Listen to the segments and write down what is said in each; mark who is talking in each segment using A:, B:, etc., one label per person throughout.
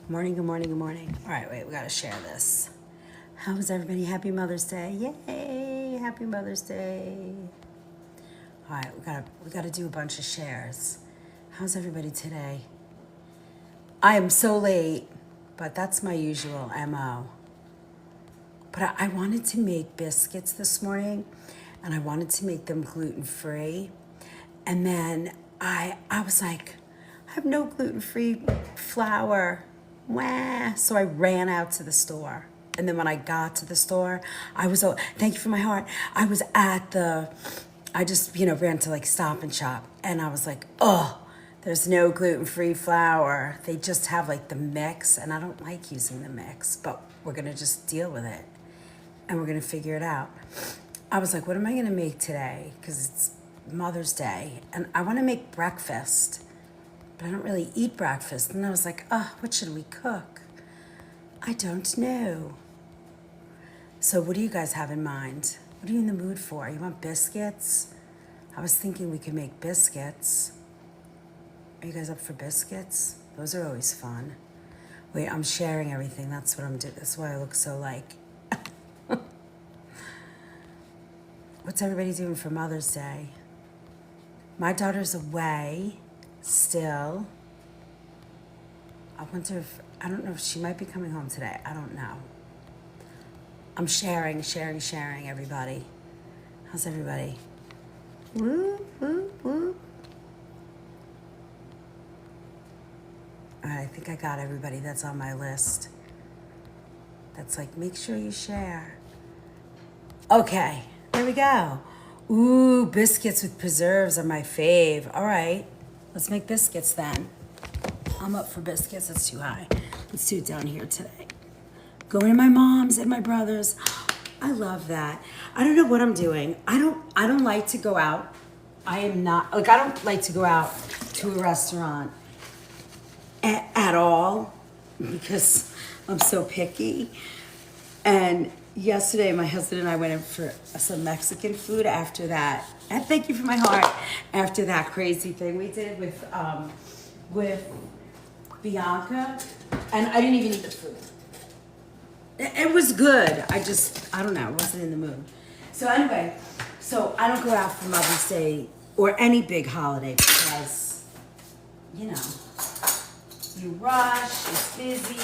A: Morning, good morning, good morning. All right, wait, we gotta share this. How was everybody? Happy Mother's Day. Yay, happy Mother's Day. All right, we gotta do a bunch of shares. How's everybody today? I am so late, but that's my usual MO. But I wanted to make biscuits this morning, and I wanted to make them gluten-free. And then I was like, I have no gluten-free flour. Wah. So I ran out to the store. And then when I got to the store, thank you for my heart. I was I just, ran to like Stop and Shop. And I was like, oh, there's no gluten-free flour. They just have like the mix. And I don't like using the mix, but we're going to just deal with it. And we're going to figure it out. I was like, what am I going to make today? Because it's Mother's Day. And I want to make breakfast. But I don't really eat breakfast. And I was like, what should we cook? I don't know. So what do you guys have in mind? What are you in the mood for? You want biscuits? I was thinking we could make biscuits. Are you guys up for biscuits? Those are always fun. Wait, I'm sharing everything. That's what I'm doing. That's why I look so like. What's everybody doing for Mother's Day? My daughter's away still. I don't know if she might be coming home today. I don't know. I'm sharing, everybody. How's everybody? Woo, woo, woo. All right, I think I got everybody that's on my list. That's like, make sure you share. Okay, there we go. Ooh, biscuits with preserves are my fave. All right, let's make biscuits then. I'm up for biscuits. It's too high. Let's do it down here today. Going to my mom's and my brother's. I love that. I don't know what I'm doing. I don't like to go out. I don't like to go out to a restaurant at all because I'm so picky. And yesterday, my husband and I went in for some Mexican food after that. And thank you for my heart. After that crazy thing we did with Bianca, and I didn't even eat the food. It was good. I don't know. I wasn't in the mood. So anyway, I don't go out for Mother's Day or any big holiday because, you rush, it's busy,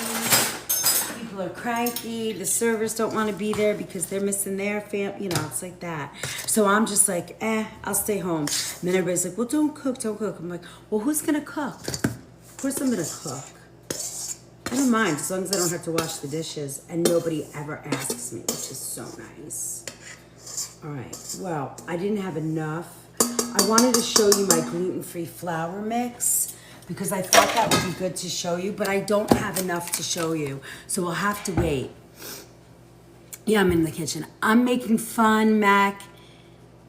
A: people are cranky, the servers don't want to be there because they're missing their family, it's like that. So I'm just like, I'll stay home. And then everybody's like, well, don't cook. I'm like, well, who's going to cook? Of course I'm going to cook. I don't mind as long as I don't have to wash the dishes and nobody ever asks me, which is so nice. All right, well, I didn't have enough. I wanted to show you my gluten-free flour mix because I thought that would be good to show you, but I don't have enough to show you, so we'll have to wait. Yeah, I'm in the kitchen. I'm making fun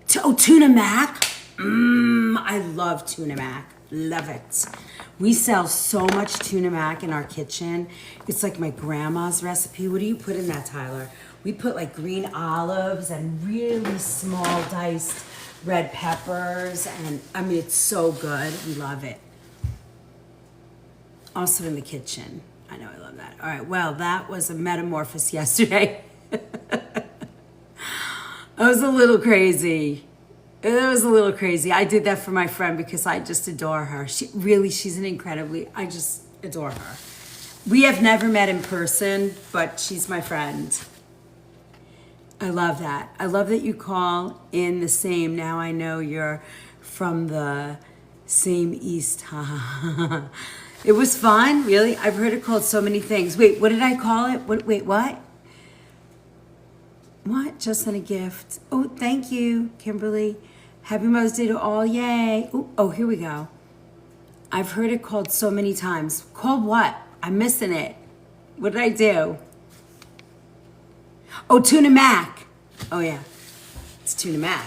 A: tuna mac. I love tuna mac. Love it. We sell so much tuna mac in our kitchen. It's like my grandma's recipe. What do you put in that, Tyler? We put like green olives and really small diced red peppers. And I mean, it's so good. We love it. Also in the kitchen. I know, I love that. All right, well, that was a metamorphosis yesterday. I was a little crazy. It was a little crazy. I did that for my friend because I just adore her. I just adore her. We have never met in person, but she's my friend. I love that. I love that you call in the same. Now I know you're from the same East. It was fun, really. I've heard it called so many things. Wait, what did I call it? Wait, what? What? Just sent a gift. Oh, thank you, Kimberly. Happy Mother's Day to all. Yay. Ooh, oh, here we go. I've heard it called so many times. Called what? I'm missing it. What did I do? Oh, tuna mac. Oh, yeah. It's tuna mac.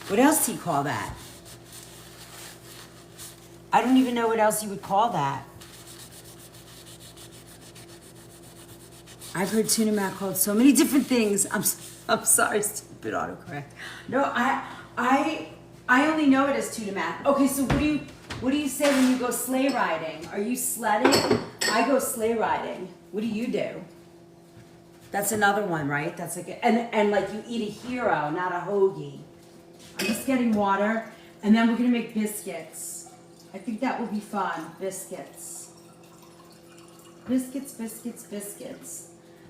A: What else do you call that? I don't even know what else you would call that. I've heard tuna mac called so many different things. I'm sorry, stupid autocorrect. No, I only know it as tuna mac. Okay, so what do you say when you go sleigh riding? Are you sledding? I go sleigh riding. What do you do? That's another one, right? That's like, and like you eat a hero, not a hoagie. I'm just getting water, and then we're gonna make biscuits. I think that will be fun. Biscuits. Biscuits, biscuits, biscuits.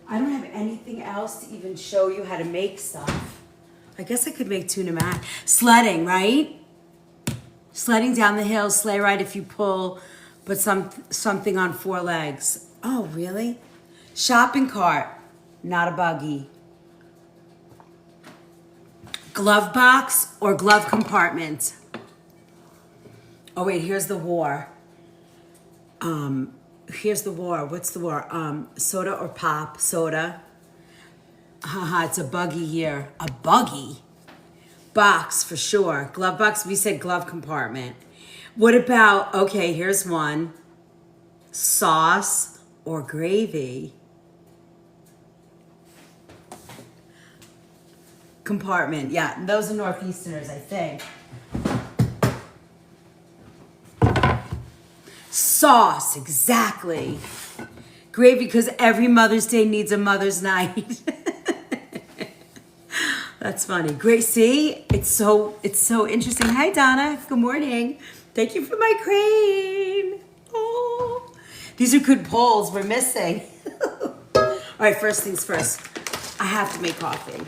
A: I don't have anything else to even show you how to make stuff. I guess I could make tuna mac. Sledding, right? Sledding down the hill, sleigh ride if you pull, but something on 4 legs. Oh, really? Shopping cart, not a buggy. Glove box or glove compartment. Oh wait, here's the war. Here's the war. What's the war? Soda or pop? Soda. Haha, it's a buggy year. A buggy? Box for sure. Glove box, we said glove compartment. What about, okay, here's one. Sauce or gravy? Compartment, yeah, those are Northeasterners, I think. Sauce, exactly. Gravy, because every Mother's Day needs a Mother's Night. That's funny. Great, see? It's so interesting. Hi, Donna. Good morning. Thank you for my crane. Oh, these are good polls. We're missing. All right, first things first. I have to make coffee.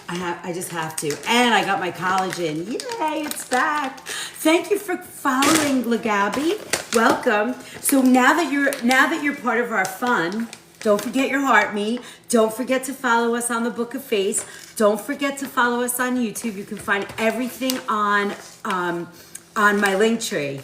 A: I just have to. And I got my collagen. Yay, it's back. Thank you for following Lagabi. Welcome. So now that you're part of our fun, don't forget your heart me. Don't forget to follow us on the Book of Face. Don't forget to follow us on YouTube. You can find everything on my link tree.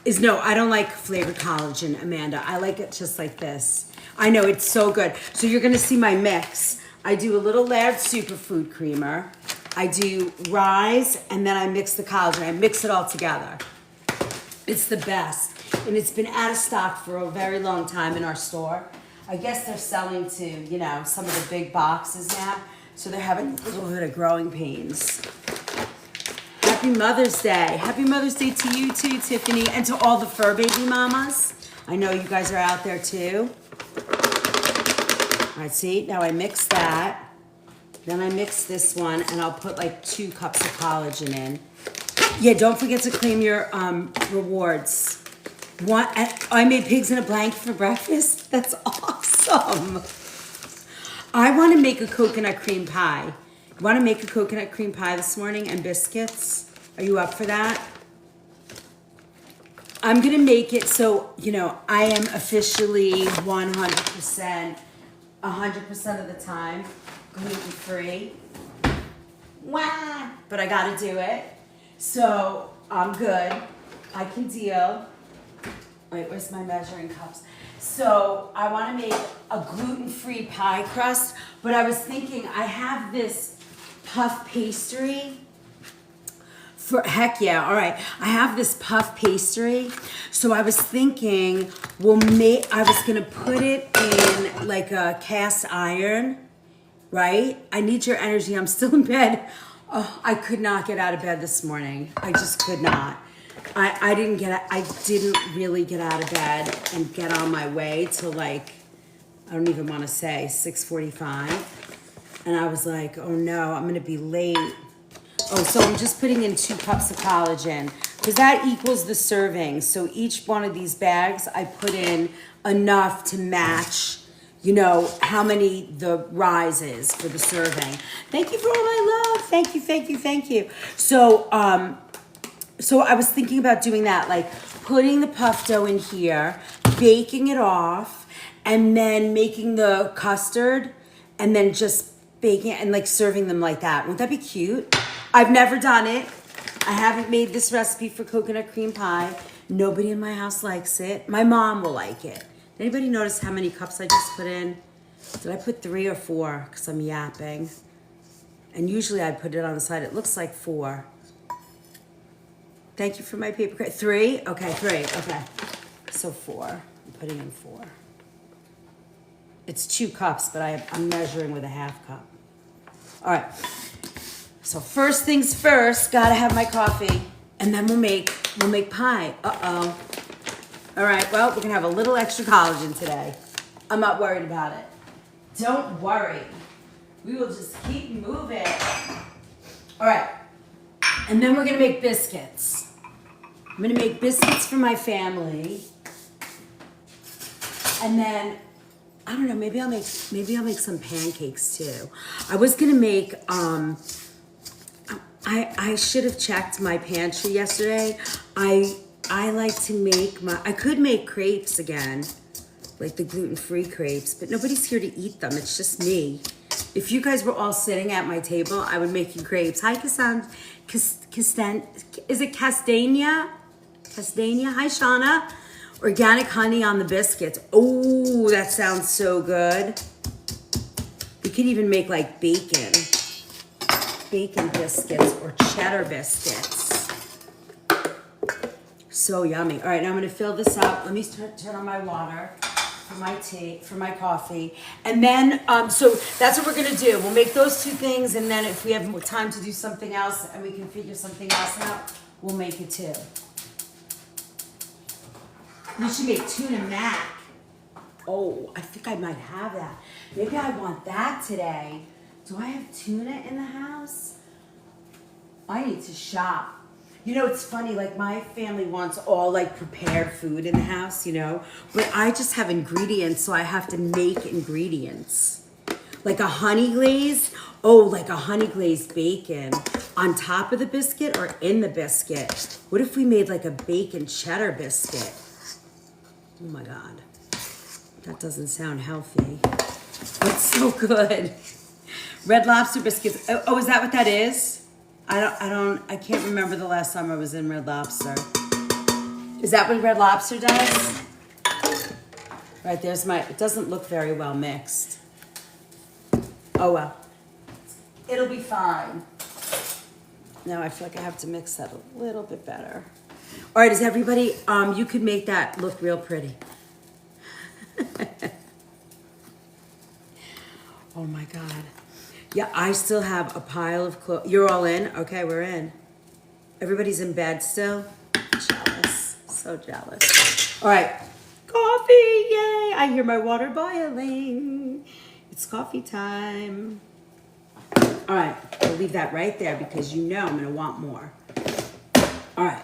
A: I don't like flavored collagen, Amanda. I like it just like this. I know, it's so good. So you're gonna see my mix. I do a little Laird superfood creamer. I do rise, and then I mix the collagen. I mix it all together. It's the best. And it's been out of stock for a very long time in our store. I guess they're selling to, some of the big boxes now. So they're having a little bit of growing pains. Happy Mother's Day. Happy Mother's Day to you too, Tiffany, and to all the fur baby mamas. I know you guys are out there too. All right, see, now I mix that. Then I mix this one, and I'll put like 2 cups of collagen in. Yeah, don't forget to claim your rewards. I made pigs in a blanket for breakfast. That's awesome. I want to make a coconut cream pie. You want to make a coconut cream pie this morning and biscuits? Are you up for that? I'm going to make it so, I am officially 100% of the time gluten-free. Wah! But I got to do it. So I'm good. I can deal. Wait, where's my measuring cups? So I want to make a gluten-free pie crust, but I was thinking I have this puff pastry. Heck yeah, all right. I have this puff pastry. So I was thinking I was going to put it in like a cast iron, right? I need your energy. I'm still in bed. Oh, I could not get out of bed this morning. I just could not. I didn't really get out of bed and get on my way till I don't even want to say 6:45. And I was like, oh no, I'm going to be late. Oh, so I'm just putting in 2 cups of collagen because that equals the serving. So each one of these bags, I put in enough to match, how many the rise is for the serving. Thank you for all my love. Thank you, thank you, thank you. So I was thinking about doing that, like putting the puff dough in here, baking it off, and then making the custard, and then just baking it and like serving them like that. Wouldn't that be cute? I've never done it. I haven't made this recipe for coconut cream pie. Nobody in my house likes it. My mom will like it. Anybody notice how many cups I just put in? Did I put 3 or 4? Because I'm yapping. And usually I put it on the side. It looks like 4. Thank you for my paper crate. 3? Okay, 3. Okay. So 4. I'm putting in 4. It's 2 cups, but I'm measuring with a half cup. All right. So first things first, gotta have my coffee, and then we'll make pie. Uh-oh. All All right, well, we're gonna have a little extra collagen today. I'm not worried about it. Don't worry. We will just keep moving. All right, and then we're gonna make biscuits. I'm gonna make biscuits for my family. And then, I don't know, maybe I'll make some pancakes too. I was gonna make, I should have checked my pantry yesterday. I like to make I could make crepes again, like the gluten-free crepes, but nobody's here to eat them. It's just me. If you guys were all sitting at my table, I would make you crepes. Hi, is it Castania? Castania? Hi, Shauna. Organic honey on the biscuits. Oh, that sounds so good. We could even make like bacon biscuits or cheddar biscuits. So yummy. All right, now I'm gonna fill this up. Let me turn on my water for my tea, for my coffee. And then, so that's what we're gonna do. We'll make those two things, and then if we have more time to do something else and we can figure something else out, we'll make it too. We should make tuna mac. Oh, I think I might have that. Maybe I want that today. Do I have tuna in the house? I need to shop. You know, it's funny, like my family wants all like prepared food in the house, you know, but I just have ingredients, so I have to make ingredients. Like a honey glaze, like a honey glazed bacon on top of the biscuit or in the biscuit. What if we made like a bacon cheddar biscuit? Oh my God, that doesn't sound healthy. That's so good. Red Lobster biscuits. Oh, is that what that is? I can't remember the last time I was in Red Lobster. Is that what Red Lobster does? Right, there's it doesn't look very well mixed. Oh well. It'll be fine. Now I feel like I have to mix that a little bit better. All right, is everybody, you could make that look real pretty. Oh my God. Yeah, I still have a pile of clothes. You're all in? Okay, we're in. Everybody's in bed still? Jealous. So jealous. All right. Coffee, yay! I hear my water boiling. It's coffee time. All right, I'll leave that right there because you know I'm gonna want more. All right.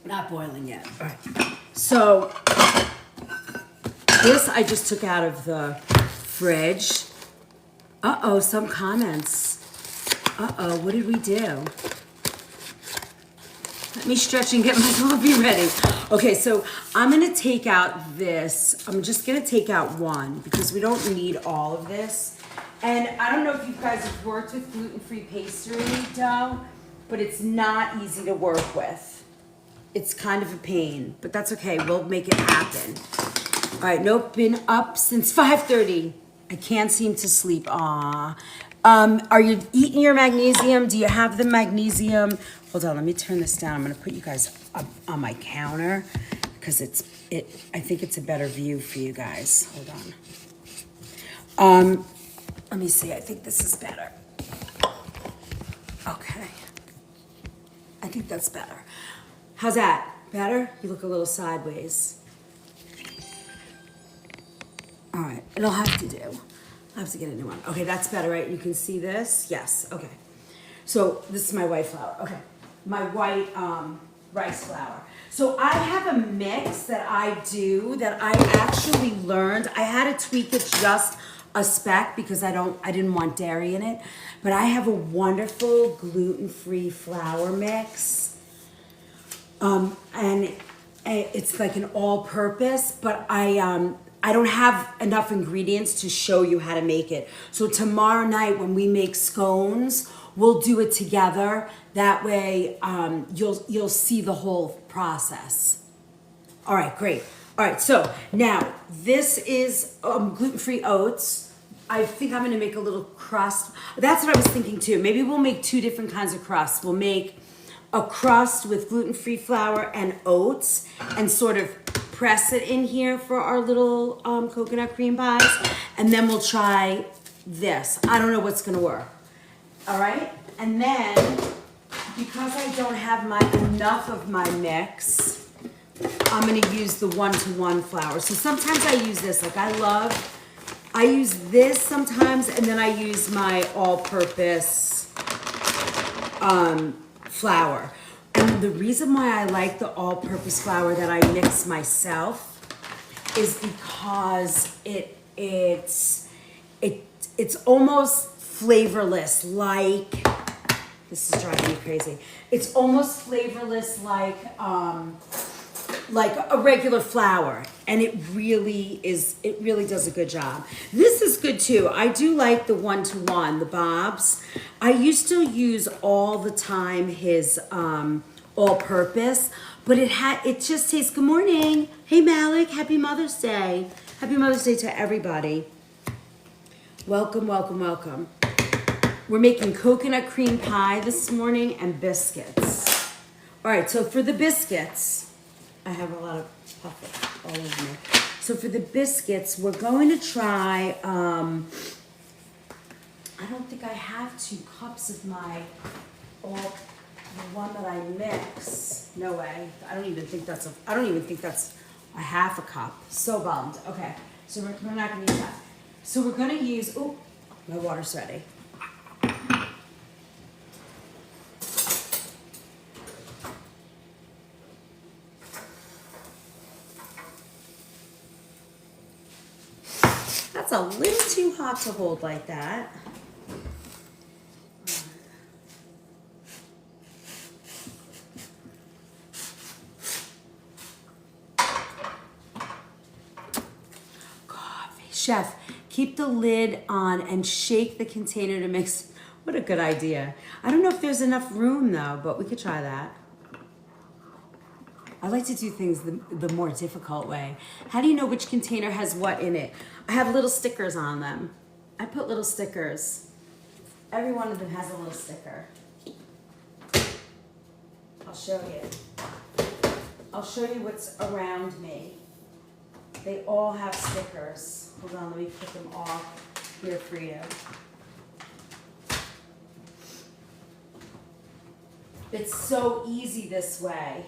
A: Not boiling yet. All right. So, this I just took out of the fridge. Uh-oh, some comments. Uh-oh, what did we do? Let me stretch and get my coffee ready. Okay, so I'm gonna take out this. I'm just gonna take out one because we don't need all of this. And I don't know if you guys have worked with gluten-free pastry dough, but it's not easy to work with. It's kind of a pain, but that's okay. We'll make it happen. All right, nope, been up since 5:30. I can't seem to sleep. Aw. Are you eating your magnesium? Do you have the magnesium? Hold on, let me turn this down. I'm gonna put you guys up on my counter because I think it's a better view for you guys. Hold on. Let me see, I think this is better. Okay. I think that's better. How's that? Better? You look a little sideways. All right, it'll have to do. I have to get a new one. Okay, that's better, right? You can see this? Yes, okay. So this is my white flour. Okay, my white rice flour. So I have a mix that I do that I actually learned. I had to tweak it just a speck because I didn't want dairy in it. But I have a wonderful gluten-free flour mix. And it's like an all-purpose, but I don't have enough ingredients to show you how to make it. So tomorrow night when we make scones, we'll do it together. That way you'll see the whole process. All right, great. All right, so now this is gluten-free oats. I think I'm gonna make a little crust. That's what I was thinking too. Maybe we'll make two different kinds of crusts. We'll make a crust with gluten-free flour and oats and sort of press it in here for our little coconut cream pies. And then we'll try this. I don't know what's gonna work. All right? And then, because I don't have enough of my mix, I'm gonna use the 1-to-1 flour. So sometimes I use this, like I use this sometimes, and then I use my all-purpose flour. And the reason why I like the all-purpose flour that I mix myself is because it's almost flavorless, like, this is driving me crazy. It's almost flavorless like a regular flour, and it really does a good job. This is good too. I do like the 1-to-1, the Bob's. I used to use all the time his all-purpose, but it just tastes. Good morning. Hey Malik, happy Mother's Day. Happy Mother's Day to everybody. Welcome, welcome, welcome. We're making coconut cream pie this morning and biscuits. All right, so for the biscuits, I have a lot of puff all over me. So for the biscuits, we're going to try, I don't think I have 2 cups of the one that I mix. No way. I don't even think that's a half a cup. So bummed. Okay, so we're not gonna use that. So we're gonna use, oh, my water's ready. That's a little too hot to hold like that. Coffee. Chef, keep the lid on and shake the container to mix. What a good idea. I don't know if there's enough room though, but we could try that. I like to do things the more difficult way. How do you know which container has what in it? I have little stickers on them. I put little stickers. Every one of them has a little sticker. I'll show you. I'll show you what's around me. They all have stickers. Hold on, let me put them all here for you. It's so easy this way.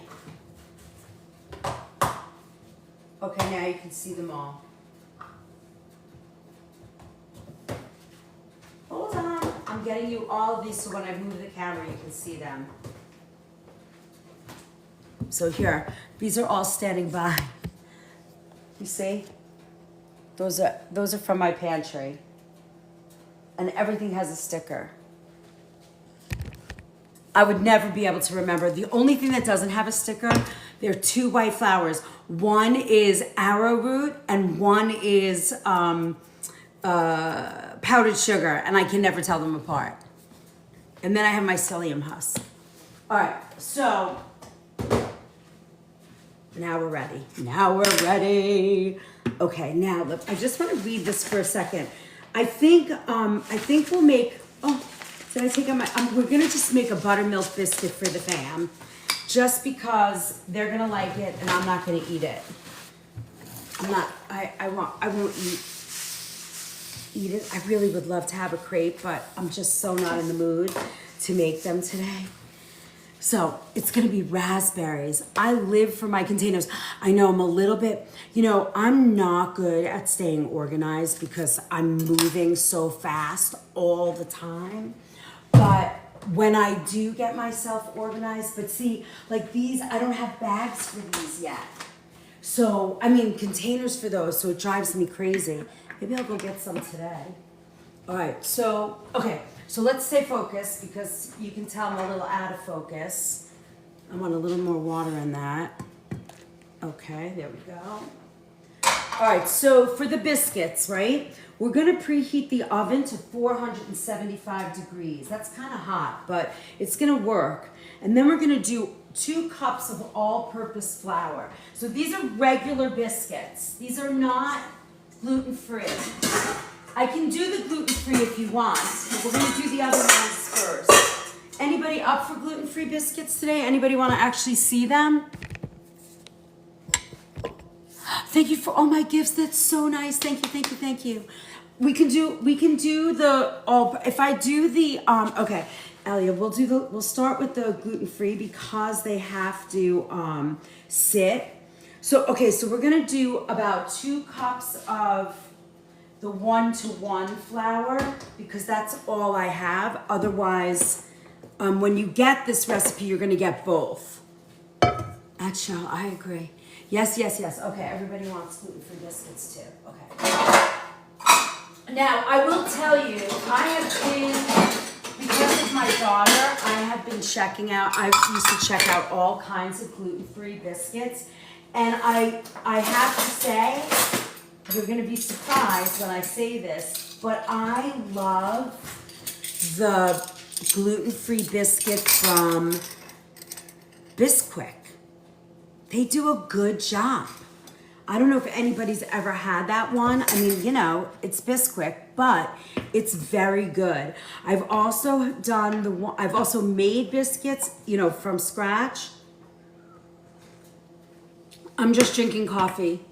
A: Okay, now you can see them all. Hold on. I'm getting you all of these so when I move the camera you can see them. So here, these are all standing by. You see? Those are from my pantry. And everything has a sticker. I would never be able to remember. The only thing that doesn't have a sticker, there are 2 white flowers. One is arrowroot and one is powdered sugar, and I can never tell them apart. And then I have my psyllium husk. All right, so now we're ready. Now we're ready. Okay, now look, I just want to read this for a second. I think we'll make. Oh, did I take out my? We're gonna just make a buttermilk biscuit for the fam, just because they're gonna like it, and I'm not gonna eat it. I won't eat it. I really would love to have a crepe, but I'm just so not in the mood to make them today. So it's gonna be raspberries. I live for my containers. I know I'm a little bit, I'm not good at staying organized because I'm moving so fast all the time. But when I do get myself organized, but see, like these, I don't have bags for these yet. So, containers for those, so it drives me crazy. Maybe I'll go get some today. All right, so let's stay focused because you can tell I'm a little out of focus. I want a little more water in that. Okay, there we go. All right, so for the biscuits, right? We're gonna preheat the oven to 475 degrees. That's kind of hot, but it's gonna work. And then we're gonna do 2 cups of all-purpose flour. So these are regular biscuits. These are not gluten-free. I can do the gluten-free if you want, but we're gonna do the other ones first. Anybody up for gluten-free biscuits today? Anybody wanna actually see them? Thank you for all my gifts. That's so nice. Thank you, thank you, thank you. We can do the all. If I do the okay, Elia, we'll start with the gluten-free because they have to sit. Okay, so we're gonna do about 2 cups of the 1-to-1 flour because that's all I have. Otherwise, when you get this recipe, you're gonna get both. Actually, I agree. Yes, yes, yes. Okay, everybody wants gluten-free biscuits too. Okay. Now, I will tell you, I have been, because of my daughter, I have been checking out, I used to check out all kinds of gluten-free biscuits. And I have to say, you're gonna be surprised when I say this, but I love the gluten-free biscuit from Bisquick. They do a good job. I don't know if anybody's ever had that one. I mean, you know, it's Bisquick, but it's very good. I've also done I've also made biscuits, you know, from scratch. I'm just drinking coffee,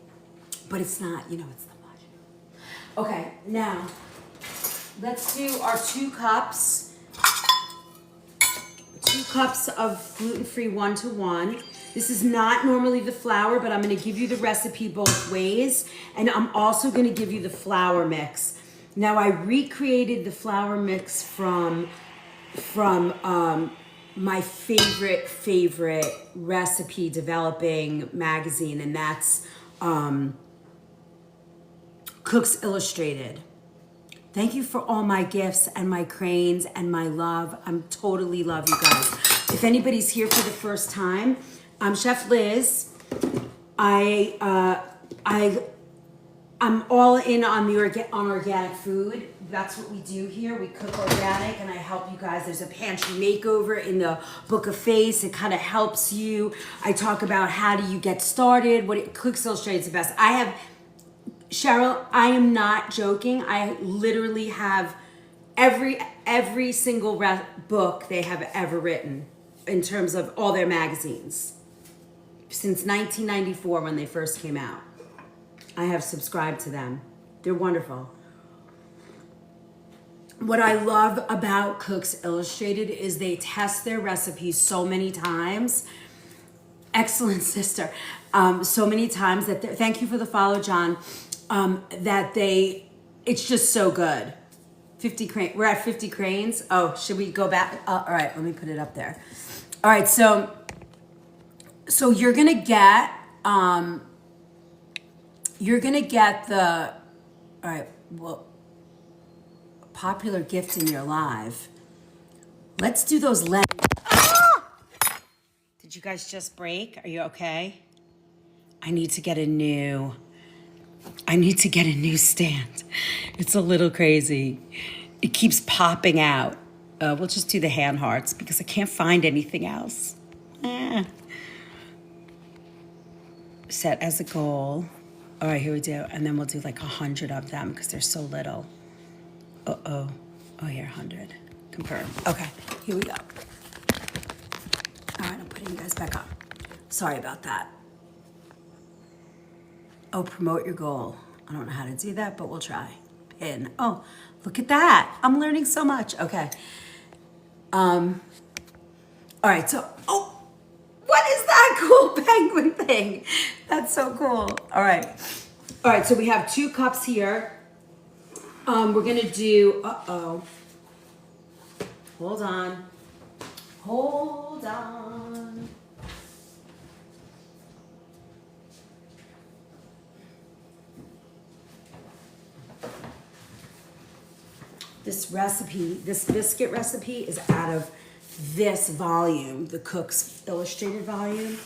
A: but it's not, you know, it's not much. Okay, now, let's do our 2 cups. 2 cups of gluten-free 1-to-1. This is not normally the flour, but I'm gonna give you the recipe both ways, and I'm also gonna give you the flour mix. Now, I recreated the flour mix from my favorite recipe developing magazine, and that's Cooks Illustrated. Thank you for all my gifts and my cranes and my love. I'm totally love you guys. If anybody's here for the first time, I'm Chef Liz. I'm all in on on organic food. That's what we do here. We cook organic, and I help you guys. There's a pantry makeover in the Book of Face. It kind of helps you. I talk about how do you get started. Cooks Illustrated is the best. Cheryl, I am not joking. I literally have every single book they have ever written in terms of all their magazines since 1994 when they first came out. I have subscribed to them. They're wonderful. What I love about Cooks Illustrated is they test their recipes so many times. Excellent sister. So many times that thank you for the follow, John. It's just so good. 50 cranes. We're at 50 cranes. Oh, should we go back? All right, let me put it up there. All right, so you're gonna get the, all right, well, popular gift in your live. Let's do those lemons. Ah! Did you guys just break? Are you okay? I need to get a new stand. It's a little crazy. It keeps popping out. We'll just do the hand hearts because I can't find anything else. Set as a goal. All right, here we do. And then we'll do like 100 of them because they're so little. Oh, here, 100. Confirm. Okay, here we go. All right, I'm putting you guys back up. Sorry about that. Oh, promote your goal. I don't know how to do that, but we'll try. Pin. Oh, look at that. I'm learning so much. Okay. All right, so, oh, what is that cool penguin thing? That's so cool. All right, so we have 2 cups here. We're gonna do, hold on. This recipe, this biscuit recipe is out of this volume, the Cooks Illustrated volume.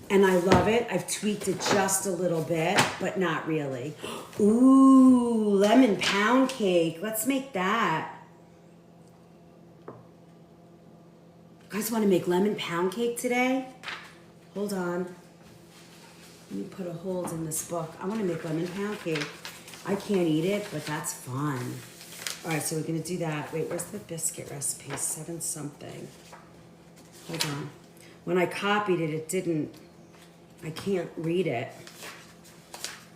A: And I love it. I've tweaked it just a little bit, but not really. Ooh, lemon pound cake. Let's make that. You guys want to make lemon pound cake today? Hold on. Let me put a hold in this book. I want to make lemon pound cake. I can't eat it, but that's fun. All right, so we're gonna do that. Wait, where's the biscuit recipe? 7 something. Hold on. When I copied it, it didn't, I can't read it.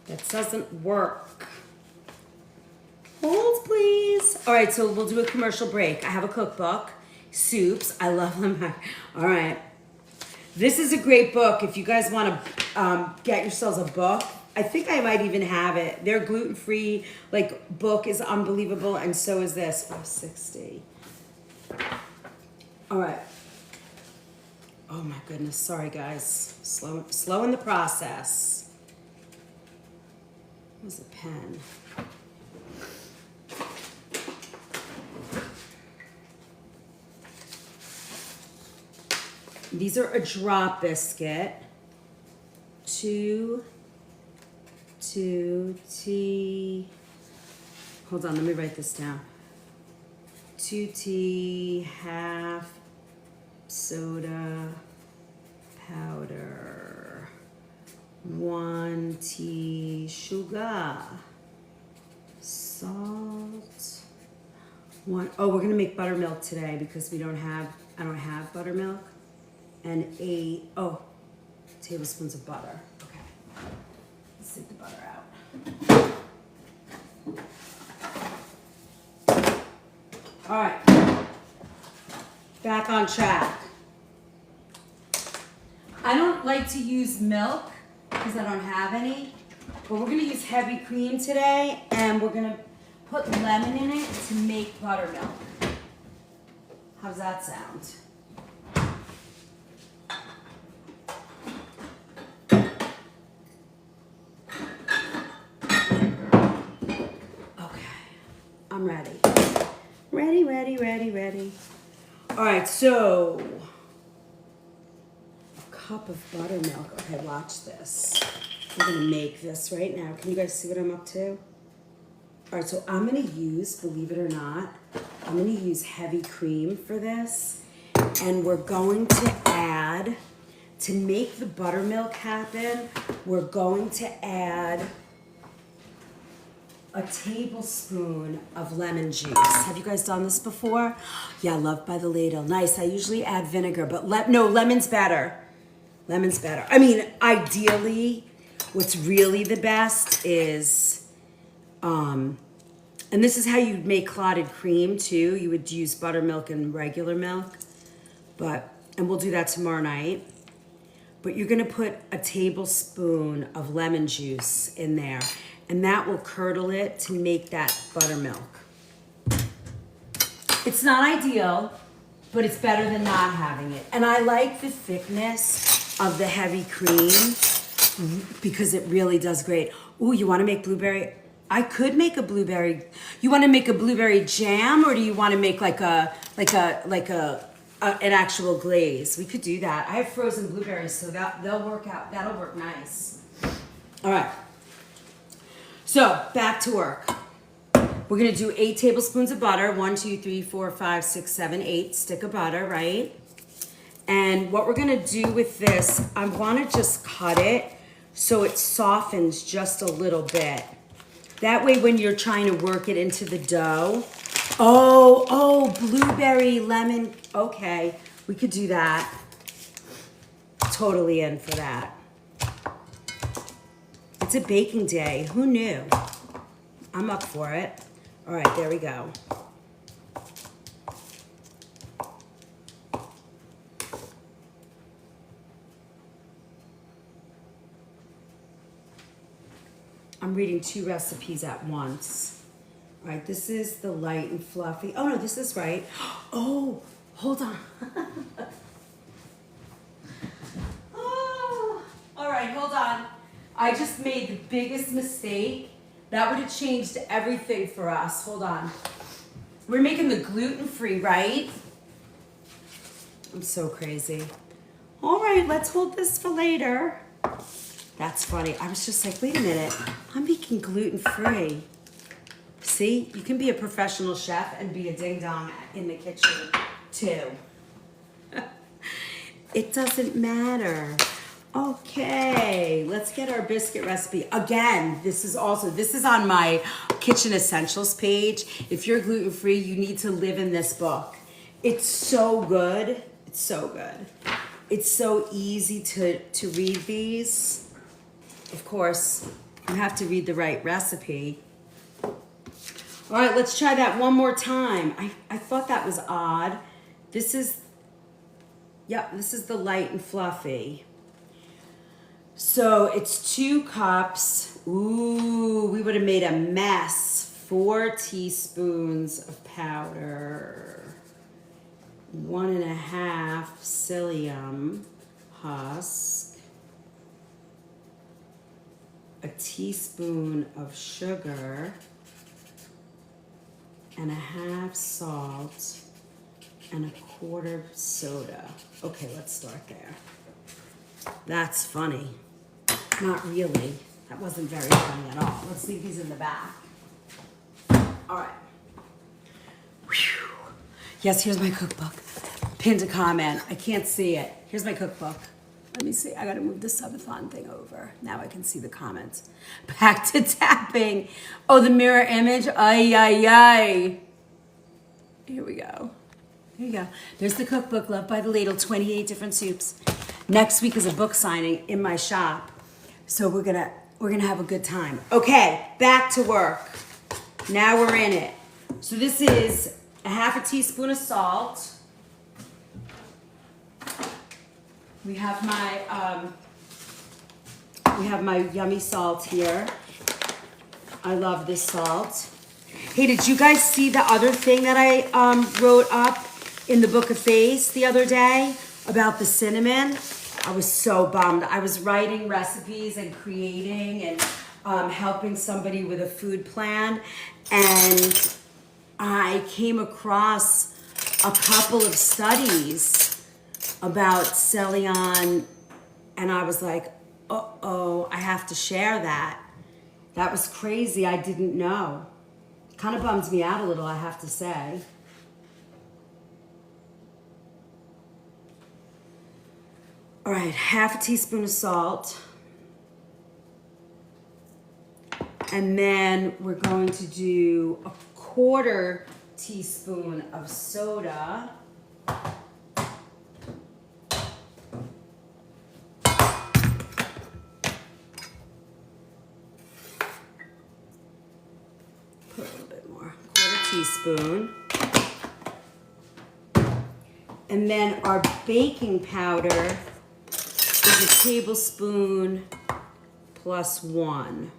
A: That doesn't work. Hold, please. All right, so we'll do a commercial break. I have a cookbook, soups. I love them. All right. This is a great book. If you guys want to get yourselves a book, I think I might even have it. Their gluten-free book is unbelievable, and so is this. 560. All right. Oh my goodness. Sorry, guys. Slow in the process. Where's a pen? These are a drop biscuit. 2 tea. Hold on, let me write this down. 2 tea, half soda powder, 1 tea sugar, salt. Oh, we're gonna make buttermilk today because I don't have buttermilk. And 8 tablespoons of butter. Okay, let's take the butter out. All right, back on track. I don't like to use milk because I don't have any, but we're gonna use heavy cream today, and we're gonna put lemon in it to make buttermilk. How's that sound? I'm ready. Ready. All right, so a cup of buttermilk. Okay, watch this. We're gonna make this right now. Can you guys see what I'm up to? All right, so I'm gonna use, believe it or not, I'm gonna use heavy cream for this. And we're going to add, to make the buttermilk happen, we're going to add a tablespoon of lemon juice. Have you guys done this before? Yeah, Love by the Ladle. Nice. I usually add vinegar, but no, lemon's better. Lemon's better. I mean, ideally, what's really the best is, and this is how you'd make clotted cream too. You would use buttermilk and regular milk, and we'll do that tomorrow night. But you're gonna put a tablespoon of lemon juice in there, and that will curdle it to make that buttermilk. It's not ideal, but it's better than not having it. And I like the thickness of the heavy cream because it really does great. Ooh, you wanna make blueberry? I could make a blueberry. You wanna make a blueberry jam, or do you wanna make an actual glaze? We could do that. I have frozen blueberries, so that'll work nice. All right. So back to work. We're gonna do 8 tablespoons of butter. 1, 2, 3, 4, 5, 6, 7, 8 stick of butter, right? And what we're gonna do with this, I wanna just cut it so it softens just a little bit. That way when you're trying to work it into the dough, blueberry, lemon, okay, we could do that. Totally in for that. It's a baking day. Who knew? I'm up for it. All right, there we go. I'm reading 2 recipes at once. All right, this is the light and fluffy. Oh no, this is right. Oh, hold on. Oh, all right, hold on. I just made the biggest mistake. That would have changed everything for us. Hold on. We're making the gluten-free, right? I'm so crazy. All right, let's hold this for later. That's funny. I was just like, wait a minute. I'm making gluten-free. See, you can be a professional chef and be a ding-dong in the kitchen, too. It doesn't matter. Okay, let's get our biscuit recipe. Again, this is on my Kitchen Essentials page. If you're gluten-free, you need to live in this book. It's so good. It's so good. It's so easy to read these. Of course, you have to read the right recipe. All right, let's try that one more time. I thought that was odd. This is Yep, this is the light and fluffy. So it's 2 cups. Ooh, we would have made a mess. 4 teaspoons of powder. 1.5 psyllium husk. A teaspoon of sugar. And 1/2 salt. And 1/4 soda. Okay, let's start there. That's funny. Not really. That wasn't very funny at all. Let's leave these in the back. All right. Whew. Yes, here's my cookbook. Pinned a comment. I can't see it. Here's my cookbook. Let me see. I got to move the subathon thing over. Now I can see the comments. Back to tapping. Oh, the mirror image. Ay, ay, ay. Here we go. Here you go. There's the cookbook, Love by the Ladle, 28 different soups. Next week is a book signing in my shop. So we're gonna have a good time. Okay, back to work. Now we're in it. So this is 1/2 teaspoon of salt. We have my yummy salt here. I love this salt. Hey, did you guys see the other thing that I wrote up in the Book of Face the other day about the cinnamon? I was so bummed. I was writing recipes and creating and helping somebody with a food plan, and I came across a couple of studies about Celion, and I was like, uh-oh, I have to share that. That was crazy. I didn't know. Kind of bums me out a little, I have to say. All right, 1/2 teaspoon of salt. And then we're going to do 1/4 teaspoon of soda. Put a little bit more, 1/4 teaspoon. And then our baking powder is a tablespoon plus 1.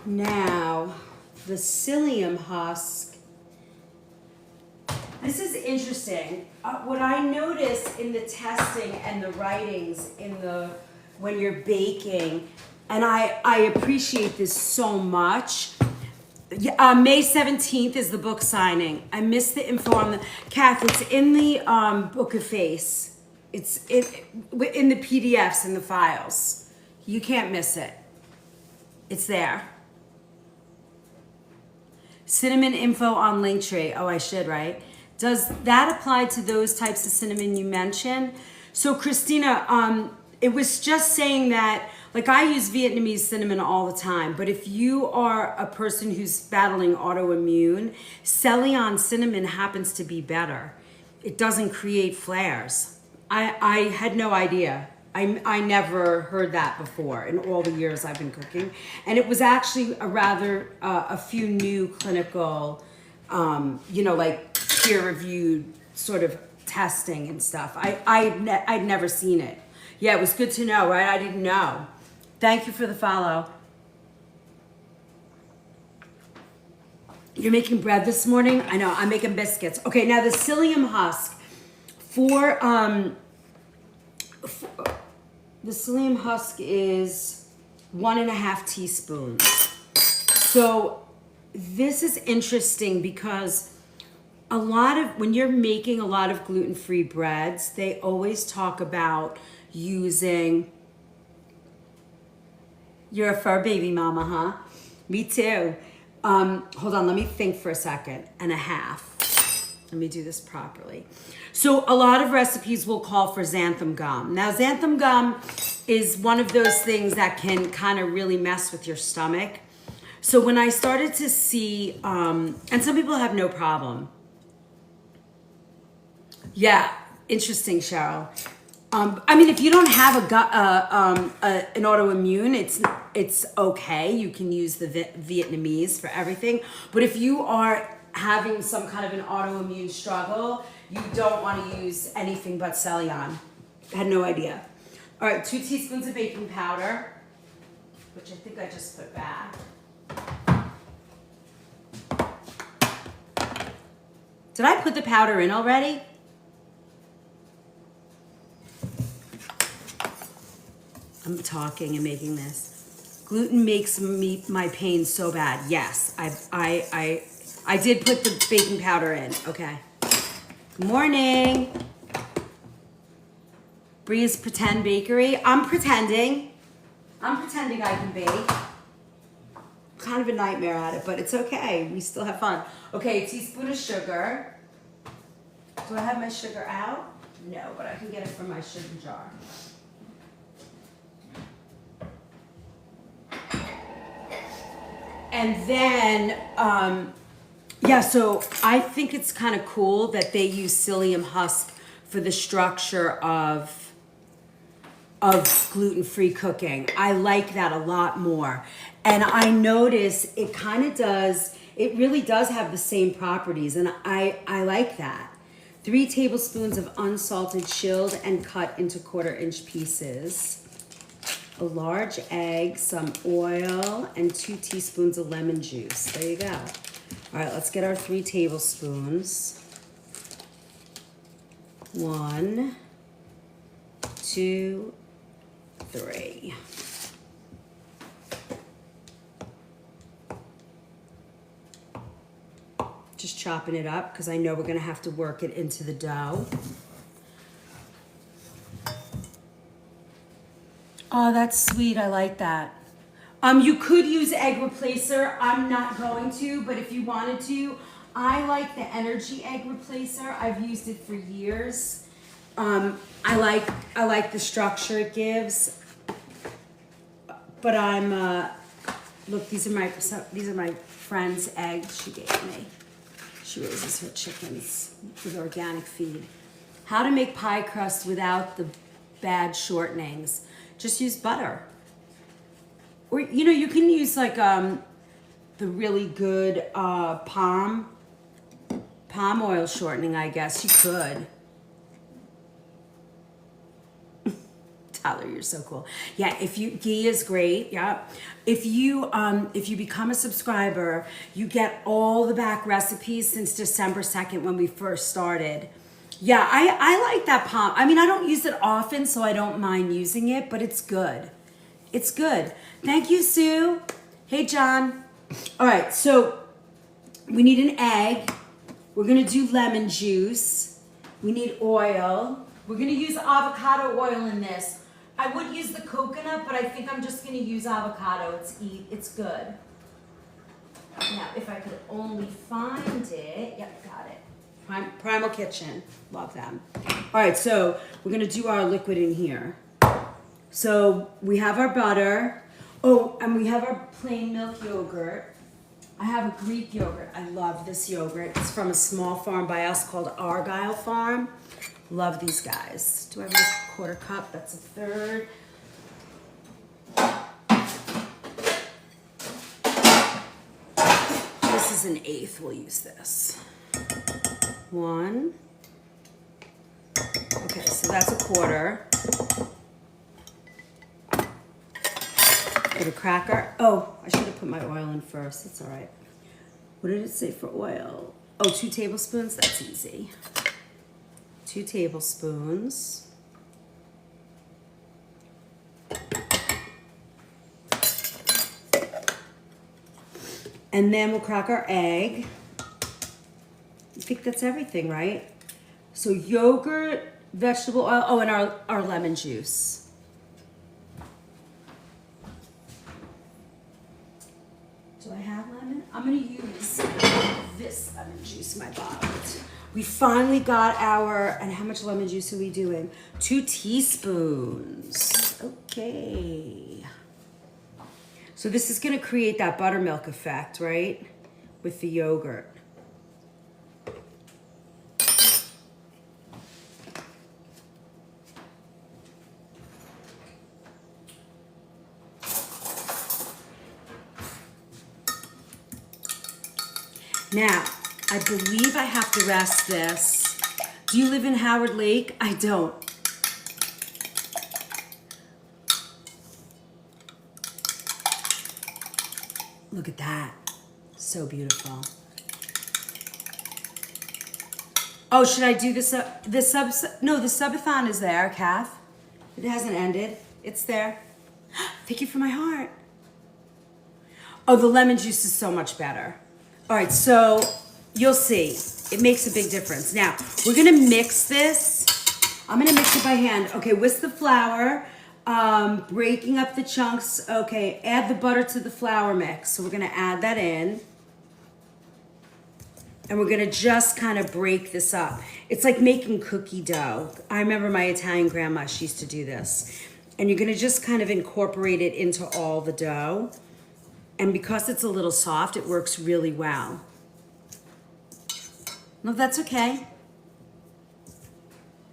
A: Now, the psyllium husk. This is interesting. What I notice in the testing and the writings when you're baking, and I appreciate this so much. May 17th is the book signing. I missed the info on the Kath. It's in the Book of Face. It's in the PDFs in the files. You can't miss it. It's there. Cinnamon info on Linktree. Oh, I should, right? Does that apply to those types of cinnamon you mentioned? So, Christina, it was just saying that, like, I use Vietnamese cinnamon all the time, but if you are a person who's battling autoimmune, Celion cinnamon happens to be better. It doesn't create flares. I had no idea. I never heard that before in all the years I've been cooking. And it was actually a few new clinical, like peer-reviewed sort of testing and stuff. I'd never seen it. Yeah, it was good to know, right? I didn't know. Thank you for the follow. You're making bread this morning? I know, I'm making biscuits. Okay, now the psyllium husk. The psyllium husk is 1.5 teaspoons. So this is interesting because when you're making a lot of gluten-free breads, they always talk about using. You're a fur baby mama, huh? Me too. Hold on, let me think for a second. 1.5. Let me do this properly. So a lot of recipes will call for xanthan gum. Now, xanthan gum is one of those things that can kind of really mess with your stomach. So when I started to see, and some people have no problem. Yeah, interesting, Cheryl. If you don't have an autoimmune, it's okay. You can use the Vietnamese for everything. But if you are having some kind of an autoimmune struggle, you don't want to use anything but Celion. I had no idea. All right, 2 teaspoons of baking powder, which I think I just put back. Did I put the powder in already? I'm talking and making this. Gluten makes my pain so bad. Yes, I did put the baking powder in. Okay. Good morning. Bree's Pretend Bakery. I'm pretending I can bake. Kind of a nightmare at it, but it's okay. We still have fun. Okay, a teaspoon of sugar. Do I have my sugar out? No, but I can get it from my sugar jar. And then, yeah, so I think it's kind of cool that they use psyllium husk for the structure of gluten-free cooking. I like that a lot more. And I notice it kind of does, it really does have the same properties, and I like that. 3 tablespoons of unsalted chilled and cut into 1/4-inch pieces. A large egg, some oil, and 2 teaspoons of lemon juice. There you go. All right, let's get our 3 tablespoons. 1, 2, 3. Just chopping it up because I know we're gonna have to work it into the dough. Oh, that's sweet. I like that. You could use egg replacer. I'm not going to, but if you wanted to, I like the energy egg replacer. I've used it for years. I like the structure it gives. But look, these are my friend's eggs she gave me. She raises her chickens with organic feed. How to make pie crust without the bad shortenings. Just use butter. Or, you know, you can use like the really good palm oil shortening, I guess. You could. Tyler, you're so cool. Yeah, ghee is great. Yeah. If you become a subscriber, you get all the back recipes since December 2nd when we first started. Yeah, I like that palm. I mean, I don't use it often, so I don't mind using it, but it's good. It's good. Thank you, Sue. Hey, John. All right, so we need an egg. We're gonna do lemon juice. We need oil. We're gonna use avocado oil in this. I would use the coconut, but I think I'm just gonna use avocado. It's good. Now, if I could only find it. Yep, got it. Primal Kitchen, love them. All right, so we're gonna do our liquid in here. So we have our butter. Oh, and we have our plain milk yogurt. I have a Greek yogurt. I love this yogurt. It's from a small farm by us called Argyle Farm. Love these guys. Do I have a 1/4 cup? That's a 1/3. This is an 1/8. We'll use this. 1. Okay, so that's a 1/4. Put a cracker. Oh, I should have put my oil in first. That's all right. What did it say for oil? Oh, 2 tablespoons. That's easy. 2 tablespoons. And then we'll crack our egg. I think that's everything, right? So yogurt, vegetable oil, oh, and our lemon juice. Do I have lemon? I'm gonna use this lemon juice, my bottle. We finally got and how much lemon juice are we doing? 2 teaspoons. Okay. So this is gonna create that buttermilk effect, right? With the yogurt. Now, I believe I have to rest this. Do you live in Howard Lake? I don't. Look at that. So beautiful. Oh, should I do this? No, the subathon is there, Kath. It hasn't ended. It's there. Thank you for my heart. Oh, the lemon juice is so much better. All right, so you'll see. It makes a big difference. Now, we're gonna mix this. I'm gonna mix it by hand. Okay, whisk the flour, breaking up the chunks. Okay, add the butter to the flour mix. So we're gonna add that in. And we're gonna just kind of break this up. It's like making cookie dough. I remember my Italian grandma, she used to do this. And you're gonna just kind of incorporate it into all the dough. And because it's a little soft, it works really well. No, that's okay.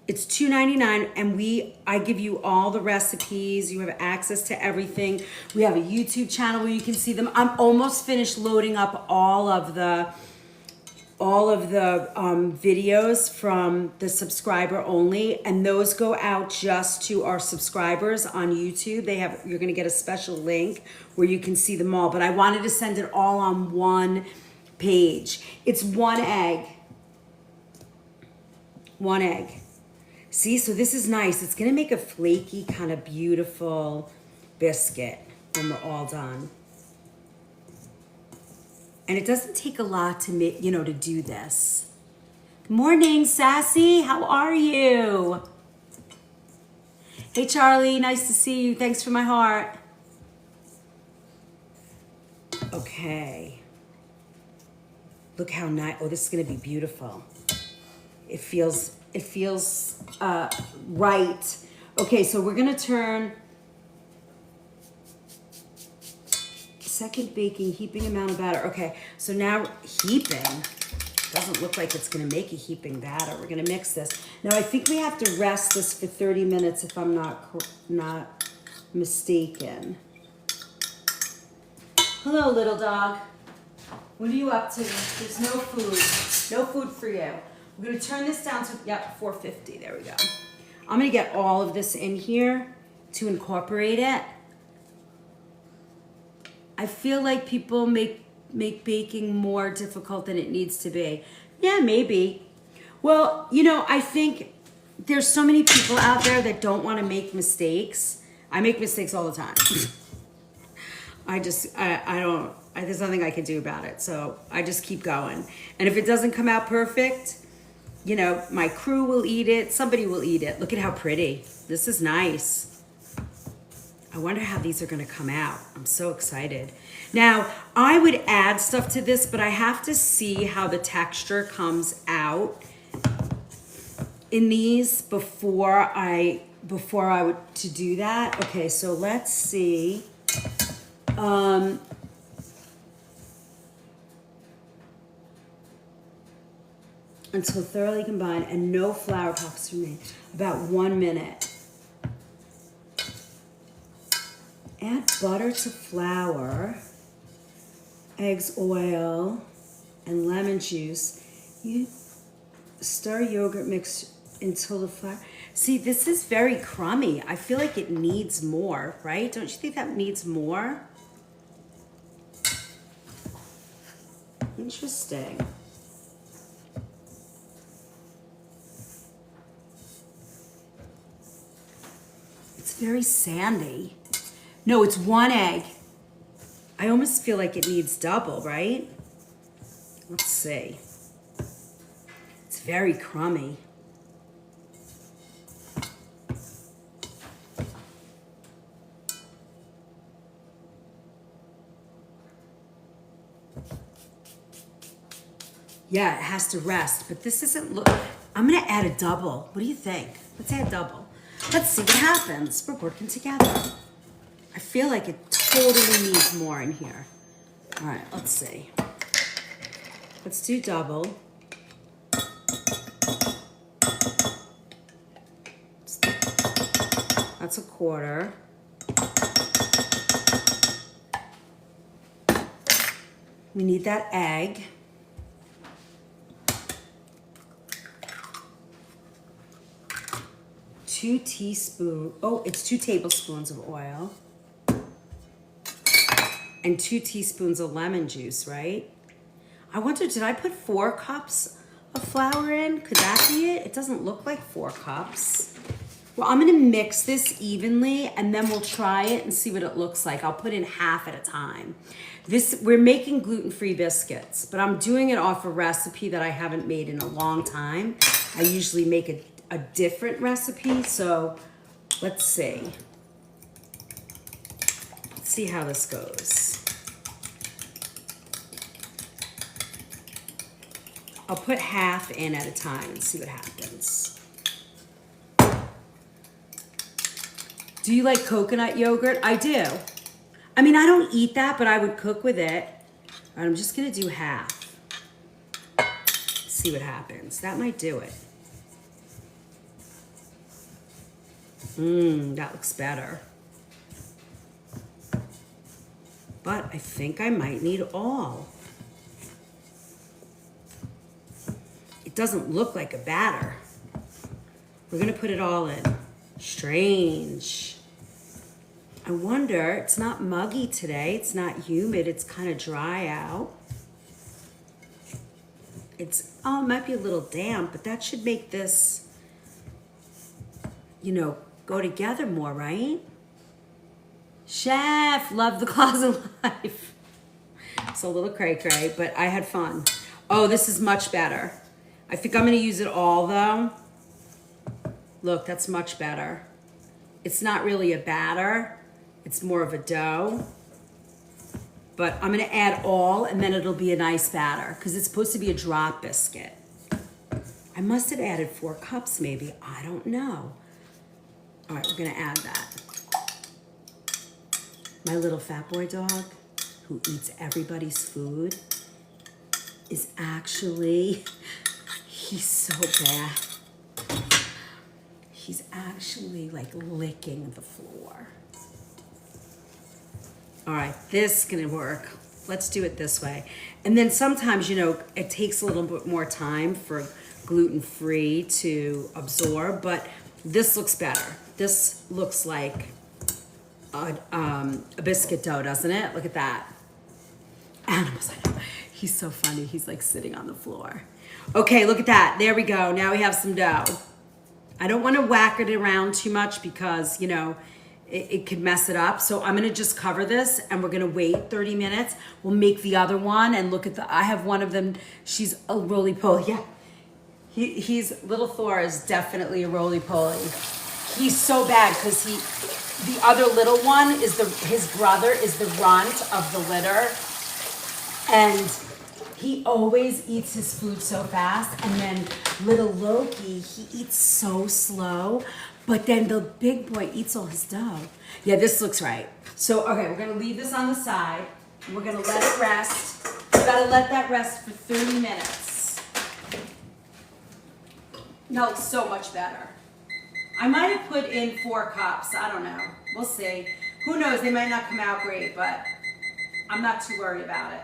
A: It's $2.99, and I give you all the recipes. You have access to everything. We have a YouTube channel where you can see them. I'm almost finished loading up all of the videos from the subscriber only, and those go out just to our subscribers on YouTube. You're gonna get a special link where you can see them all, but I wanted to send it all on one page. It's one egg. One egg. See, so this is nice. It's gonna make a flaky, kind of beautiful biscuit when we're all done. And it doesn't take a lot to make, to do this. Good morning, Sassy. How are you? Hey, Charlie. Nice to see you. Thanks for my heart. Okay. Look how nice. Oh, this is going to be beautiful. It feels right. Okay, so we're going to turn second baking, heaping amount of batter. Okay, so now heaping. Doesn't look like it's gonna make a heaping batter. We're gonna mix this. Now I think we have to rest this for 30 minutes if I'm not mistaken. Hello, little dog. What are you up to? There's no food. No food for you. We're gonna turn this down to, 450, there we go. I'm gonna get all of this in here to incorporate it. I feel like people make baking more difficult than it needs to be. Yeah, maybe. Well, I think there's so many people out there that don't want to make mistakes. I make mistakes all the time. There's nothing I can do about it. So I just keep going. And if it doesn't come out perfect, my crew will eat it. Somebody will eat it. Look at how pretty. This is nice. I wonder how these are gonna come out. I'm so excited. Now, I would add stuff to this, but I have to see how the texture comes out in these before I would to do that. Okay, so let's see. Until thoroughly combined and no flour pops remain. About 1 minute. Add butter to flour, eggs, oil, and lemon juice. You stir yogurt mix until the flour. See, this is very crummy. I feel like it needs more, right? Don't you think that needs more? Interesting. It's very sandy. No, it's one egg. I almost feel like it needs double, right? Let's see. It's very crummy. Yeah, it has to rest, but this isn't I'm gonna add a double. What do you think? Let's add double. Let's see what happens. We're working together. I feel like it totally needs more in here. All right, let's see. Let's do double. That's a quarter. We need that egg. 2 tablespoons of oil and 2 teaspoons of lemon juice, right? I wonder, did I put 4 cups of flour in? Could that be it? It doesn't look like 4 cups. Well, I'm gonna mix this evenly and then we'll try it and see what it looks like. I'll put in half at a time. We're making gluten-free biscuits, but I'm doing it off a recipe that I haven't made in a long time. I usually make a different recipe, so let's see. Let's see how this goes. I'll put half in at a time and see what happens. Do you like coconut yogurt? I do. I mean, I don't eat that, but I would cook with it. All right, I'm just gonna do half. See what happens. That might do it. That looks better. But I think I might need all. It doesn't look like a batter. We're gonna put it all in. Strange. I wonder, it's not muggy today, it's not humid, it's kind of dry out. It might be a little damp, but that should make this, go together more, right? Chef, love the closet life. It's a little cray-cray, but I had fun. Oh, this is much better. I think I'm gonna use it all though. Look, that's much better. It's not really a batter. It's more of a dough. But I'm gonna add all and then it'll be a nice batter because it's supposed to be a drop biscuit. I must have added 4 cups maybe. I don't know. All right, we're gonna add that. My little fat boy dog who eats everybody's food is actually, he's so bad. He's actually like licking the floor. All right, this is gonna work. Let's do it this way. And then sometimes, it takes a little bit more time for gluten-free to absorb, but this looks better. This looks like a biscuit dough, doesn't it? Look at that. Animals, I know. He's so funny. He's like sitting on the floor. Okay, look at that. There we go. Now we have some dough. I don't want to whack it around too much because, it could mess it up. So I'm gonna just cover this and we're gonna wait 30 minutes. We'll make the other one and look at I have one of them. She's a roly-poly. Yeah, he's little Thor is definitely a roly-poly. He's so bad because the other little one is his brother is the runt of the litter. And he always eats his food so fast. And then little Loki, he eats so slow. But then the big boy eats all his dough. Yeah, this looks right. So, okay, we're gonna leave this on the side. We're gonna let it rest. We gotta let that rest for 30 minutes. That looks so much better. I might have put in 4 cups. I don't know. We'll see. Who knows? They might not come out great, but I'm not too worried about it.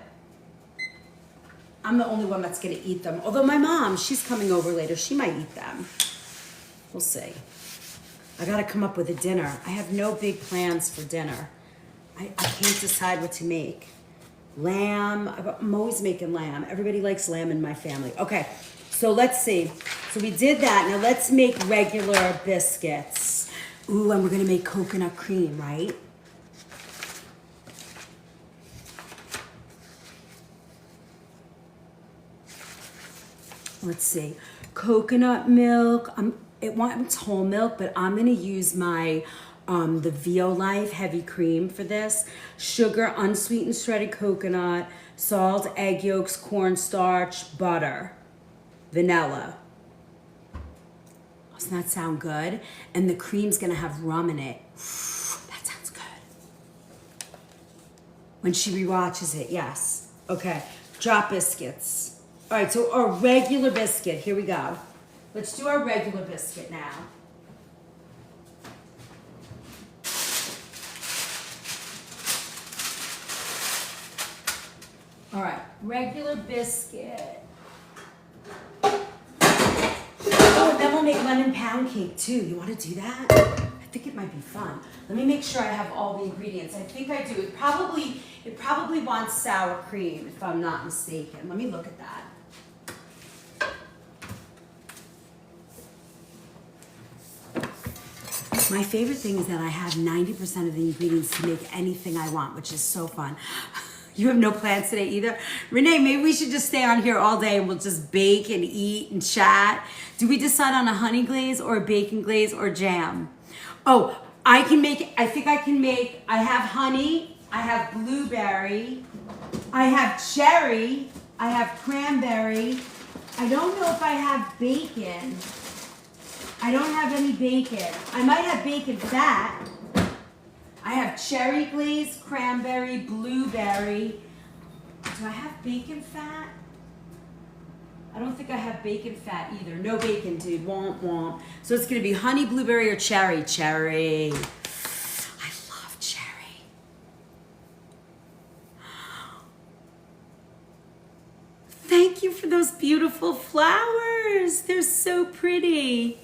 A: I'm the only one that's gonna eat them. Although my mom, she's coming over later. She might eat them. We'll see. I gotta come up with a dinner. I have no big plans for dinner. I can't decide what to make. Lamb, I'm always making lamb. Everybody likes lamb in my family. Okay, so let's see. So we did that. Now let's make regular biscuits. Ooh, and we're gonna make coconut cream, right? Let's see. Coconut milk. It's whole milk, but I'm gonna use my the Violife heavy cream for this. Sugar, unsweetened shredded coconut, salt, egg yolks, cornstarch, butter, vanilla. Doesn't that sound good? And the cream's gonna have rum in it. That sounds good. When she rewatches it, yes. Okay, drop biscuits. All right, so our regular biscuit, here we go. Let's do our regular biscuit now. All right, regular biscuit. Oh, and then we'll make lemon pound cake too. You want to do that? I think it might be fun. Let me make sure I have all the ingredients. I think I do. It probably wants sour cream, if I'm not mistaken. Let me look at that. My favorite thing is that I have 90% of the ingredients to make anything I want, which is so fun. You have no plans today either? Renee, maybe we should just stay on here all day and we'll just bake and eat and chat. Do we decide on a honey glaze or a bacon glaze or jam? Oh, I have honey, I have blueberry, I have cherry, I have cranberry. I don't know if I have bacon. I don't have any bacon. I might have bacon fat. I have cherry glaze, cranberry, blueberry. Do I have bacon fat? I don't think I have bacon fat either. No bacon, dude. Womp womp. So it's gonna be honey, blueberry, or cherry. Cherry. I love cherry. Thank you for those beautiful flowers. They're so pretty.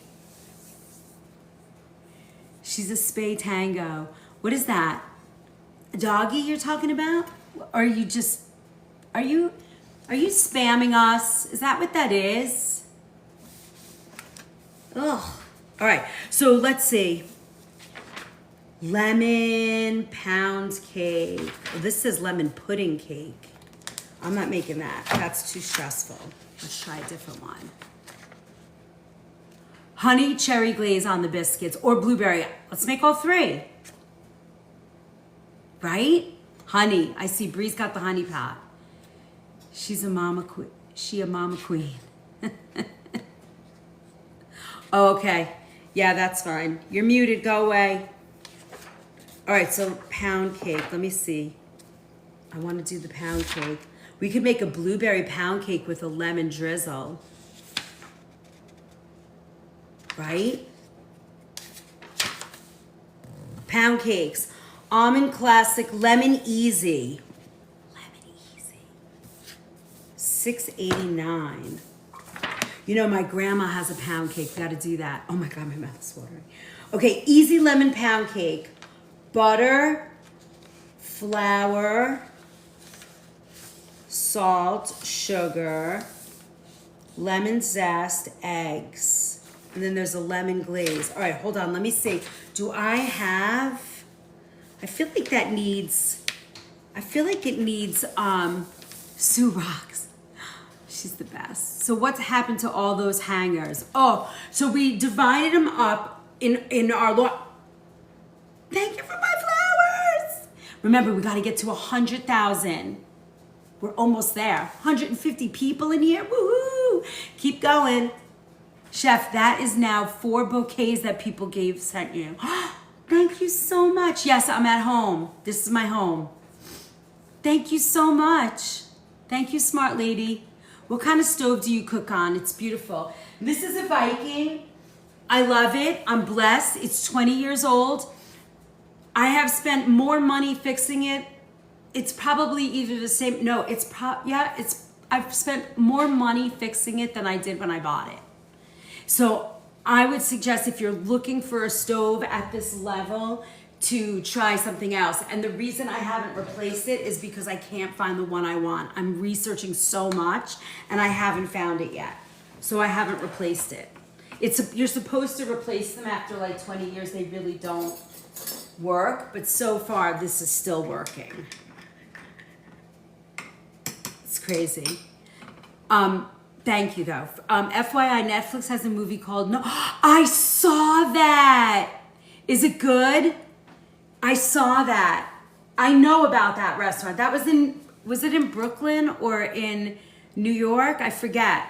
A: She's a spay tango. What is that? A doggy you're talking about? Or are you spamming us? Is that what that is? Ugh. All right, so let's see. Lemon pound cake. Oh, this says lemon pudding cake. I'm not making that. That's too stressful. Let's try a different one. Honey cherry glaze on the biscuits or blueberry. Let's make all three. Right? Honey. I see Bree's got the honey pot. She's a mama queen. She a mama queen. Oh, okay. Yeah, that's fine. You're muted. Go away. All right, so pound cake. Let me see. I want to do the pound cake. We could make a blueberry pound cake with a lemon drizzle. Right? Pound cakes. Almond classic, lemon easy. Lemon easy. $6.89. You know, my grandma has a pound cake. Got to do that. Oh my God, my mouth is watering. Okay, easy lemon pound cake. Butter, flour, salt, sugar, lemon zest, eggs. And then there's a lemon glaze. All right, hold on. Let me see. Do I have... I feel like it needs Sue Rocks. She's the best. So what's happened to all those hangers? Oh, so we divided them up in our... Thank you for my flowers. Remember, we got to get to 100,000. We're almost there. 150 people in here. Woohoo! Keep going. Chef, that is now 4 bouquets that people sent you. Thank you so much. Yes, I'm at home. This is my home. Thank you so much. Thank you, smart lady. What kind of stove do you cook on? It's beautiful. This is a Viking. I love it. I'm blessed. It's 20 years old. I have spent more money fixing it. It's probably either the same. No, I've spent more money fixing it than I did when I bought it. So I would suggest if you're looking for a stove at this level to try something else. And the reason I haven't replaced it is because I can't find the one I want. I'm researching so much and I haven't found it yet. So I haven't replaced it. You're supposed to replace them after like 20 years. They really don't work, but so far this is still working. It's crazy. Thank you though. FYI, Netflix has a movie called No. I saw that. Is it good? I saw that. I know about that restaurant. That was it in Brooklyn or in New York? I forget.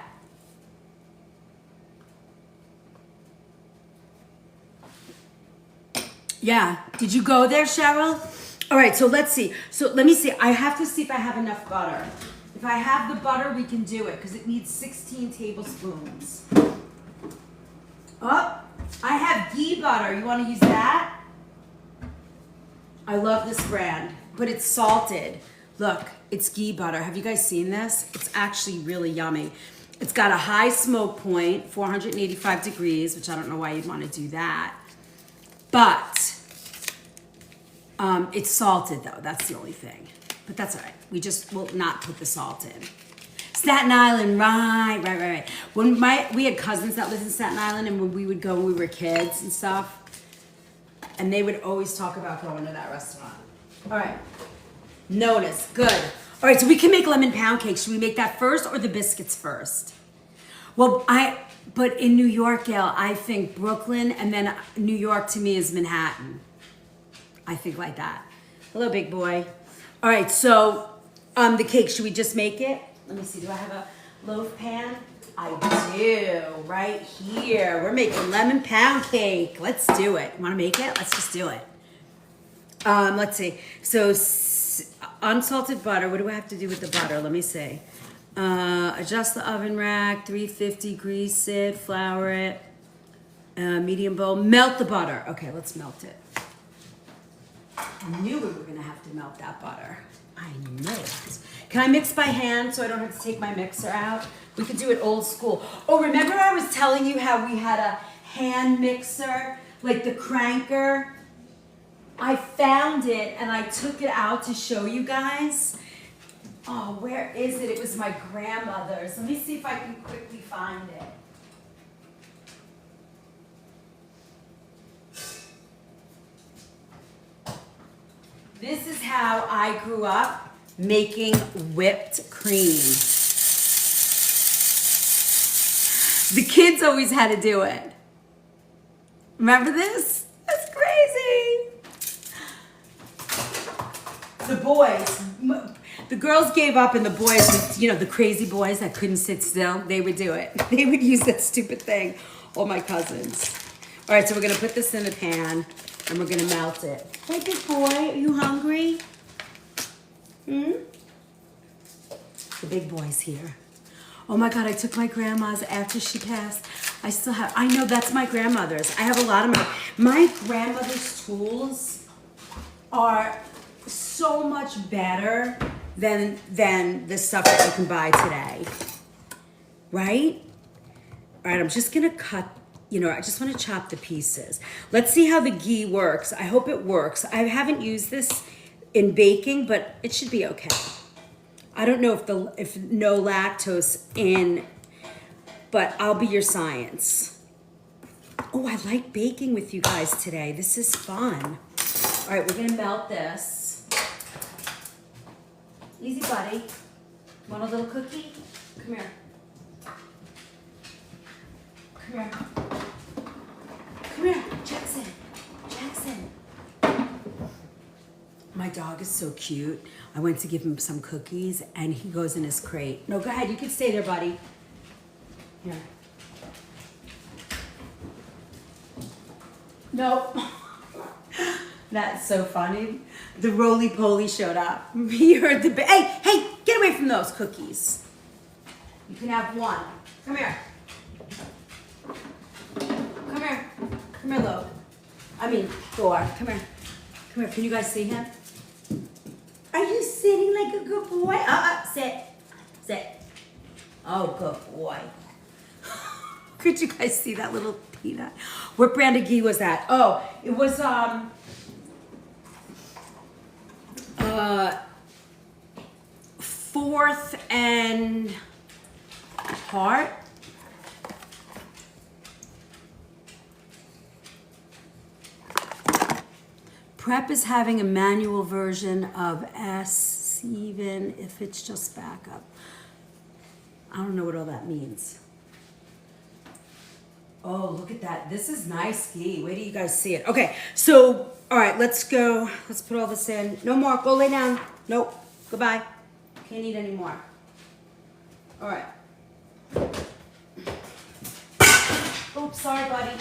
A: Yeah. Did you go there, Cheryl? All right, so let's see. So let me see. I have to see if I have enough butter. If I have the butter, we can do it because it needs 16 tablespoons. Oh, I have ghee butter. You want to use that? I love this brand, but it's salted. Look, it's ghee butter. Have you guys seen this? It's actually really yummy. It's got a high smoke point, 485 degrees, which I don't know why you'd want to do that. But it's salted though, that's the only thing. But that's all right. We just will not put the salt in. Staten Island, right. When we had cousins that lived in Staten Island, and when we would go when we were kids and stuff, and they would always talk about going to that restaurant. All right, notice, good. All right, so we can make lemon pound cake. Should we make that first or the biscuits first? Well, but in New York, Gail, I think Brooklyn, and then New York to me is Manhattan. I think like that. Hello, big boy. All right, so the cake, should we just make it? Let me see, do I have a loaf pan? I do, right here. We're making lemon pound cake. Let's do it. Want to make it? Let's just do it. Let's see. So unsalted butter. What do I have to do with the butter? Let me see. Adjust the oven rack, 350, grease it, flour it, medium bowl. Melt the butter. Okay, let's melt it. I knew we were going to have to melt that butter. I knew it. Can I mix by hand so I don't have to take my mixer out? We could do it old school. Oh, remember I was telling you how we had a hand mixer, like the cranker? I found it and I took it out to show you guys. Oh, where is it? It was my grandmother's. Let me see if I can quickly find it. This is how I grew up making whipped cream. The kids always had to do it. Remember this? That's crazy. The boys, the girls gave up and the boys, you know, the crazy boys that couldn't sit still, they would do it. They would use that stupid thing. All my cousins. All right, so we're gonna put this in the pan and we're gonna melt it. Hey, good boy, are you hungry? The big boy's here. Oh my God, I took my grandma's after she passed. I still have, I know that's my grandmother's. I have a lot of my grandmother's tools are so much better than the stuff that you can buy today, right? All right, I'm just gonna cut, you know, I just wanna chop the pieces. Let's see how the ghee works. I hope it works. I haven't used this in baking, but it should be okay. I don't know if no lactose in, but I'll be your science. Oh, I like baking with you guys today. This is fun. All right, we're gonna melt this. Easy, buddy. Want a little cookie? Come here. Come here. Come here, Jackson. Jackson. My dog is so cute. I went to give him some cookies and he goes in his crate. No, go ahead, you can stay there, buddy. Here. Nope. That's so funny. The roly-poly showed up. He heard the hey, get away from those cookies. You can have one. Come here. Come here. Come here, Lo. I mean, Thor. Come here. Come here. Can you guys see him? Are you sitting like a good boy? Sit. Sit. Oh, good boy. Could you guys see that little peanut? What brand of ghee was that? Oh, it was, Fourth and Heart. Prep is having a manual version of S, even if it's just backup. I don't know what all that means. Oh, look at that. This is nice ghee. Wait till you guys see it. Okay, so, all right, let's go. Let's put all this in. No more. Go lay down. Nope. Goodbye. Can't eat anymore. All right. Oops, sorry, buddy.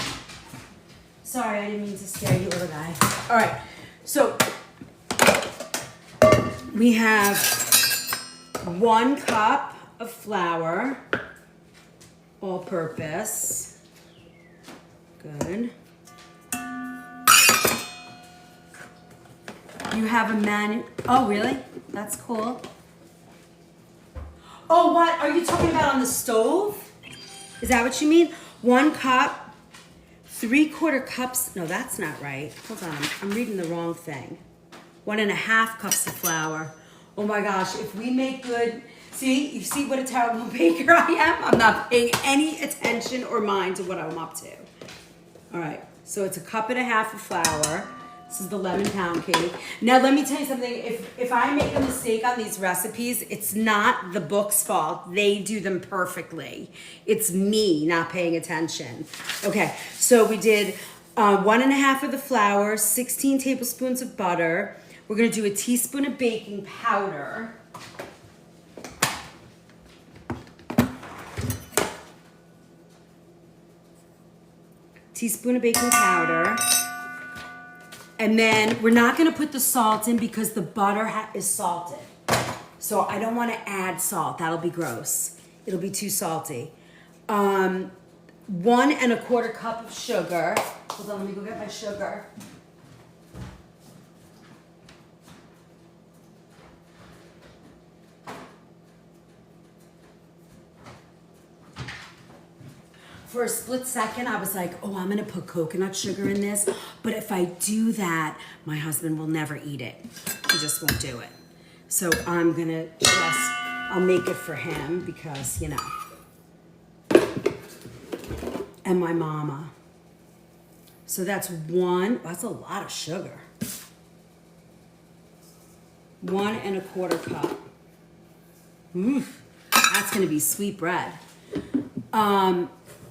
A: Sorry, I didn't mean to scare you, little guy. All right, so we have 1 cup of flour, all purpose. Good. You have a oh really? That's cool. Oh, what? Are you talking about on the stove? Is that what you mean? 1 cup, 3/4 cups. No, that's not right. Hold on, I'm reading the wrong thing. 1.5 cups of flour. Oh my gosh, if we make good, see, you see what a terrible baker I am? I'm not paying any attention or mind to what I'm up to. All right, so it's 1.5 cups of flour. This is the lemon pound cake. Now let me tell you something, if I make a mistake on these recipes, it's not the book's fault. They do them perfectly. It's me not paying attention. Okay, so we did 1.5 of the flour, 16 tablespoons of butter. We're gonna do a teaspoon of baking powder. Teaspoon of baking powder. And then we're not gonna put the salt in because the butter is salted. So I don't wanna add salt, that'll be gross. It'll be too salty. 1.25 cup of sugar. Hold on, let me go get my sugar. For a split second, I was like, oh, I'm gonna put coconut sugar in this. But if I do that, my husband will never eat it. He just won't do it. So I'm gonna I'll make it for him because, you know. And my mama. So that's a lot of sugar. 1.25 cup. Oof, that's gonna be sweet bread.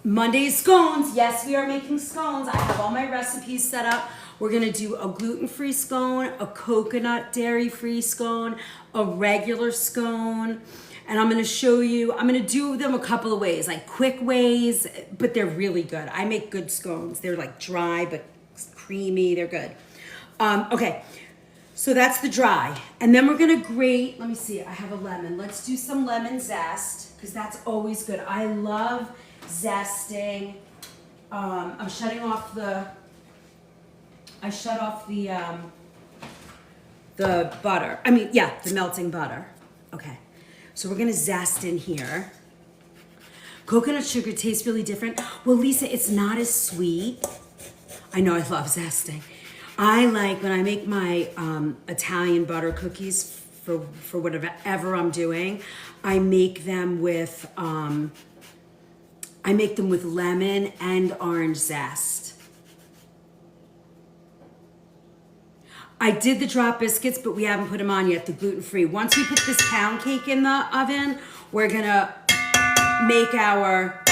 A: Monday's scones. Yes, we are making scones. I have all my recipes set up. We're gonna do a gluten-free scone, a coconut dairy-free scone, a regular scone, and I'm gonna show you, I'm gonna do them a couple of ways, like quick ways, but they're really good. I make good scones. They're like dry, but creamy, they're good. Okay, so that's the dry. And then we're gonna grate, let me see, I have a lemon. Let's do some lemon zest, because that's always good. I love zesting. I'm shutting off I shut off the butter. The melting butter. Okay, so we're gonna zest in here. Coconut sugar tastes really different. Well, Lisa, it's not as sweet. I know I love zesting. I like when I make my Italian butter cookies for whatever I'm doing, I make them with lemon and orange zest. I did the drop biscuits, but we haven't put them on yet, the gluten-free. Once we put this pound cake in the oven, we're gonna make our,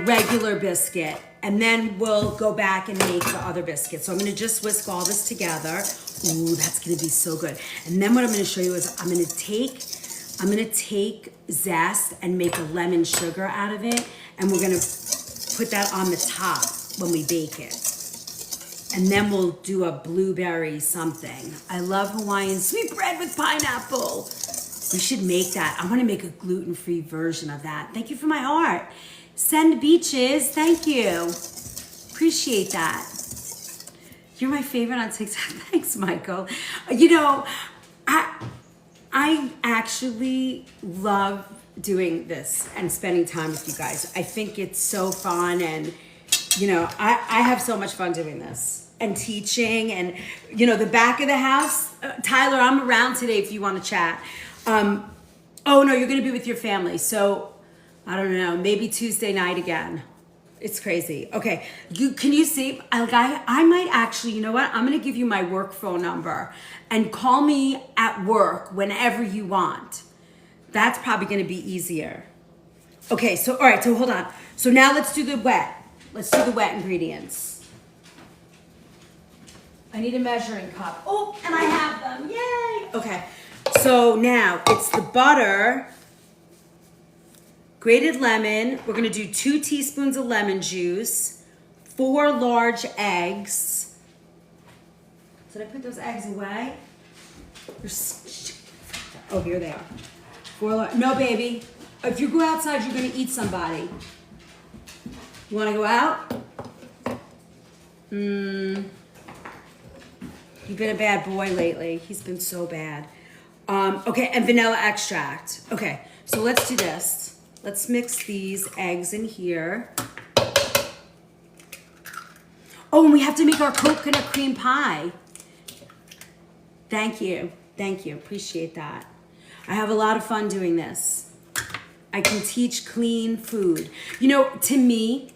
A: regular biscuit, and then we'll go back and make the other biscuits. So I'm gonna just whisk all this together. Ooh, that's gonna be so good. And then what I'm gonna show you is I'm gonna take zest and make a lemon sugar out of it, and we're gonna put that on the top when we bake it. And then we'll do a blueberry something. I love Hawaiian sweet bread with pineapple. We should make that. I wanna make a gluten-free version of that. Thank you for my heart. Send beaches, thank you. Appreciate that. You're my favorite on TikTok. Thanks, Michael. I actually love doing this and spending time with you guys. I think it's so fun, and I have so much fun doing this and teaching, and the back of the house. Tyler, I'm around today if you want to chat. Oh no, you're gonna be with your family, so I don't know, maybe Tuesday night again. It's crazy. Okay, can you see? I might actually, you know what? I'm gonna give you my work phone number and call me at work whenever you want. That's probably gonna be easier. Okay, so all right, so hold on. So now let's do the wet. Let's do the wet ingredients. I need a measuring cup. Oh, and I have them, yay! Okay, so now it's the butter, grated lemon. We're gonna do 2 teaspoons of lemon juice, 4 large eggs. Did I put those eggs away? Oh, here they are. No, baby. If you go outside, you're gonna eat somebody. You wanna go out? You've been a bad boy lately. He's been so bad. Okay, and vanilla extract. Okay, so let's do this. Let's mix these eggs in here. Oh, and we have to make our coconut cream pie. Thank you. Thank you. Appreciate that. I have a lot of fun doing this. I can teach clean food. You know, to me,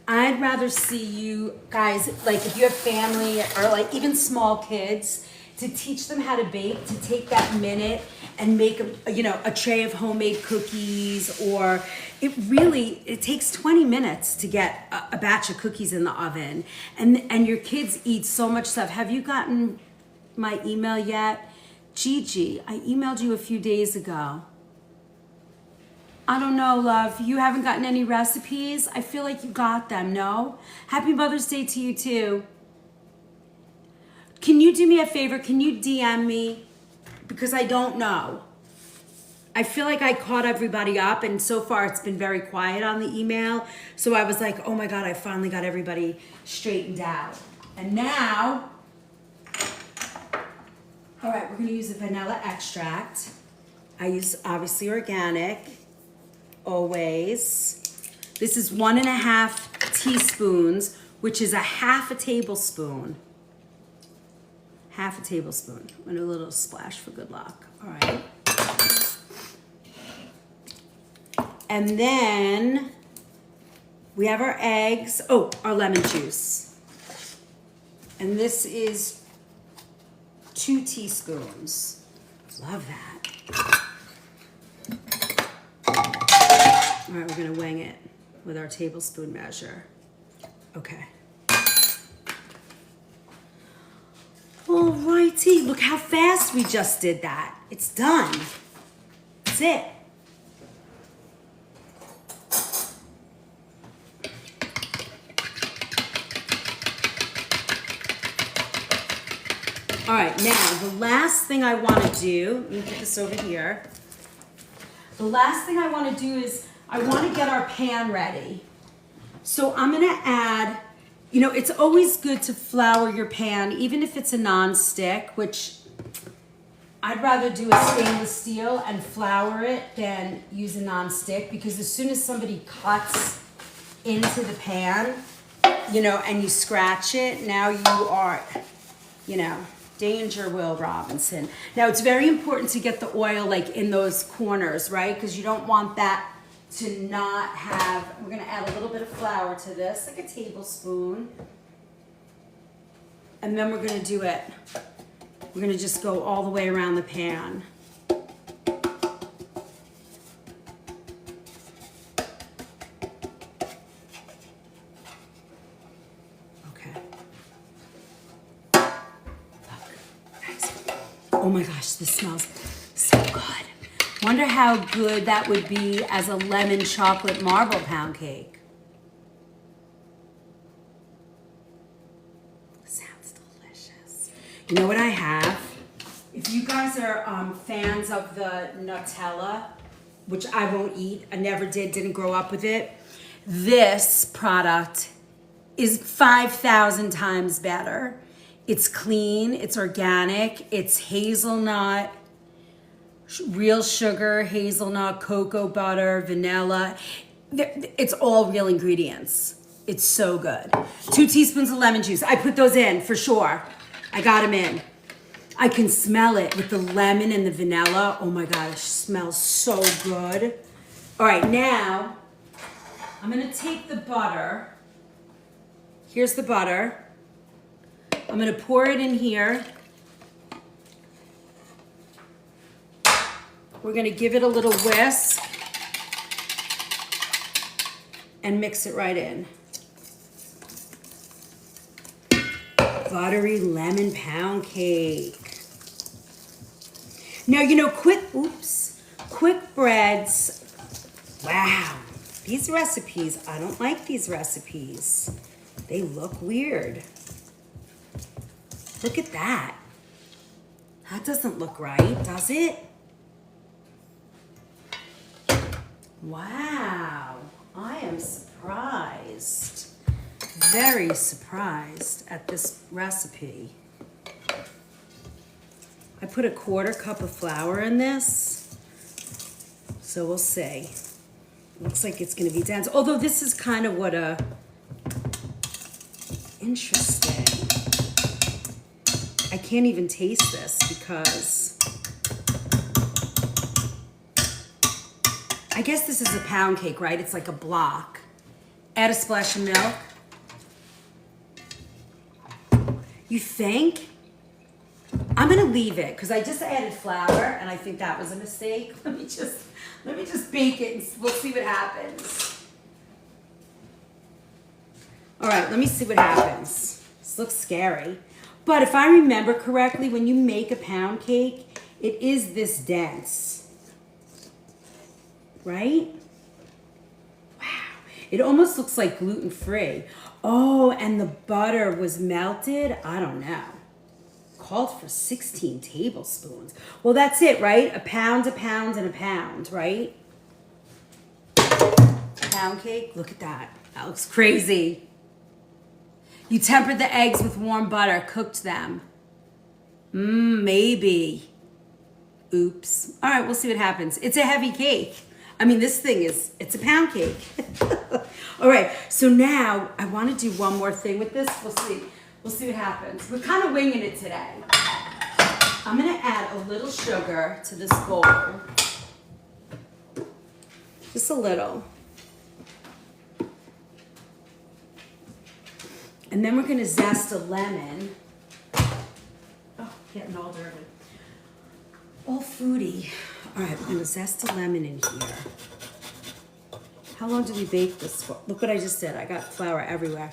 A: I'd rather see you guys, like if you have family or like even small kids, to teach them how to bake, to take that minute and make a tray of homemade cookies, or it takes 20 minutes to get a batch of cookies in the oven, and your kids eat so much stuff. Have you gotten my email yet? Gigi, I emailed you a few days ago. I don't know, love. You haven't gotten any recipes? I feel like you got them, no? Happy Mother's Day to you too. Can you do me a favor? Can you DM me? Because I don't know. I feel like I caught everybody up, and so far it's been very quiet on the email. So I was like, oh my God, I finally got everybody straightened out. And now, all right, we're gonna use the vanilla extract. I use obviously organic, always. This is 1.5 teaspoons, which is a half a tablespoon. Half a tablespoon, and a little splash for good luck. All right. And then we have our eggs. Oh, our lemon juice. And this is 2 teaspoons. Love that. All right, we're gonna wing it with our tablespoon measure. Okay. All righty, look how fast we just did that. It's done. That's it. All right, now the last thing I want to do, let me put this over here. The last thing I want to do is I want to get our pan ready. So I'm going to add, you know, it's always good to flour your pan, even if it's a non-stick, which I'd rather do a stainless steel and flour it than use a non-stick, because as soon as somebody cuts into the pan, you know, and you scratch it, now you are, you know, danger, Will Robinson. Now it's very important to get the oil like in those corners, right? Because you don't want that to not have, we're gonna add a little bit of flour to this, like a tablespoon. And then we're gonna do it. We're gonna just go all the way around the pan. Oh my gosh, this smells so good. Wonder how good that would be as a lemon chocolate marble pound cake. Sounds delicious. You know what I have? If you guys are fans of the Nutella, which I won't eat, I never did, didn't grow up with it, this product is 5,000 times better. It's clean, it's organic, it's hazelnut, real sugar, hazelnut, cocoa butter, vanilla. It's all real ingredients. It's so good. 2 teaspoons of lemon juice. I put those in for sure. I got them in. I can smell it with the lemon and the vanilla. Oh my gosh, smells so good. All right, now I'm gonna take the butter. Here's the butter. I'm gonna pour it in here. We're gonna give it a little whisk and mix it right in. Buttery lemon pound cake. Now, you know, quick breads. Wow, these recipes, I don't like these recipes. They look weird. Look at that. That doesn't look right, does it? Wow, I am surprised. Very surprised at this recipe. I put a 1/4 cup of flour in this. So we'll see. Looks like it's gonna be dense. Although this is kind of what interesting. I can't even taste this because I guess this is a pound cake, right? It's like a block. Add a splash of milk. You think? I'm gonna leave it because I just added flour and I think that was a mistake. Let me just bake it and we'll see what happens. All right, let me see what happens. This looks scary. But if I remember correctly, when you make a pound cake, it is this dense. Right? Wow. It almost looks like gluten-free. Oh, and the butter was melted? I don't know. Called for 16 tablespoons. Well, that's it, right? A pound, and a pound, right? Pound cake, look at that. That looks crazy. You tempered the eggs with warm butter, cooked them. Maybe. Oops. All right, we'll see what happens. It's a heavy cake. I mean, this thing it's a pound cake. All right, so now I want to do one more thing with this. We'll see. We'll see what happens. We're kind of winging it today. I'm gonna add a little sugar to this bowl. Just a little. And then we're gonna zest a lemon. Oh, getting all dirty. All fruity. All right, we're gonna zest a lemon in here. How long did we bake this for? Look what I just did. I got flour everywhere.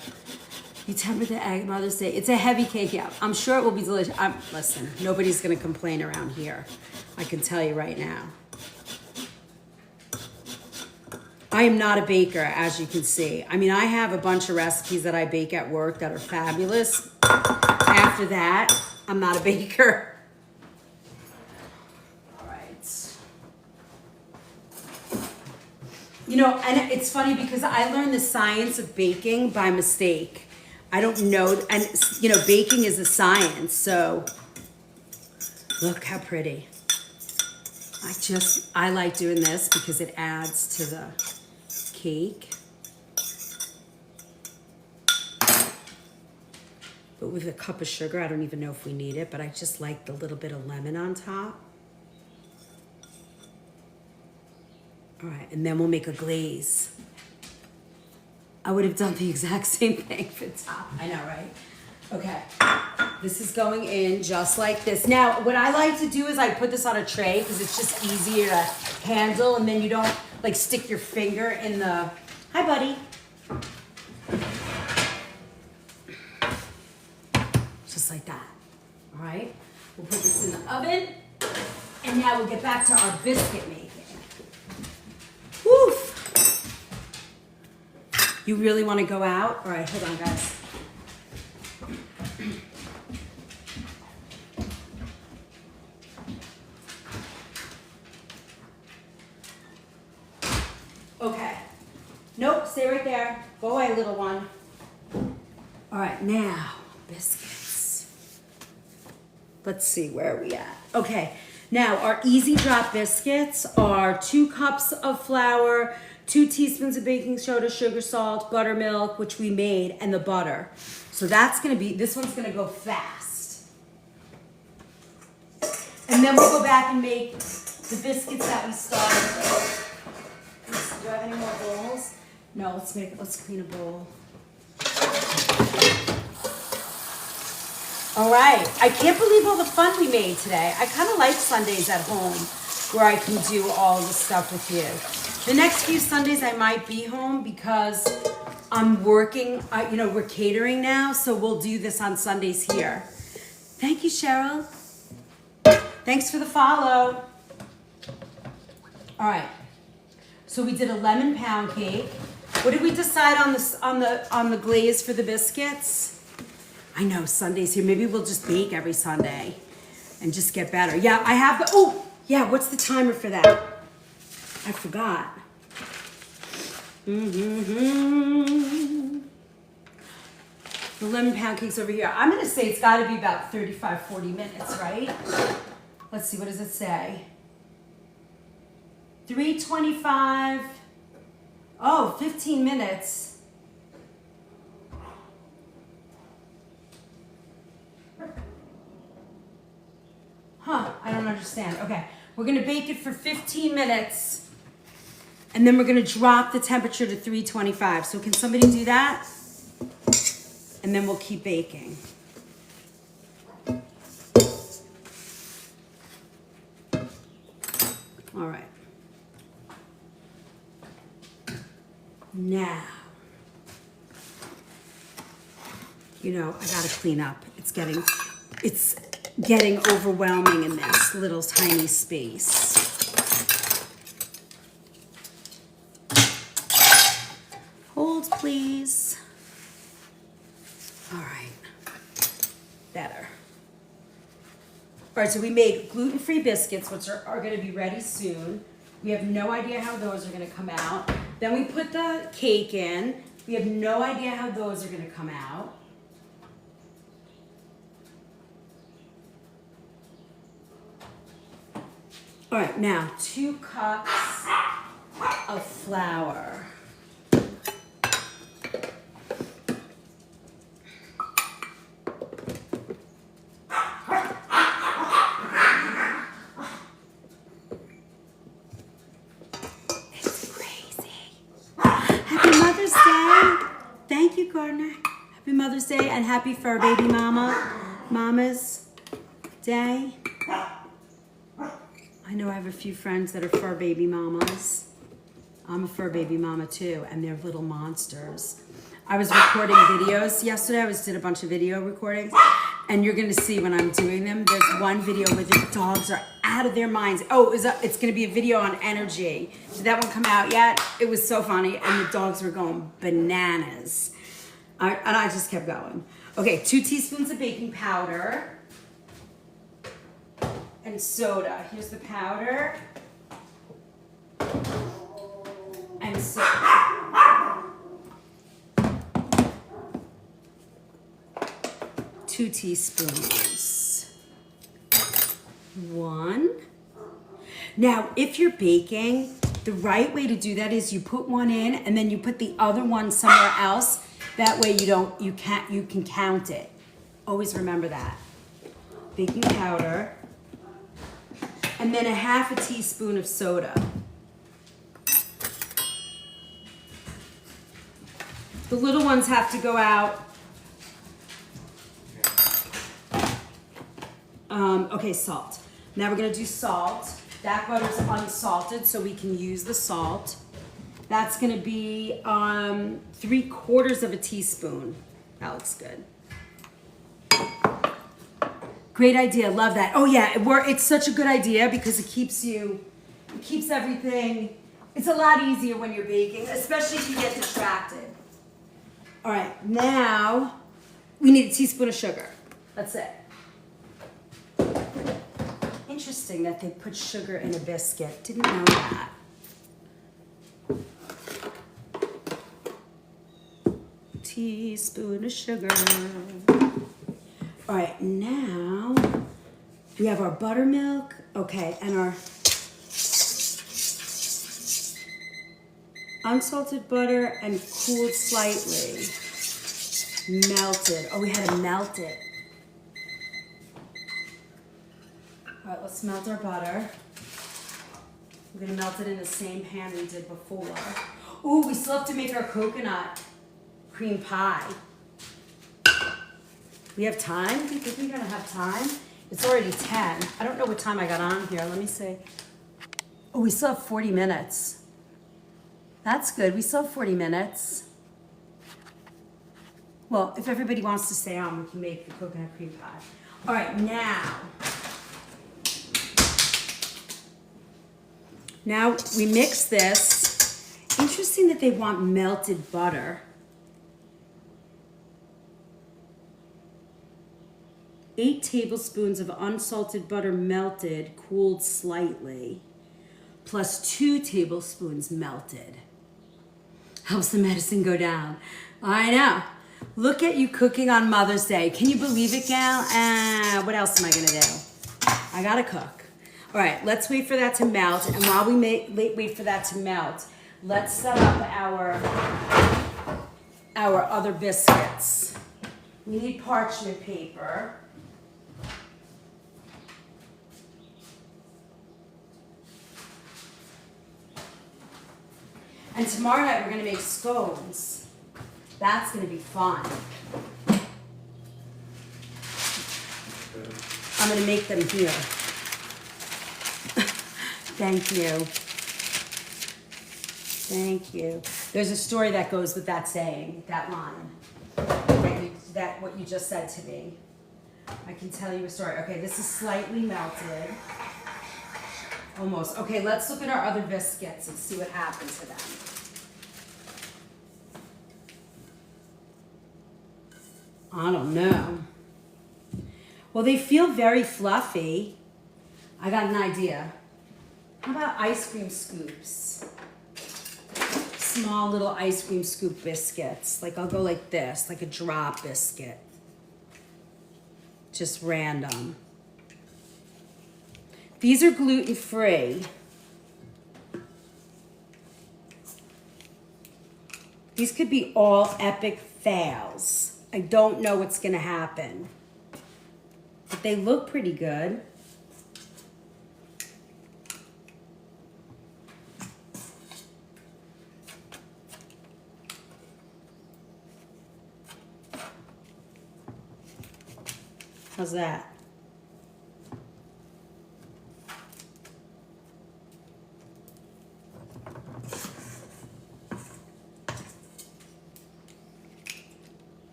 A: You temper the egg, Mother's Day. It's a heavy cake, yeah. I'm sure it will be delicious. Listen, nobody's gonna complain around here. I can tell you right now. I am not a baker, as you can see. I mean, I have a bunch of recipes that I bake at work that are fabulous. After that, I'm not a baker. All right. You know, and it's funny because I learned the science of baking by mistake. I don't know, and you know, baking is a science, so look how pretty. I like doing this because it adds to the cake. But with a cup of sugar, I don't even know if we need it, but I just like the little bit of lemon on top. All right, and then we'll make a glaze. I would have done the exact same thing for top. I know, right? Okay, this is going in just like this. Now, what I like to do is I put this on a tray because it's just easier to handle, and then you don't like stick your finger in the, hi buddy. Just like that, all right? We'll put this in the oven, and now we'll get back to our biscuit making. Woof. You really want to go out? All right, hold on, guys. Okay. Nope, stay right there. Go away, little one. All right, now, biscuits. Let's see, where are we at? Okay, now our easy drop biscuits are 2 cups of flour, 2 teaspoons of baking soda, sugar, salt, buttermilk, which we made, and the butter. So that's gonna be, this one's gonna go fast. And then we'll go back and make the biscuits that we started with. Do I have any more bowls? No, let's clean a bowl. All right, I can't believe all the fun we made today. I kind of like Sundays at home where I can do all the stuff with you. The next few Sundays I might be home because I'm working, you know, we're catering now, so we'll do this on Sundays here. Thank you, Cheryl. Thanks for the follow. All right, so we did a lemon pound cake. What did we decide on the glaze for the biscuits? I know, Sundays here. Maybe we'll just bake every Sunday and just get better. Yeah, I have the, oh, yeah, what's the timer for that? I forgot. The lemon pound cake's over here. I'm gonna say it's gotta be about 35, 40 minutes, right? let's see, what does it say? 325. Oh, 15 minutes. Huh, I don't understand. Okay, we're gonna bake it for 15 minutes and then we're gonna drop the temperature to 325. So can somebody do that? And then we'll keep baking. All right. Now, you know, I gotta clean up. It's getting overwhelming in this little tiny space. Hold, please. All right, better. All right, so we made gluten-free biscuits, which are gonna be ready soon. We have no idea how those are gonna come out. Then we put the cake in. We have no idea how those are gonna come out. All right, now 2 cups of flour. Thank you, Gardner. Happy Mother's Day and happy Fur Baby Mama's Day. I know I have a few friends that are fur baby mamas. I'm a fur baby mama too, and they're little monsters. I was recording videos yesterday. I did a bunch of video recordings, and you're gonna see when I'm doing them. There's one video where the dogs are out of their minds. Oh, it's gonna be a video on energy. Did that one come out yet? It was so funny, and the dogs were going bananas. And I just kept going. Okay, 2 teaspoons of baking powder and soda. Here's the powder and soda. 2 teaspoons. 1. Now, if you're baking, the right way to do that is you put one in and then you put the other one somewhere else. That way you can count it. Always remember that. Baking powder. And then a 1/2 teaspoon of soda. The little ones have to go out. Okay, salt. Now we're gonna do salt. That butter's unsalted, so we can use the salt. That's gonna be 3/4 of a teaspoon. That looks good. Great idea, love that. Oh yeah, it's such a good idea because it keeps everything, it's a lot easier when you're baking, especially if you get distracted. All right, now we need a teaspoon of sugar. That's it. Interesting that they put sugar in a biscuit. Didn't know that. Teaspoon of sugar. All right, now we have our buttermilk. Okay, and our unsalted butter and cooled slightly. Melted. Oh, we had to melt it. All right, let's melt our butter. We're gonna melt it in the same pan we did before. Ooh, we still have to make our coconut cream pie. We have time? Do you think we're gonna have time? It's already 10. I don't know what time I got on here. Let me see. Oh, we still have 40 minutes. That's good. We still have 40 minutes. Well, if everybody wants to stay on, we can make the coconut cream pie. All right, now we mix this. Interesting that they want melted butter. 8 tablespoons of unsalted butter melted, cooled slightly, plus 2 tablespoons melted. Helps the medicine go down. I know. Look at you cooking on Mother's Day. Can you believe it, gal? What else am I gonna do? I gotta cook. All right, let's wait for that to melt. And while we wait for that to melt, let's set up our other biscuits. We need parchment paper. And tomorrow night we're gonna make scones. That's gonna be fun. I'm gonna make them here. Thank you. Thank you. There's a story that goes with that saying, that line, what you just said to me. I can tell you a story. Okay, this is slightly melted. Almost. Okay, let's look at our other biscuits and see what happened to them. I don't know. Well, they feel very fluffy. I got an idea. How about ice cream scoops? Small little ice cream scoop biscuits. Like I'll go like this, like a drop biscuit. Just random. These are gluten-free. These could be all epic fails. I don't know what's gonna happen. But they look pretty good. How's that?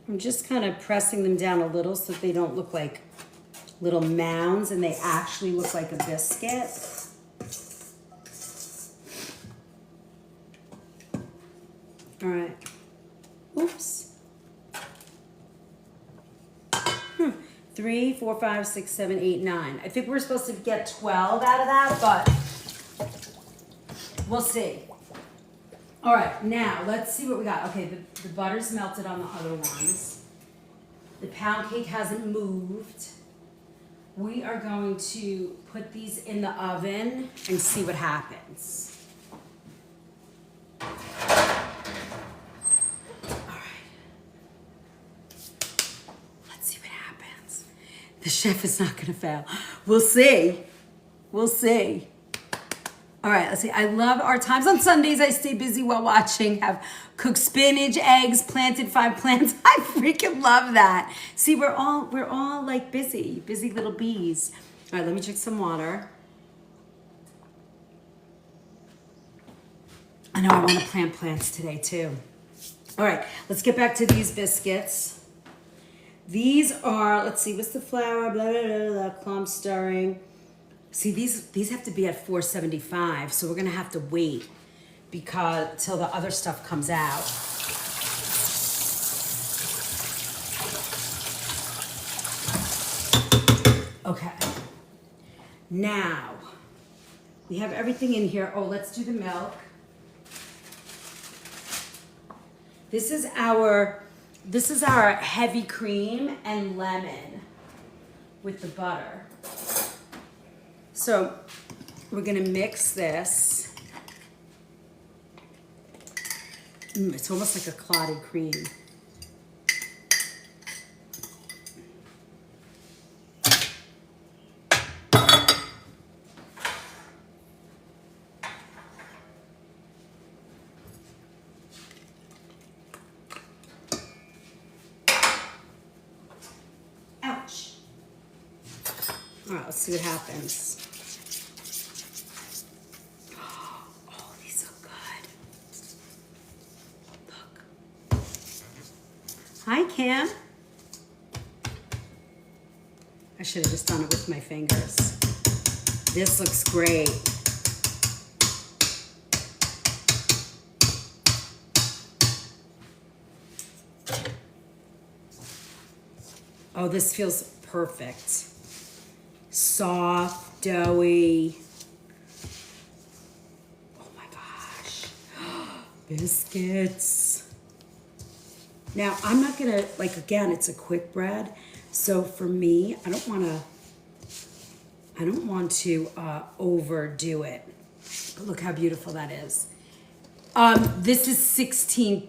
A: I'm just kind of pressing them down a little so that they don't look like little mounds and they actually look like a biscuit. All right. Oops. 3, 4, 5, 6, 7, 8, 9. I think we're supposed to get 12 out of that, but we'll see. All right, now let's see what we got. Okay, the butter's melted on the other ones. The pound cake hasn't moved. We are going to put these in the oven and see what happens. All right. Let's see what happens. The chef is not gonna fail. We'll see. We'll see. All right, let's see. I love our times on Sundays. I stay busy while watching. Have cooked spinach, eggs, planted 5 plants. I freaking love that. See, we're all like busy little bees. All right, let me drink some water. I know I want to plant plants today too. All right, let's get back to these biscuits. These are, let's see, what's the flour? Blah, blah, blah, blah, clump stirring. See, these have to be at 475, so we're gonna have to wait till the other stuff comes out. Okay. Now, we have everything in here. Oh, let's do the milk. This is our heavy cream and lemon with the butter. So we're gonna mix this. It's almost like a clotted cream. Ouch. All right, let's see what happens. Hi, Cam. I should have just done it with my fingers. This looks great. Oh, this feels perfect. Soft, doughy. Oh my gosh. Biscuits. Now, I'm not gonna, again, it's a quick bread, So for me, I don't want to overdo it. But look how beautiful that is. This is 16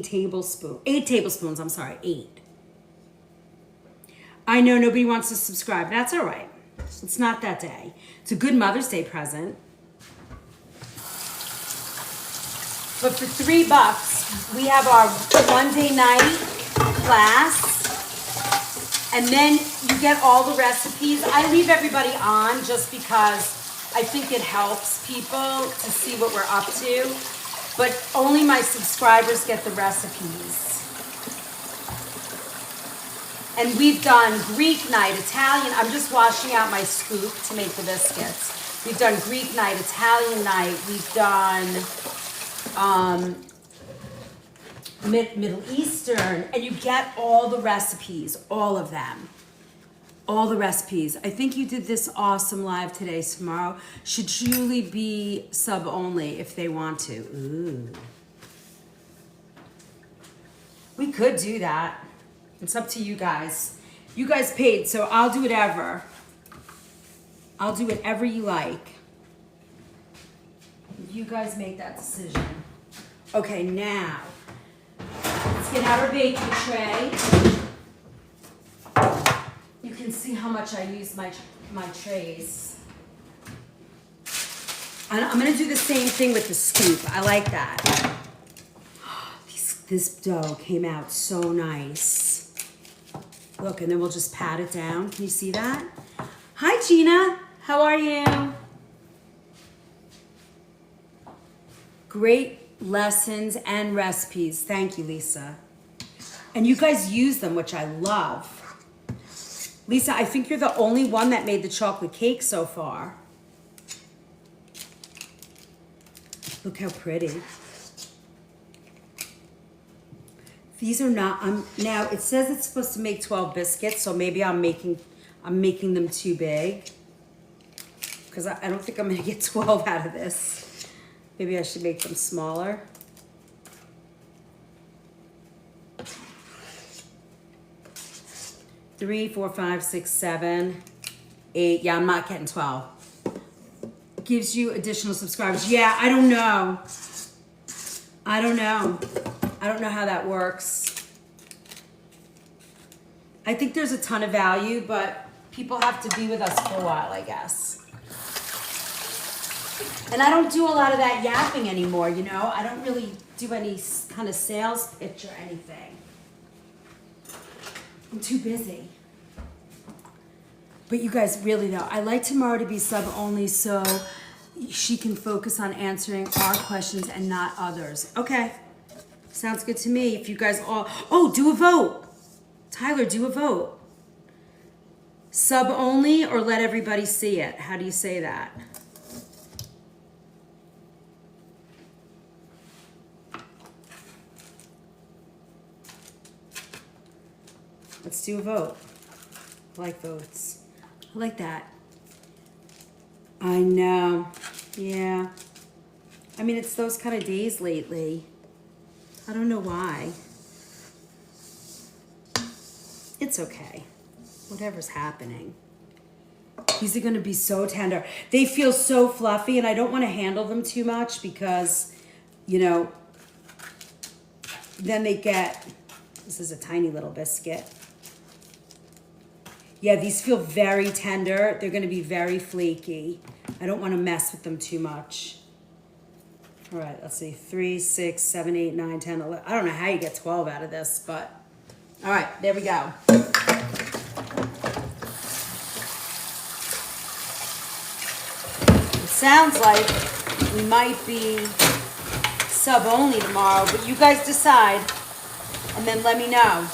A: tablespoons, 8 tablespoons, I'm sorry, 8. I know nobody wants to subscribe. That's all right. It's not that day. It's a good Mother's Day present. But for $3, we have our one-day night class. And then you get all the recipes. I leave everybody on just because I think it helps people to see what we're up to. But only my subscribers get the recipes. And we've done Greek night, Italian. I'm just washing out my scoop to make the biscuits. We've done Greek night, Italian night. We've done Middle Eastern. And you get all the recipes, all of them. All the recipes. I think you did this awesome live today. Tomorrow should truly be sub only if they want to. Ooh. We could do that. It's up to you guys. You guys paid, so I'll do whatever. I'll do whatever you like. You guys make that decision. Okay, now, let's get out our baking tray. You can see how much I use my trays. I'm gonna do the same thing with the scoop. I like that. This dough came out so nice. Look, and then we'll just pat it down. Can you see that? Hi, Gina. How are you? Great lessons and recipes. Thank you, Lisa. And you guys use them, which I love. Lisa, I think you're the only one that made the chocolate cake so far. Look how pretty. These are not, now it says it's supposed to make 12 biscuits, so maybe I'm making them too big. Because I don't think I'm gonna get 12 out of this. Maybe I should make them smaller. Three, 4, 5, 6, 7, 8. Yeah, I'm not getting 12. Gives you additional subscribers. Yeah, I don't know. I don't know how that works. I think there's a ton of value, but people have to be with us for a while, I guess. And I don't do a lot of that yapping anymore, you know? I don't really do any kind of sales pitch or anything. I'm too busy. But you guys, really though, I like tomorrow to be sub only so she can focus on answering our questions and not others. Okay. Sounds good to me. If you guys all... Oh, do a vote. Tyler, do a vote. Sub only or let everybody see it? How do you say that? Let's do a vote. I like votes. I like that. I know. Yeah. I mean, it's those kind of days lately. I don't know why. It's okay. Whatever's happening. These are going to be so tender. They feel so fluffy, and I don't want to handle them too much because, you know, then they get... This is a tiny little biscuit. Yeah, these feel very tender. They're going to be very flaky. I don't want to mess with them too much. All right, let's see. 3, 6, 7, 8, 9, 10, 11. I don't know how you get 12 out of this, but... All right, there we go. It sounds like we might be sub only tomorrow, but you guys decide and then let me know.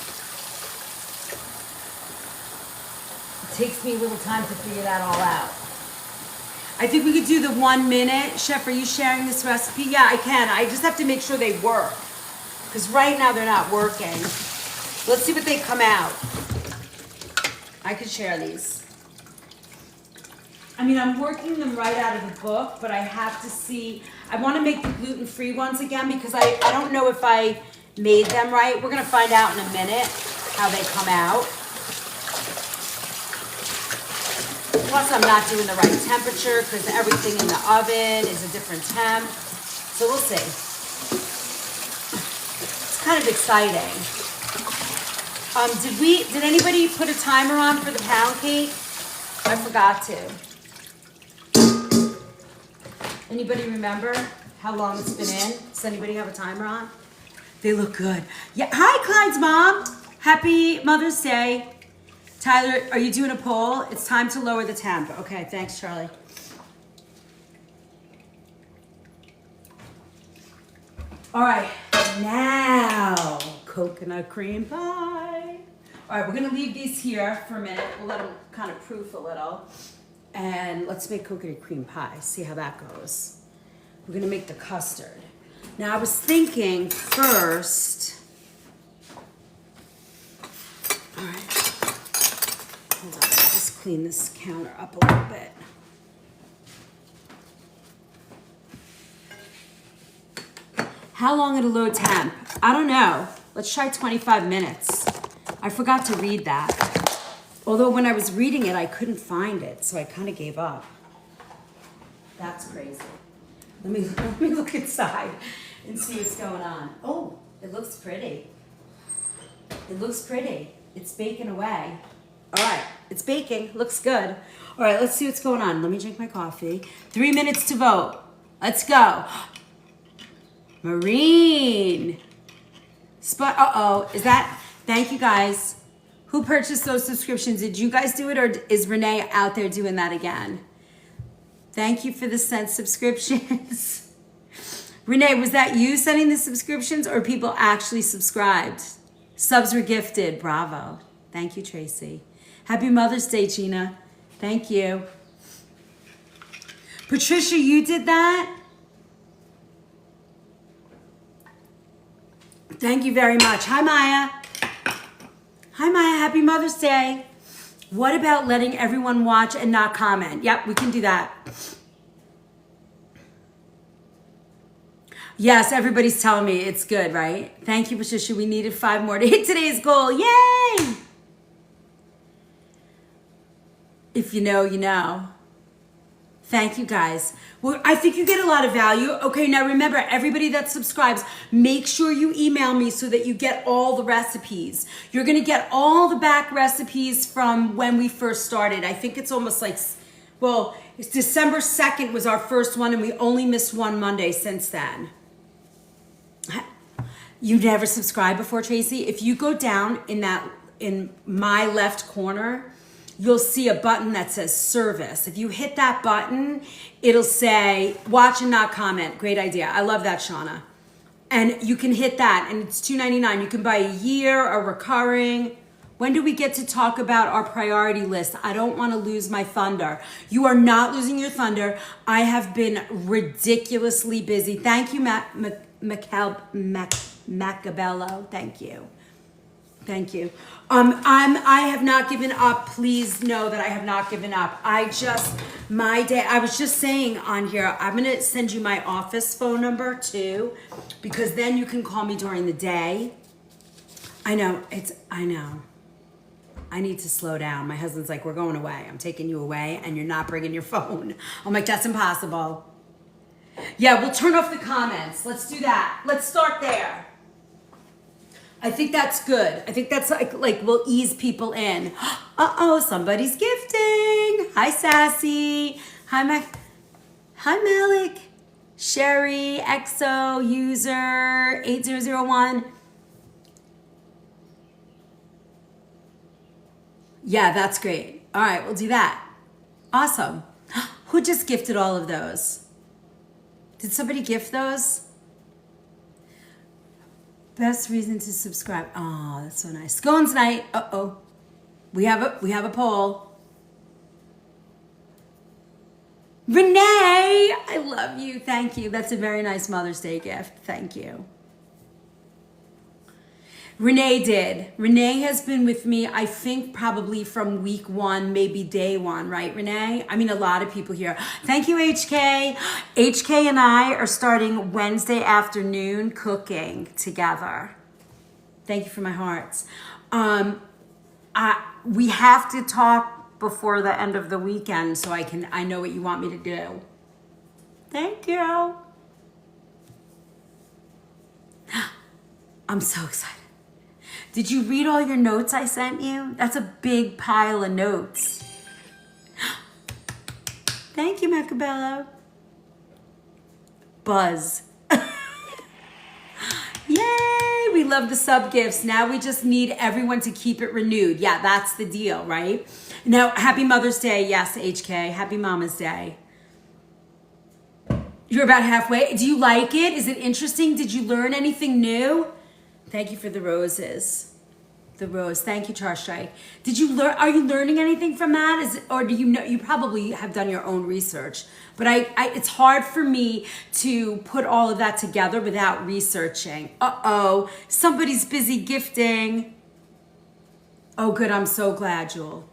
A: It takes me a little time to figure that all out. I think we could do the 1 minute. Chef, are you sharing this recipe? Yeah, I can. I just have to make sure they work. Because right now they're not working. Let's see what they come out. I could share these. I mean, I'm working them right out of the book, but I have to see. I want to make the gluten-free ones again because I don't know if I made them right. We're going to find out in a minute how they come out. Plus, I'm not doing the right temperature because everything in the oven is a different temp. So we'll see. It's kind of exciting. Did anybody put a timer on for the pound cake? I forgot to. Anybody remember how long it's been in? Does anybody have a timer on? They look good. Yeah. Hi, Clyde's mom. Happy Mother's Day. Tyler, are you doing a poll? It's time to lower the temp. Okay, thanks, Charlie. All right, now coconut cream pie. All right, we're gonna leave these here for a minute. We'll let them kind of proof a little. And let's make coconut cream pie, see how that goes. We're gonna make the custard. Now I was thinking first, all right, hold on, I'll just clean this counter up a little bit. How long at a low temp? I don't know. Let's try 25 minutes. I forgot to read that. Although when I was reading it, I couldn't find it, so I kind of gave up. That's crazy. Let me look inside and see what's going on. Oh, it looks pretty. It looks pretty. It's baking away. All right, it's baking. Looks good. All right, let's see what's going on. Let me drink my coffee. 3 minutes to vote. Let's go. Marine. Uh-oh, is that, thank you guys. Who purchased those subscriptions? Did you guys do it or is Renee out there doing that again? Thank you for the sent subscriptions. Renee, was that you sending the subscriptions or people actually subscribed? Subs were gifted, bravo. Thank you, Tracy. Happy Mother's Day, Gina. Thank you. Patricia, you did that? Thank you very much. Hi, Maya. Hi, Maya. Happy Mother's Day. What about letting everyone watch and not comment? Yep, we can do that. Yes, everybody's telling me it's good, right? Thank you, Patricia. We needed 5 more to hit today's goal. Yay! If you know, you know. Thank you, guys. Well, I think you get a lot of value. Okay, now remember, everybody that subscribes, make sure you email me so that you get all the recipes. You're going to get all the back recipes from when we first started. I think it's almost like, well, it's December 2nd was our first one, and we only missed one Monday since then. You never subscribed before, Tracy? If you go down in my left corner, you'll see a button that says service. If you hit that button, it'll say watch and not comment. Great idea. I love that, Shauna. And you can hit that and it's $2.99. You can buy a year or recurring. When do we get to talk about our priority list? I don't want to lose my thunder. You are not losing your thunder. I have been ridiculously busy. Thank you, Macabello. Thank you. Thank you. I have not given up. Please know that I have not given up. I was just saying on here, I'm going to send you my office phone number too, because then you can call me during the day. I know. I need to slow down. My husband's like, we're going away. I'm taking you away and you're not bringing your phone. I'm like, that's impossible. Yeah, we'll turn off the comments. Let's do that. Let's start there. I think that's good. I think that's like we'll ease people in. Uh-oh, somebody's gifting. Hi, Sassy. Hi, Malik. Sherry, EXO, user 8001. Yeah, that's great. All right, we'll do that. Awesome. Who just gifted all of those? Did somebody gift those? Best reason to subscribe. Oh, that's so nice. Scones night. Uh-oh. We have a poll. Renee, I love you. Thank you. That's a very nice Mother's Day gift. Thank you. Renee did. Renee has been with me, I think, probably from week 1, maybe day 1, right, Renee? I mean, a lot of people here. Thank you, HK. HK and I are starting Wednesday afternoon cooking together. Thank you for my hearts. We have to talk before the end of the weekend so I know what you want me to do. Thank you. I'm so excited. Did you read all your notes I sent you? That's a big pile of notes. Thank you, Macabello. Buzz. Yay, we love the sub gifts. Now we just need everyone to keep it renewed. Yeah, that's the deal, right? Now, happy Mother's Day. Yes, HK. Happy Mama's Day. You're about halfway. Do you like it? Is it interesting? Did you learn anything new? Thank you for the roses. The rose. Thank you, Charstrike. Did you learn? Are you learning anything from that? Or do you know? You probably have done your own research, but it's hard for me to put all of that together without researching. Uh-oh, somebody's busy gifting. Oh, good. I'm so glad, Jewel.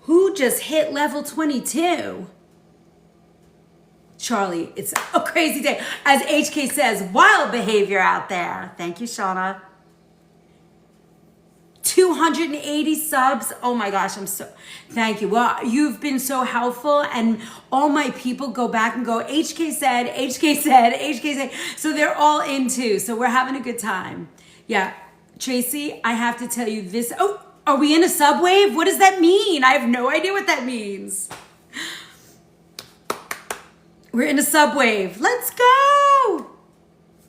A: Who just hit level 22? Charlie, it's a crazy day. As HK says, wild behavior out there. Thank you, Shauna. 280 subs. Oh my gosh, thank you. Well, you've been so helpful, and all my people go back and go, HK said, HK said, HK said. So they're all in too. So we're having a good time. Yeah, Tracy, I have to tell you this. Oh, are we in a subwave? What does that mean? I have no idea what that means. We're in a subwave. Let's go.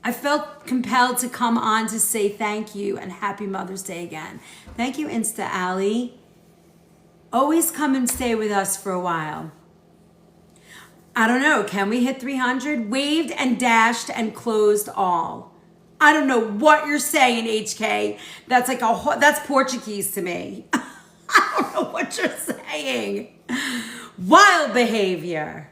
A: I felt compelled to come on to say thank you and happy Mother's Day again. Thank you, Insta Alley. Always come and stay with us for a while. I don't know. Can we hit 300? Waved and dashed and closed all. I don't know what you're saying, HK. That's like that's Portuguese to me. I don't know what you're saying. Wild behavior.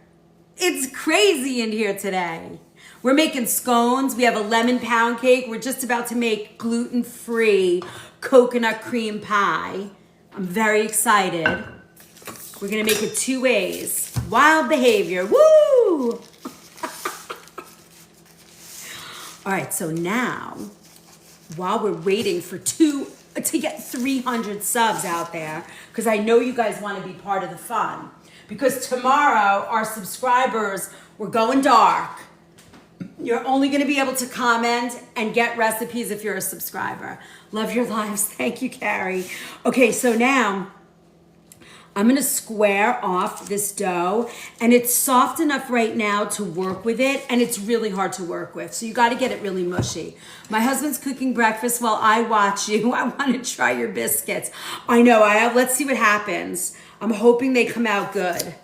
A: It's crazy in here today. We're making scones. We have a lemon pound cake. We're just about to make gluten-free coconut cream pie. I'm very excited. We're gonna make it 2 ways. Wild behavior, woo! All right, so now, while we're waiting for to get 300 subs out there, because I know you guys wanna be part of the fun, because tomorrow, our subscribers, we're going dark. You're only going to be able to comment and get recipes if you're a subscriber. Love your lives. Thank you, Carrie. Okay, so now I'm going to square off this dough, and it's soft enough right now to work with it, and it's really hard to work with. So you got to get it really mushy. My husband's cooking breakfast while I watch you. I want to try your biscuits. I know. Let's see what happens. I'm hoping they come out good.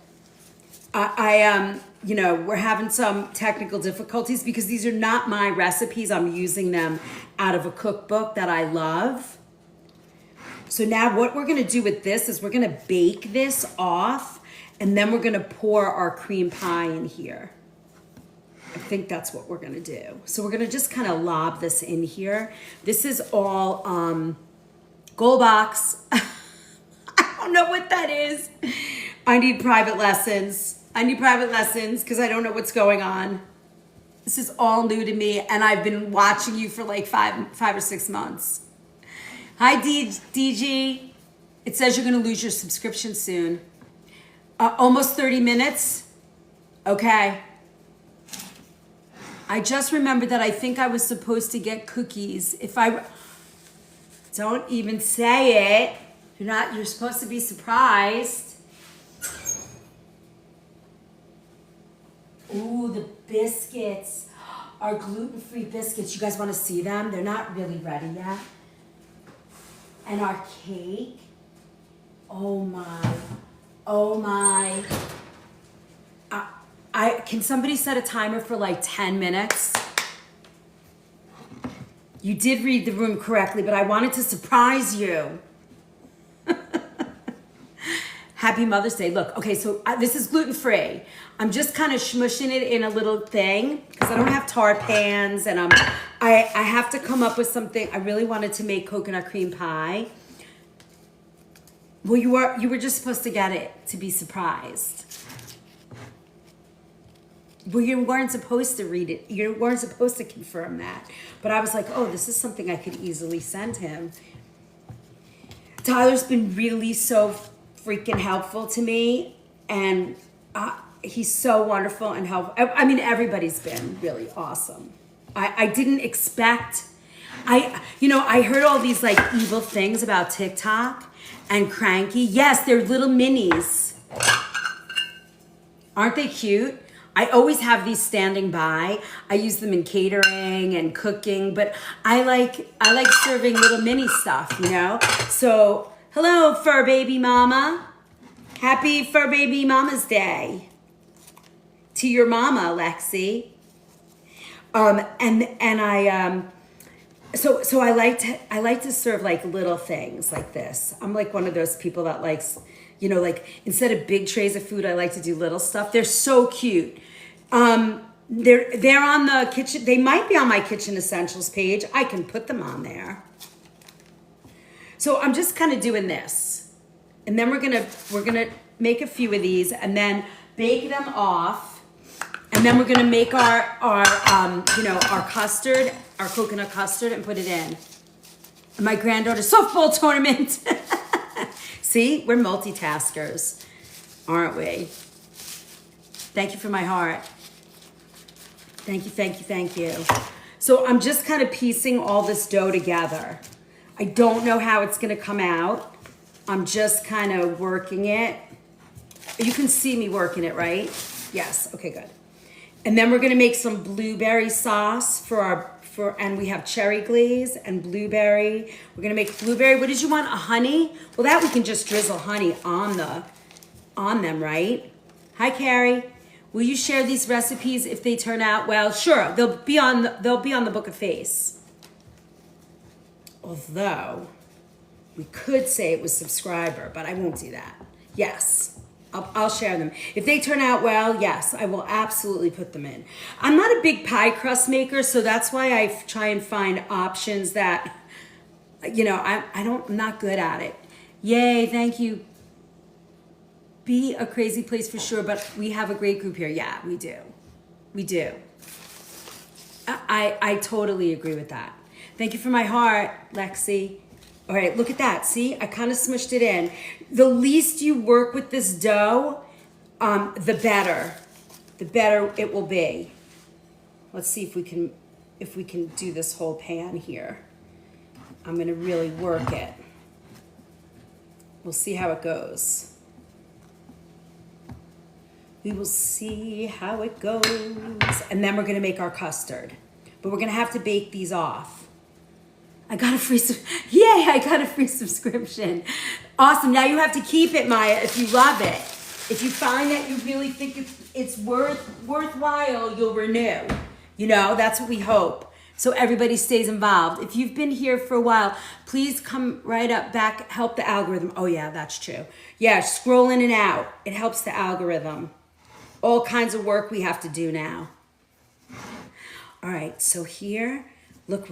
A: You know, we're having some technical difficulties because these are not my recipes. I'm using them out of a cookbook that I love. So now what we're going to do with this is we're going to bake this off, and then we're going to pour our cream pie in here. I think that's what we're going to do. So we're going to just kind of lob this in here. This is all Gold Box. I don't know what that is. I need private lessons. I need private lessons because I don't know what's going on. This is all new to me, and I've been watching you for like five or 6 months. Hi, DG. It says you're going to lose your subscription soon. Almost 30 minutes. Okay. I just remembered that I think I was supposed to get cookies. Don't even say it. You're supposed to be surprised. Ooh, the biscuits are gluten-free biscuits. You guys want to see them? They're not really ready yet. And our cake. Oh my. Can somebody set a timer for like 10 minutes? You did read the room correctly, but I wanted to surprise you. Happy Mother's Day. Look, okay, so this is gluten-free. I'm just kind of smushing it in a little thing because I don't have tart pans, and I have to come up with something. I really wanted to make coconut cream pie. Well, you were just supposed to get it to be surprised. Well, you weren't supposed to read it. You weren't supposed to confirm that. But I was like, oh, this is something I could easily send him. Tyler's been really so freaking helpful to me, and he's so wonderful and helpful. I mean, everybody's been really awesome. I didn't expect, I heard all these like evil things about TikTok and Cranky. Yes, they're little minis. Aren't they cute? I always have these standing by. I use them in catering and cooking, but I like serving little mini stuff, you know? So, hello, Fur Baby Mama. Happy Fur Baby Mama's Day to your mama, Lexi. So I like to serve like little things like this. I'm like one of those people that likes, like instead of big trays of food, I like to do little stuff. They're so cute. They're on the kitchen. They might be on my kitchen essentials page. I can put them on there. So I'm just kind of doing this, and then we're gonna make a few of these, and then bake them off, and then we're gonna make our custard, our coconut custard, and put it in. And my granddaughter's softball tournament. See, we're multitaskers, aren't we? Thank you for my heart. Thank you, thank you, thank you. So I'm just kind of piecing all this dough together. I don't know how it's gonna come out. I'm just kind of working it. You can see me working it, right? Yes, okay, good. And then we're gonna make some blueberry sauce and we have cherry glaze and blueberry. We're gonna make blueberry, what did you want, a honey? Well, that we can just drizzle honey on them, right? Hi, Carrie. Will you share these recipes if they turn out well? Sure, they'll be on the Book of Face. Although, we could say it was subscriber, but I won't do that. Yes, I'll share them. If they turn out well, yes, I will absolutely put them in. I'm not a big pie crust maker, so that's why I try and find options that, I'm not good at it. Yay, thank you. Be a crazy place for sure, but we have a great group here. Yeah, we do. We do. I totally agree with that. Thank you for my heart, Lexi. All right, look at that. See, I kind of smushed it in. The least you work with this dough, the better it will be. Let's see if we can do this whole pan here. I'm gonna really work it. We'll see how it goes. We will see how it goes. And then we're gonna make our custard. But we're gonna have to bake these off. I got a free subscription. Awesome, now you have to keep it, Maya, if you love it. If you find that you really think it's worthwhile, you'll renew. That's what we hope. So everybody stays involved. If you've been here for a while, please come right up back, help the algorithm. Oh yeah, that's true. Yeah, scroll in and out. It helps the algorithm. All kinds of work we have to do now. All right, so here, look,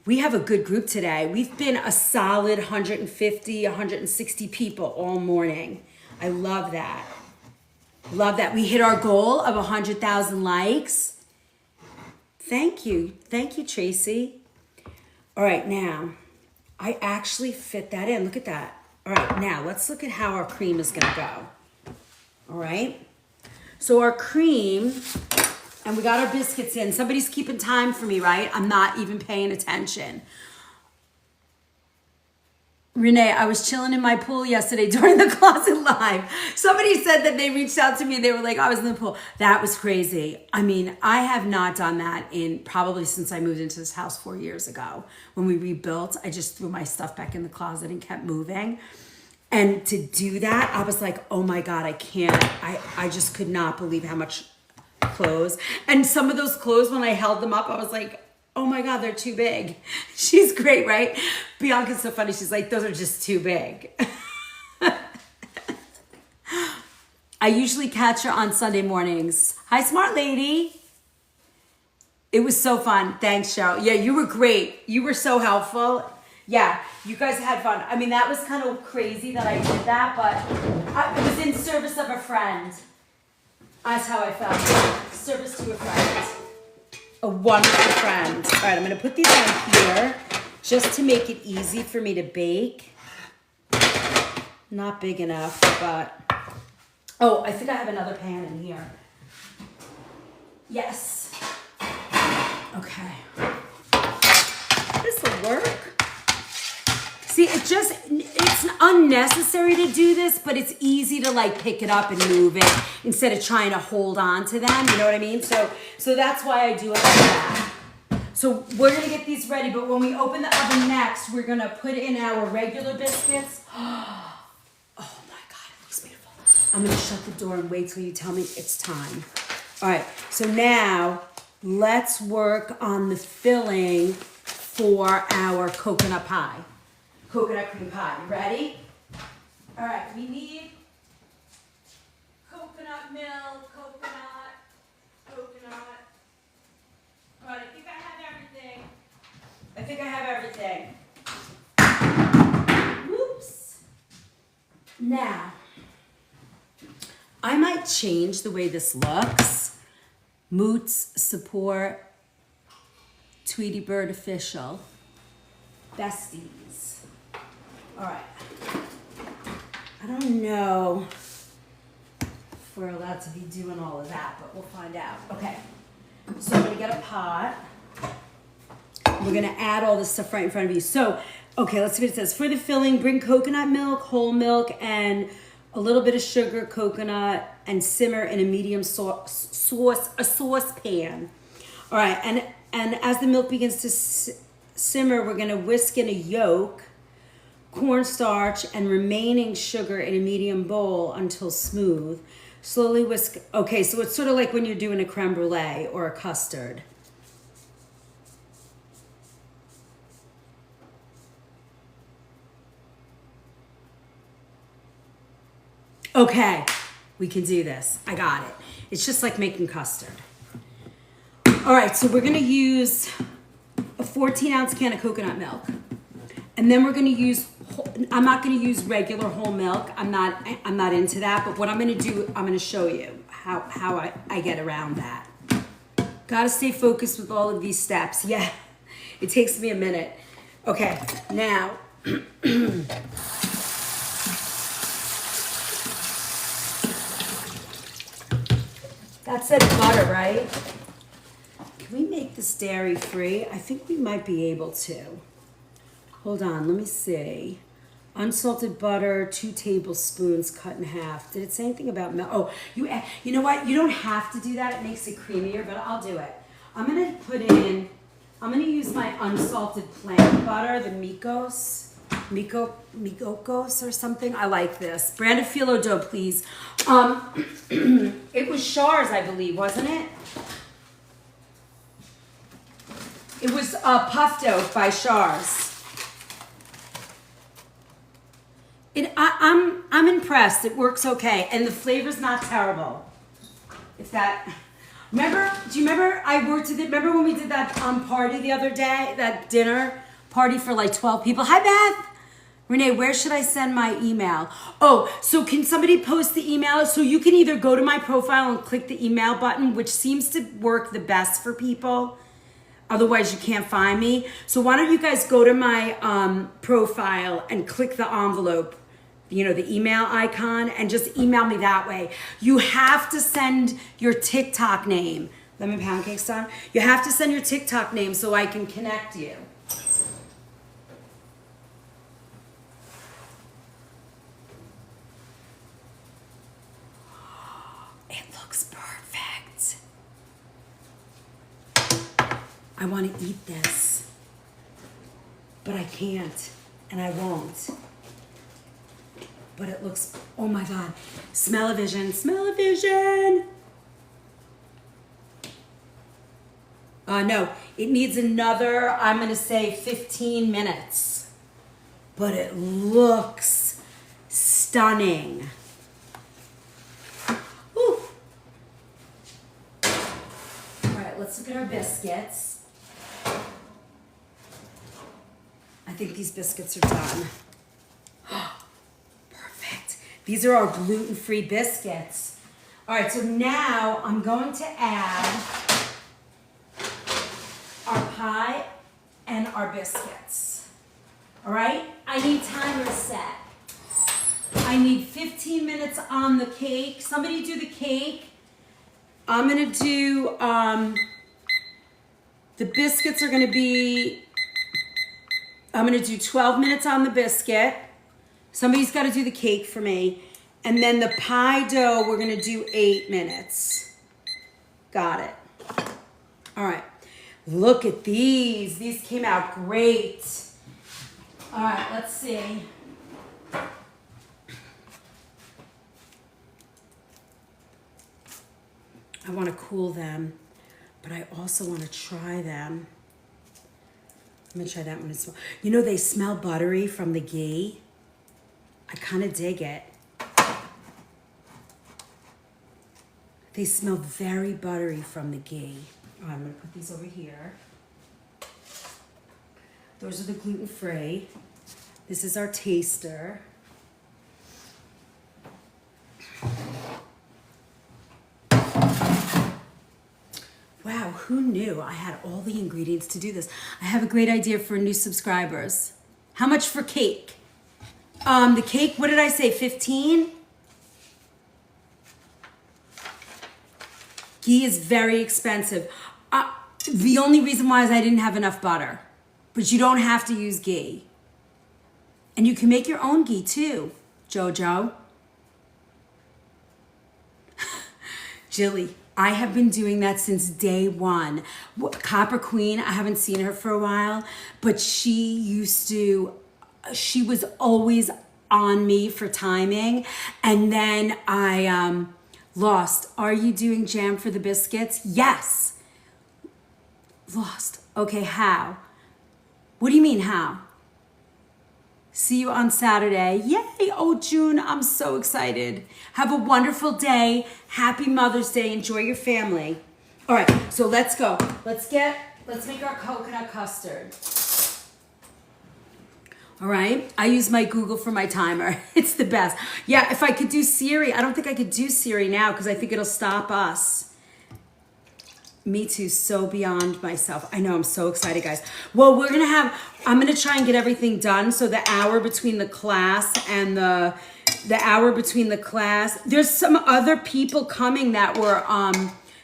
A: we have a good group today. We've been a solid 150, 160 people all morning. I love that. Love that. We hit our goal of 100,000 likes. Thank you, Tracy. All right, now, I actually fit that in. Look at that. All right, now let's look at how our cream is gonna go. All right, so our cream, and we got our biscuits in. Somebody's keeping time for me, right? I'm not even paying attention. Renee, I was chilling in my pool yesterday during the closet live. Somebody said that they reached out to me. They were like, I was in the pool. That was crazy. I mean, I have not done that in probably since I moved into this house 4 years ago. When we rebuilt, I just threw my stuff back in the closet and kept moving. And to do that, I was like, oh my God, I can't. I just could not believe how much clothes. And some of those clothes, when I held them up, I was like, oh my God, they're too big. She's great, right? Bianca's so funny. She's like, those are just too big. I usually catch her on Sunday mornings. Hi, smart lady. It was so fun. Thanks, Cheryl. Yeah, you were great. You were so helpful. Yeah, you guys had fun. I mean, that was kind of crazy that I did that, but it was in service of a friend. That's how I felt. Service to a friend. A wonderful friend. All right, I'm going to put these on here just to make it easy for me to bake. Not big enough, but... Oh, I think I have another pan in here. Yes. Okay. This will work. See, it's unnecessary to do this, but it's easy to like pick it up and move it instead of trying to hold on to them. You know what I mean? So that's why I do it like that. So we're gonna get these ready, but when we open the oven next, we're gonna put in our regular biscuits. Oh my God, it looks beautiful. I'm gonna shut the door and wait till you tell me it's time. All right, so now let's work on the filling for our coconut pie. Coconut cream pie, you ready? All right, we need coconut milk, coconut. All right, I think I have everything. Whoops. Now, I might change the way this looks. Moots support Tweety Bird official. Besties. All right. I don't know if we're allowed to be doing all of that, but we'll find out. Okay. So I'm gonna get a pot. We're gonna add all this stuff right in front of you. So, okay, let's see what it says. For the filling, bring coconut milk, whole milk, and a little bit of sugar, coconut, and simmer in a medium saucepan. All right, and as the milk begins to simmer, we're gonna whisk in a yolk, cornstarch, and remaining sugar in a medium bowl until smooth. Slowly whisk. Okay, so it's sort of like when you're doing a creme brulee or a custard. Okay, we can do this. I got it. It's just like making custard. All right, so we're gonna use a 14-ounce can of coconut milk. And then we're gonna use, I'm not gonna use regular whole milk. I'm not into that, but what I'm gonna do, I'm gonna show you how I get around that. Gotta stay focused with all of these steps. Yeah, it takes me a minute. Okay, now, that said butter, right? Can we make this dairy free? I think we might be able to. Hold on, let me see. Unsalted butter, 2 tablespoons cut in half. Did it say anything about milk? Oh, you know what? You don't have to do that. It makes it creamier, but I'll do it. I'm gonna use my unsalted plant butter, the Mikos or something. I like this. Brand of phyllo dough, please. It was Char's, I believe, wasn't it? It was puffed oat by Char's. I'm impressed. It works okay, and the flavor's not terrible. If that, do you remember I worked with it? Remember when we did that party the other day, that dinner party for like 12 people? Hi, Beth. Renee, where should I send my email? Oh, so can somebody post the email? So you can either go to my profile and click the email button, which seems to work the best for people. Otherwise, you can't find me. So why don't you guys go to my profile and click the envelope, you know, the email icon, and just email me that way. You have to send your TikTok name. Lemon pancakes done? You have to send your TikTok name so I can connect you. It looks perfect. I want to eat this, but I can't, and I won't. But it looks, oh my God. Smell-o-vision, smell-o-vision. No, it needs another, I'm gonna say 15 minutes. But it looks stunning. Woo. All right, let's look at our biscuits. I think these biscuits are done. These are our gluten-free biscuits. All right, so now I'm going to add our pie and our biscuits. All right? I need timers set. I need 15 minutes on the cake. Somebody do the cake. I'm gonna do, the biscuits are gonna be, I'm gonna do 12 minutes on the biscuit. Somebody's gotta do the cake for me. And then the pie dough, we're gonna do 8 minutes. Got it. All right, look at these. These came out great. All right, let's see. I want to cool them, but I also want to try them. I'm gonna try that one as well. You know, they smell buttery from the ghee. I kind of dig it. They smell very buttery from the ghee. Oh, I'm gonna put these over here. Those are the gluten-free. This is our taster. Wow, who knew I had all the ingredients to do this? I have a great idea for new subscribers. How much for cake? The cake, what did I say, 15? Ghee is very expensive. The only reason why is I didn't have enough butter. But you don't have to use ghee. And you can make your own ghee too, Jojo. Jilly, I have been doing that since day one. Copper Queen, I haven't seen her for a while, but she was always on me for timing. And then I lost. Are you doing jam for the biscuits? Yes. Lost. Okay, how? What do you mean how? See you on Saturday. Yay! Oh, June, I'm so excited. Have a wonderful day. Happy Mother's Day. Enjoy your family. All right, so let's go. Let's make our coconut custard. All right, I use my Google for my timer. It's the best. Yeah, if I could do Siri, I don't think I could do Siri now because I think it'll stop us. Me too, so beyond myself. I know, I'm so excited, guys. Well, I'm gonna try and get everything done. So the hour between the class and the hour between the class, there's some other people coming that were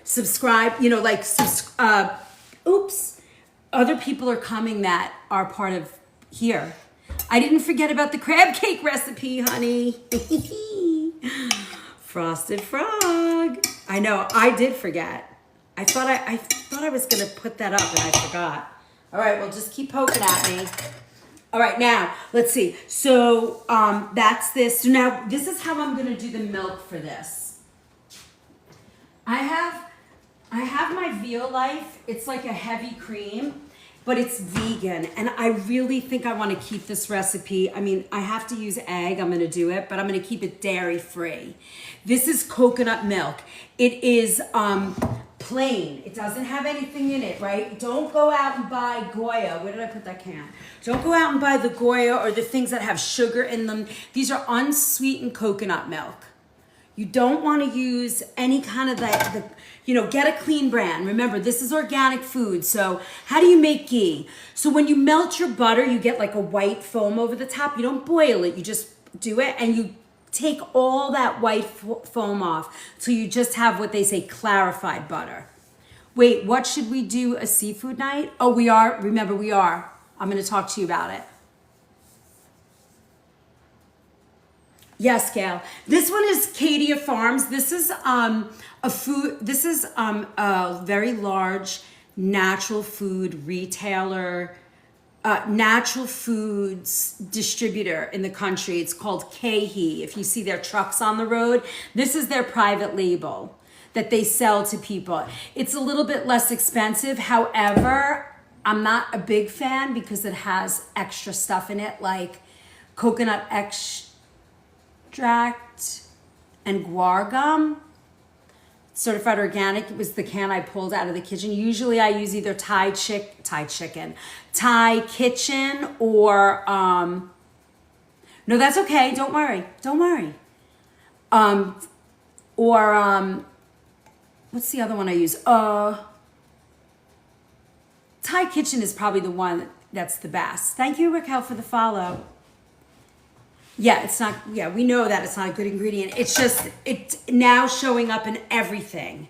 A: subscribed, you know, like, other people are coming that are part of here. I didn't forget about the crab cake recipe, honey. Frosted frog. I know, I did forget. I thought I was gonna put that up and I forgot. All right, well, just keep poking at me. All right, now, let's see. So that's this. So now this is how I'm gonna do the milk for this. I have my Veal Life. It's like a heavy cream, but it's vegan. And I really think I wanna keep this recipe. I mean, I have to use egg, I'm gonna do it, but I'm gonna keep it dairy free. This is coconut milk. It is plain. It doesn't have anything in it, right? Don't go out and buy Goya. Where did I put that can? Don't go out and buy the Goya or the things that have sugar in them. These are unsweetened coconut milk. You don't want to use any kind of get a clean brand. Remember, this is organic food. So how do you make ghee? So when you melt your butter, you get like a white foam over the top. You don't boil it. You just do it and you take all that white foam off so you just have what they say clarified butter. Wait, what should we do a seafood night? Oh, we are. Remember, we are. I'm going to talk to you about it. Yes, Gail. This one is Cadia Farms. This is a food. This is a very large natural food retailer. Natural foods distributor in the country. It's called KeHE. If you see their trucks on the road, this is their private label that they sell to people. It's a little bit less expensive. However, I'm not a big fan because it has extra stuff in it like coconut extract and guar gum. Certified organic. It was the can I pulled out of the kitchen. Usually I use either Thai Kitchen or, no, that's okay. Don't worry. Don't worry. What's the other one I use? Thai Kitchen is probably the one That's the best. Thank you, Raquel, for the follow. Yeah, it's not, yeah, we know that it's not a good ingredient. It's just, it's now showing up in everything.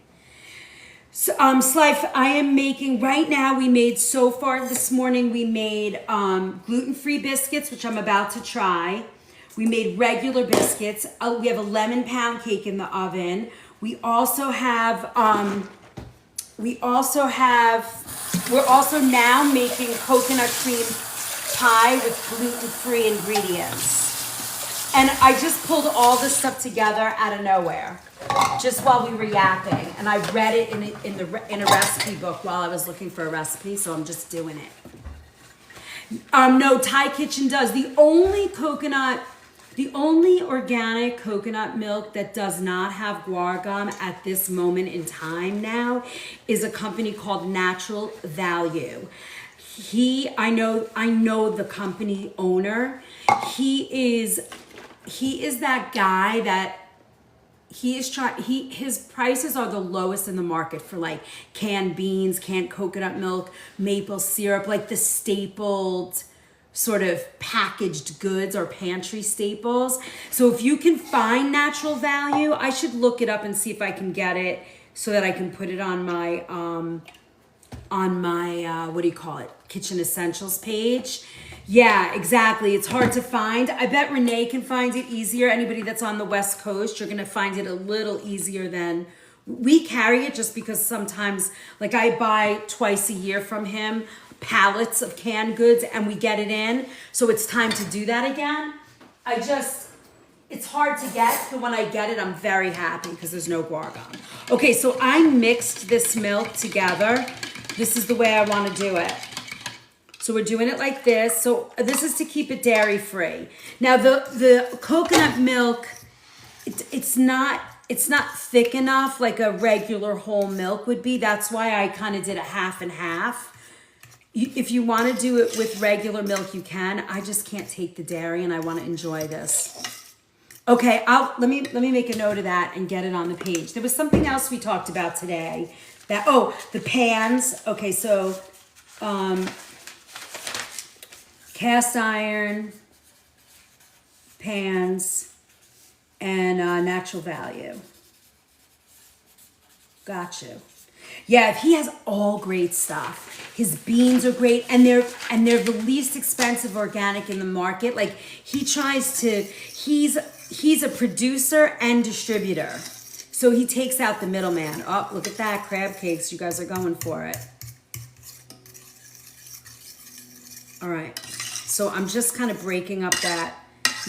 A: So, Slife, I am making, right now we made, so far this morning, we made gluten-free biscuits, which I'm about to try. We made regular biscuits. We have a lemon pound cake in the oven. We're also now making coconut cream pie with gluten-free ingredients. And I just pulled all this stuff together out of nowhere, just while we were yapping. And I read it in a recipe book while I was looking for a recipe, so I'm just doing it. No, Thai Kitchen does. The only organic coconut milk that does not have guar gum at this moment in time now is a company called Natural Value. I know the company owner. He is that guy that his prices are the lowest in the market for like canned beans, canned coconut milk, maple syrup, like the stapled sort of packaged goods or pantry staples. So if you can find Natural Value, I should look it up and see if I can get it so that I can put it on my what do you call it? Kitchen Essentials page. Yeah, exactly. It's hard to find. I bet Renee can find it easier. Anybody that's on the West Coast, you're going to find it a little easier than we carry it, just because sometimes, like, I buy twice a year from him pallets of canned goods and we get it in. So it's time to do that again. It's hard to get, but when I get it, I'm very happy because there's no guar gum. Okay, so I mixed this milk together. This is the way I want to do it. So we're doing it like this. So this is to keep it dairy free. Now the coconut milk, it's not thick enough like a regular whole milk would be. That's why I kind of did a half and half. If you want to do it with regular milk, you can. I just can't take the dairy and I want to enjoy this. Okay, let me make a note of that and get it on the page. There was something else we talked about today. The pans. Okay, so cast iron pans and Natural Value. Got you. Yeah, he has all great stuff. His beans are great, and they're the least expensive organic in the market. Like, he's a producer and distributor. So he takes out the middleman. Oh, look at that, crab cakes. You guys are going for it. All right. So I'm just kind of breaking up that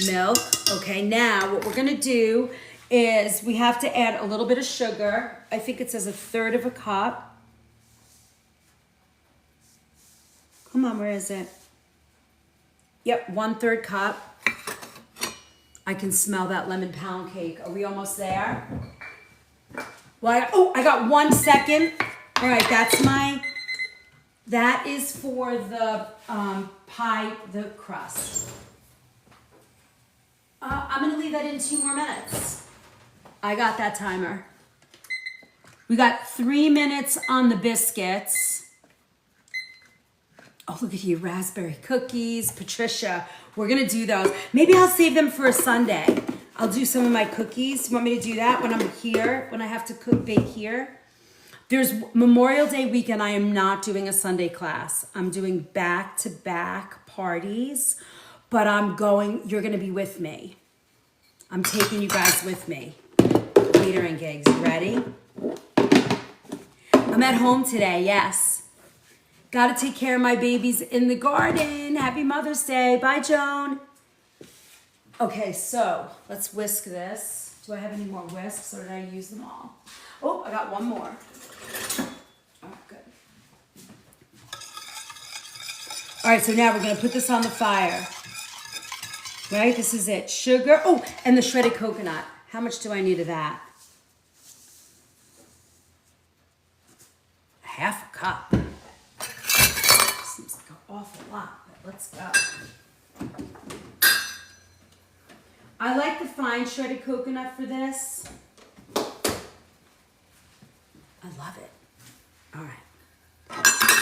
A: milk. Okay, now what we're gonna do is we have to add a little bit of sugar. I think it says 1/3 cup. Come on, where is it? Yep, 1/3 cup. I can smell that lemon pound cake. Are we almost there? Well, I got 1 second. All right, that is for the pie, the crust. I'm gonna leave that in 2 more minutes. I got that timer. We got 3 minutes on the biscuits. Oh, look at you, raspberry cookies. Patricia, we're gonna do those. Maybe I'll save them for a Sunday. I'll do some of my cookies. You want me to do that when I'm here, when I have to bake here? There's Memorial Day weekend. I am not doing a Sunday class. I'm doing back-to-back parties, but you're gonna be with me. I'm taking you guys with me. Catering gigs, you ready? I'm at home today, yes. Gotta take care of my babies in the garden. Happy Mother's Day. Bye, Joan. Okay, so let's whisk this. Do I have any more whisks or did I use them all? Oh, I got one more. Oh, good. All right, so now we're gonna put this on the fire. Right, this is it. Sugar, and the shredded coconut. How much do I need of that? 1/2 cup. Seems like an awful lot, but let's go. I like the fine shredded coconut for this. I love it. All right.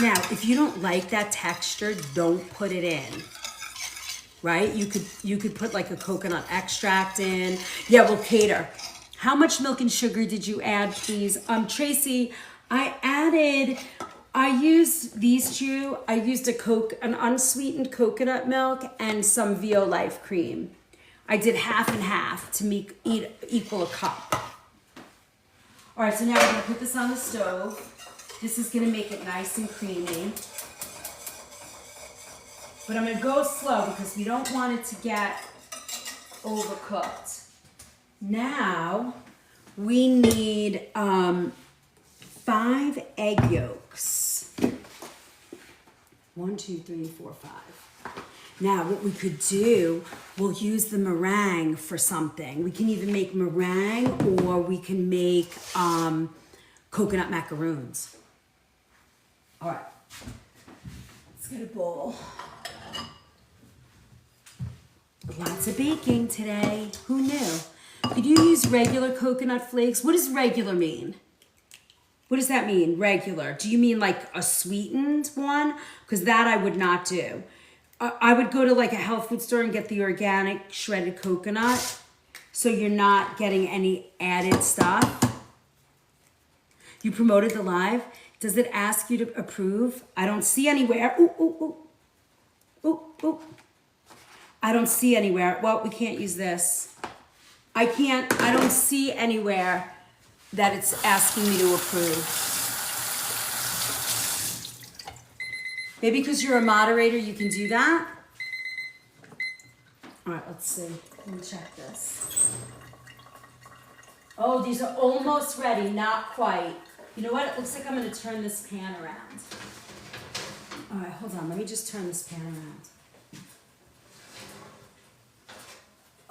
A: Now, if you don't like that texture, don't put it in. Right? You could put like a coconut extract in. Yeah, we'll cater. How much milk and sugar did you add, please? Tracy, I used these two. I used an unsweetened coconut milk and some VO Life cream. I did half and half to equal a cup. All right, so now we're gonna put this on the stove. This is gonna make it nice and creamy. But I'm gonna go slow because we don't want it to get overcooked. Now, we need 5 egg yolks. 1, 2, 3, 4, 5. Now, what we could do, we'll use the meringue for something. We can either make meringue or we can make coconut macaroons. All right, let's get a bowl. Lots of baking today. Who knew? Could you use regular coconut flakes? What does regular mean? What does that mean, regular? Do you mean like a sweetened one? Because that I would not do. I would go to like a health food store and get the organic shredded coconut so you're not getting any added stuff. You promoted the live. Does it ask you to approve? I don't see anywhere. Ooh, ooh, ooh. Ooh, ooh. I don't see anywhere. Well, we can't use this. I don't see anywhere that it's asking me to approve. Maybe because you're a moderator, you can do that. All right, let's see. Let me check this. Oh, these are almost ready, not quite. You know what? It looks like I'm going to turn this pan around. All right, hold on. Let me just turn this pan around.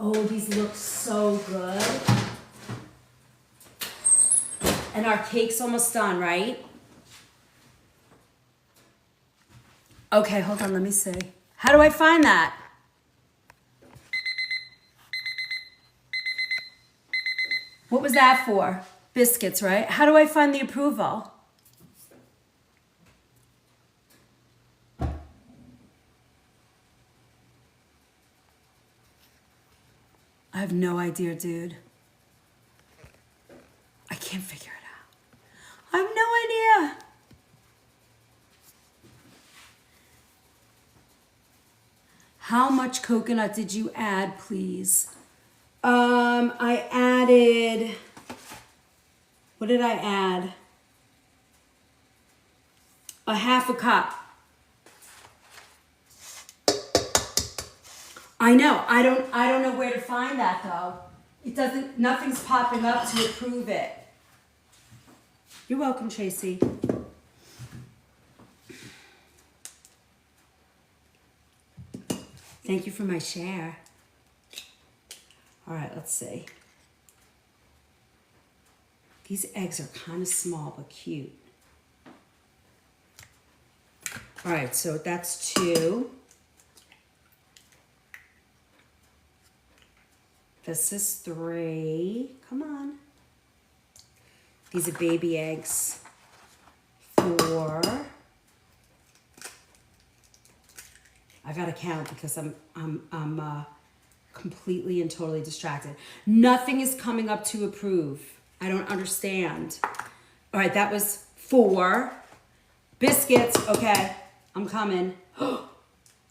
A: Oh, these look so good. And our cake's almost done, right? Okay, hold on, let me see. How do I find that? What was that for? Biscuits, right? How do I find the approval? I have no idea, dude. I can't figure it out. I have no idea. How much coconut did you add, please? I added, what did I add? A half a cup. I know, I don't know where to find that though. Nothing's popping up to approve it. You're welcome, Tracy. Thank you for my share. All right, let's see. These eggs are kind of small, but cute. All right, so that's 2. This is 3. Come on. These are baby eggs. 4. I gotta count because I'm completely and totally distracted. Nothing is coming up to approve. I don't understand. All right, that was 4. Biscuits, okay, I'm coming. All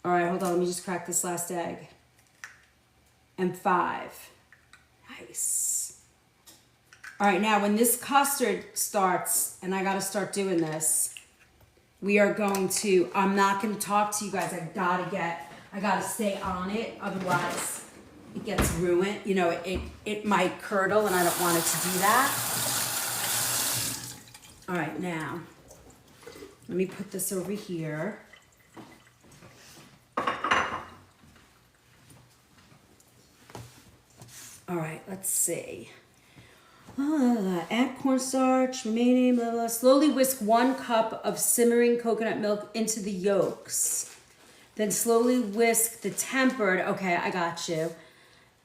A: right, hold on, let me just crack this last egg. And 5. Nice. All right, now when this custard starts, and I gotta start doing this, we are going to, I'm not gonna talk to you guys. I gotta stay on it. Otherwise it gets ruined. You know, it might curdle and I don't want it to do that. All right, now, let me put this over here. All right, let's see. Add cornstarch, remaining, blah, blah. Slowly whisk 1 cup of simmering coconut milk into the yolks. Then slowly whisk the tempered, okay, I got you.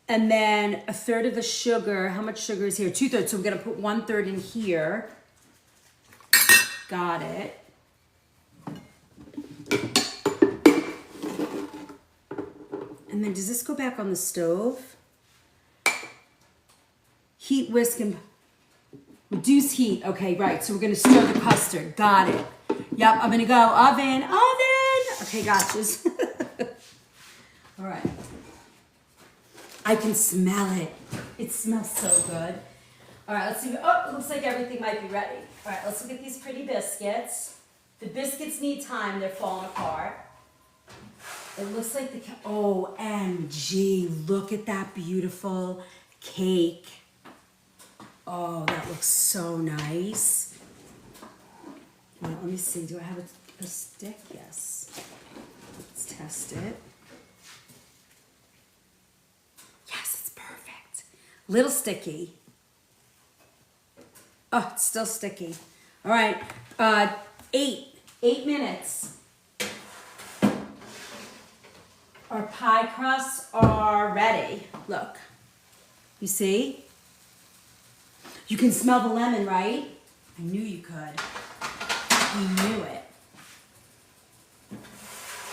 A: And then 1/3 of the sugar. How much sugar is here? 2/3, so we're gonna put 1/3 in here. Got it. And then does this go back on the stove? Heat, whisk, and reduce heat. Okay, right. So we're going to stir the custard. Got it. Yep, I'm going to go oven. Okay, gotchas. All right. I can smell it. It smells so good. All right, let's see. Oh, looks like everything might be ready. All right, let's look at these pretty biscuits. The biscuits need time. They're falling apart. It looks like the, OMG, look at that beautiful cake. Oh, that looks so nice. All right, let me see. Do I have a stick? Yes. Let's test it. Yes, it's perfect. Little sticky. Oh, it's still sticky. All right, 8 minutes. Our pie crusts are ready. Look, you see? You can smell the lemon, right? I knew you could. We knew it.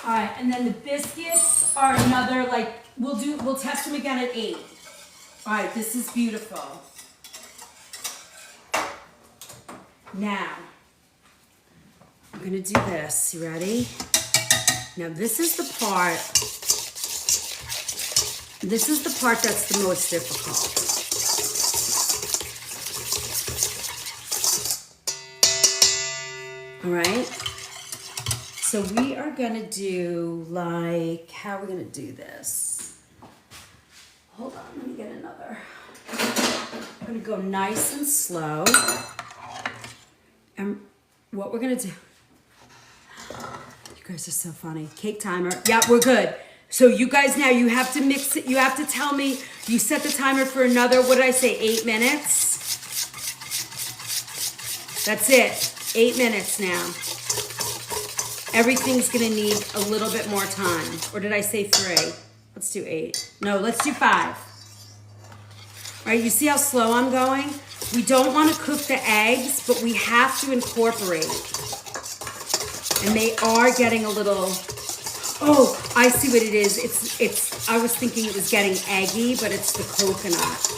A: All right, and then the biscuits are another, like, we'll test them again at 8. All right, this is beautiful. Now, I'm gonna do this. You ready? Now this is the part that's the most difficult. All right? So we are gonna do like, how are we gonna do this? Hold on, let me get another. I'm gonna go nice and slow. And what we're gonna do, you guys are so funny. Cake timer, yeah, we're good. So you guys now, you have to mix it, you have to tell me, you set the timer for another, what did I say, 8 minutes? That's it, 8 minutes now. Everything's gonna need a little bit more time. Or did I say 3? Let's do 8. No, let's do 5. All right, you see how slow I'm going? We don't want to cook the eggs, but we have to incorporate. And they are getting a little, oh, I see what it is. It's. I was thinking it was getting eggy, but it's the coconut.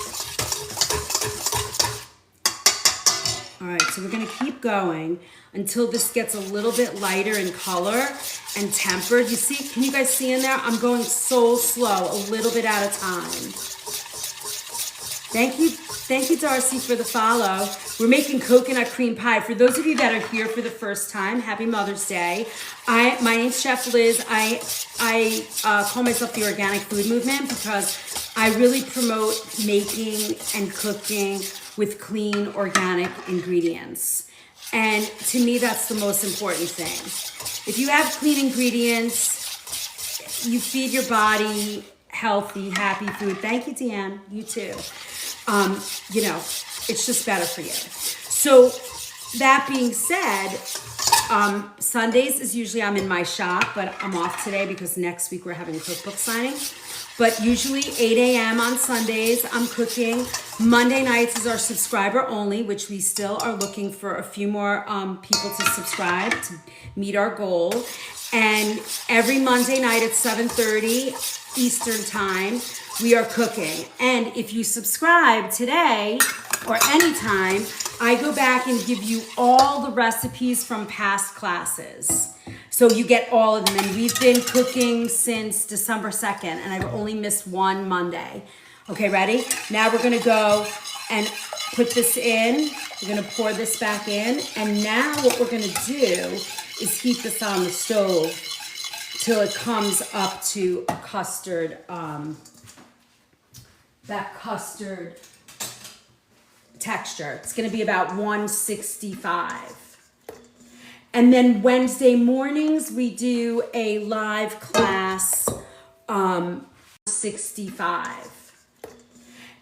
A: All right, so we're gonna keep going until this gets a little bit lighter in color and tempered. You see, can you guys see in there? I'm going so slow, a little bit at a time. Thank you, Darcy, for the follow. We're making coconut cream pie. For those of you that are here for the first time, happy Mother's Day. My name's Chef Liz. I call myself the Organic Food Movement because I really promote making and cooking with clean, organic ingredients. And to me, that's the most important thing. If you have clean ingredients, you feed your body healthy, happy food. Thank you, Deanne. You too. You know, it's just better for you. So that being said, Sundays is usually I'm in my shop, but I'm off today because next week we're having a cookbook signing. But usually 8 a.m. on Sundays, I'm cooking. Monday nights is our subscriber only, which we still are looking for a few more people to subscribe to meet our goal. And every Monday night at 7:30 Eastern time, we are cooking. And if you subscribe today or anytime, I go back and give you all the recipes from past classes. So you get all of them. And we've been cooking since December 2nd, and I've only missed one Monday. Okay, ready? Now we're gonna go and put this in. We're gonna pour this back in. And now what we're gonna do is heat this on the stove till it comes up to a custard, that custard texture. It's gonna be about 165. And then Wednesday mornings, we do a live class, 65.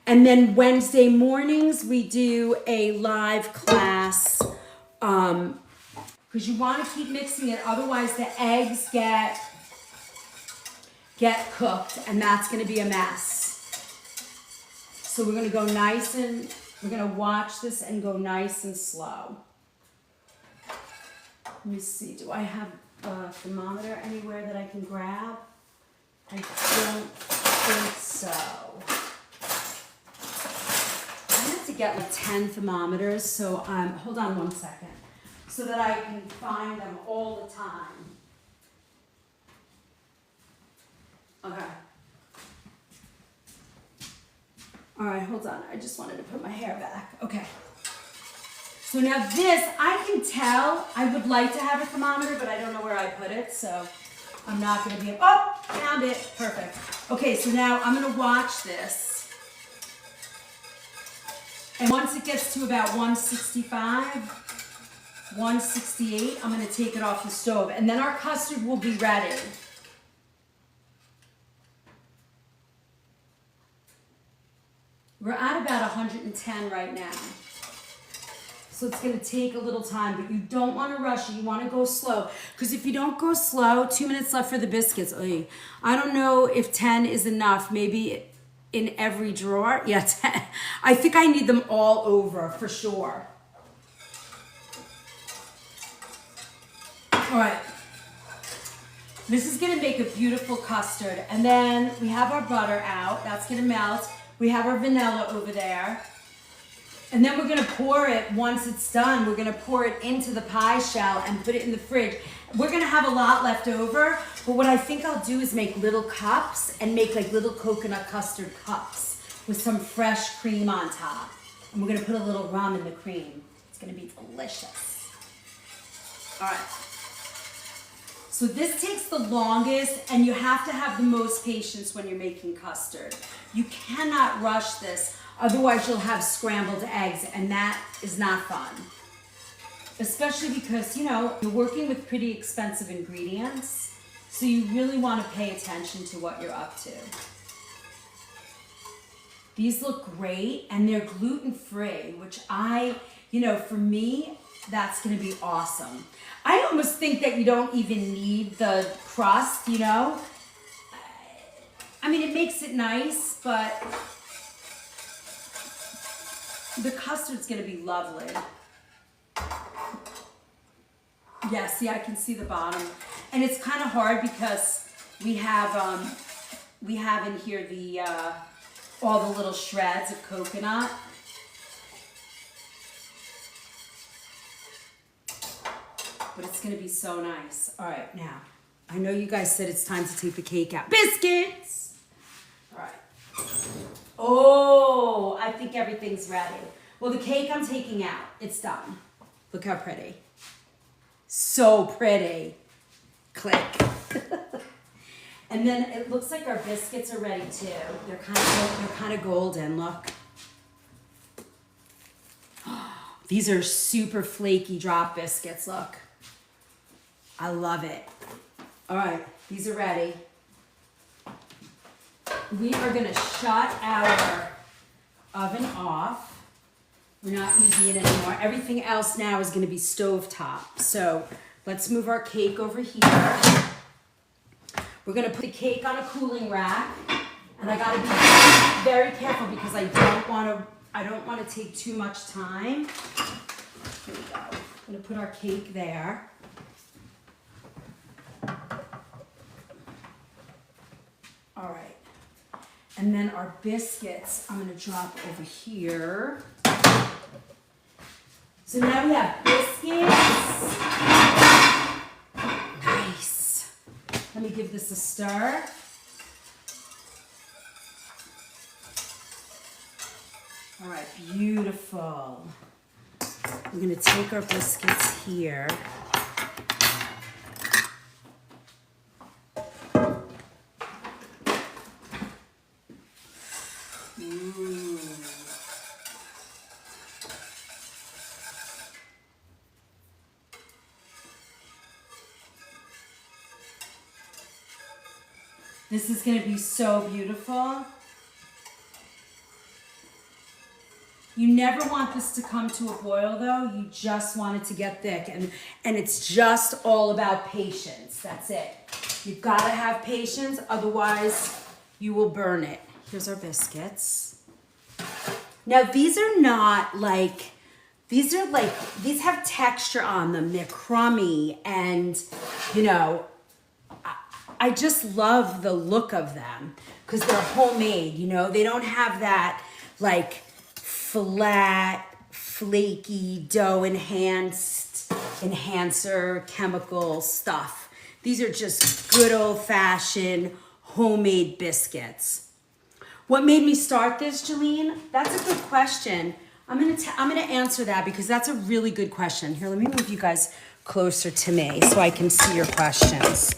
A: And then Wednesday mornings, we do a live class, because you want to keep mixing it, otherwise the eggs get cooked, and that's going to be a mess. So we're going to go nice and, we're going to watch this and go nice and slow. Let me see, do I have a thermometer anywhere that I can grab? I don't think so. I have to get like 10 thermometers, so hold on one second, so that I can find them all the time. Okay. All right, hold on. I just wanted to put my hair back. Okay. So now this, I can tell, I would like to have a thermometer, but I don't know where I put it, so I'm not going to be, oh, found it. Perfect. Okay, so now I'm going to watch this. And once it gets to about 165, 168, I'm going to take it off the stove. And then our custard will be ready. We're at about 110 right now. So it's going to take a little time, but you don't want to rush it. You want to go slow. Because if you don't go slow, 2 minutes left for the biscuits. I don't know if 10 is enough. Maybe in every drawer. Yeah, 10. I think I need them all over for sure. All right. This is going to make a beautiful custard. And then we have our butter out. That's going to melt. We have our vanilla over there. And then we're going to pour it, once it's done, we're going to pour it into the pie shell and put it in the fridge. We're going to have a lot left over, but what I think I'll do is make little cups and make like little coconut custard cups with some fresh cream on top. And we're going to put a little rum in the cream. It's going to be delicious. All right. So this takes the longest, and you have to have the most patience when you're making custard. You cannot rush this. Otherwise, you'll have scrambled eggs, and that is not fun. Especially because, you know, you're working with pretty expensive ingredients, so you really want to pay attention to what you're up to. These look great, and they're gluten-free, which for me, that's going to be awesome. I almost think that you don't even need the crust, you know? I mean, it makes it nice, but the custard's going to be lovely. Yeah, see, I can see the bottom. And it's kind of hard because we have in here the all the little shreds of coconut. But it's going to be so nice. All right, now, I know you guys said it's time to take the cake out. Biscuits! All right. Oh, I think everything's ready. Well, the cake I'm taking out. It's done. Look how pretty. So pretty. Click. And then it looks like our biscuits are ready too. They're kind of golden. Look. These are super flaky drop biscuits. Look. I love it. All right, these are ready. We are going to shut our oven off. We're not using it anymore. Everything else now is going to be stovetop. So let's move our cake over here. We're going to put the cake on a cooling rack. And I got to be very careful because I don't want to take too much time. Here we go. I'm going to put our cake there. All right. And then our biscuits, I'm going to drop over here. So now we have biscuits. Nice. Let me give this a stir. All right, beautiful. We're going to take our biscuits here. Ooh. This is going to be so beautiful. You never want this to come to a boil though. You just want it to get thick, and it's just all about patience. That's it. You've got to have patience, otherwise you will burn it. Here's our biscuits. Now these are not like, these have texture on them. They're crummy, and you know, I just love the look of them because they're homemade, you know? They don't have that like flat, flaky dough enhancer chemical stuff. These are just good old-fashioned homemade biscuits. What made me start this, Jalene? That's a good question. I'm gonna answer that because that's a really good question. Here, let me move you guys closer to me so I can see your questions.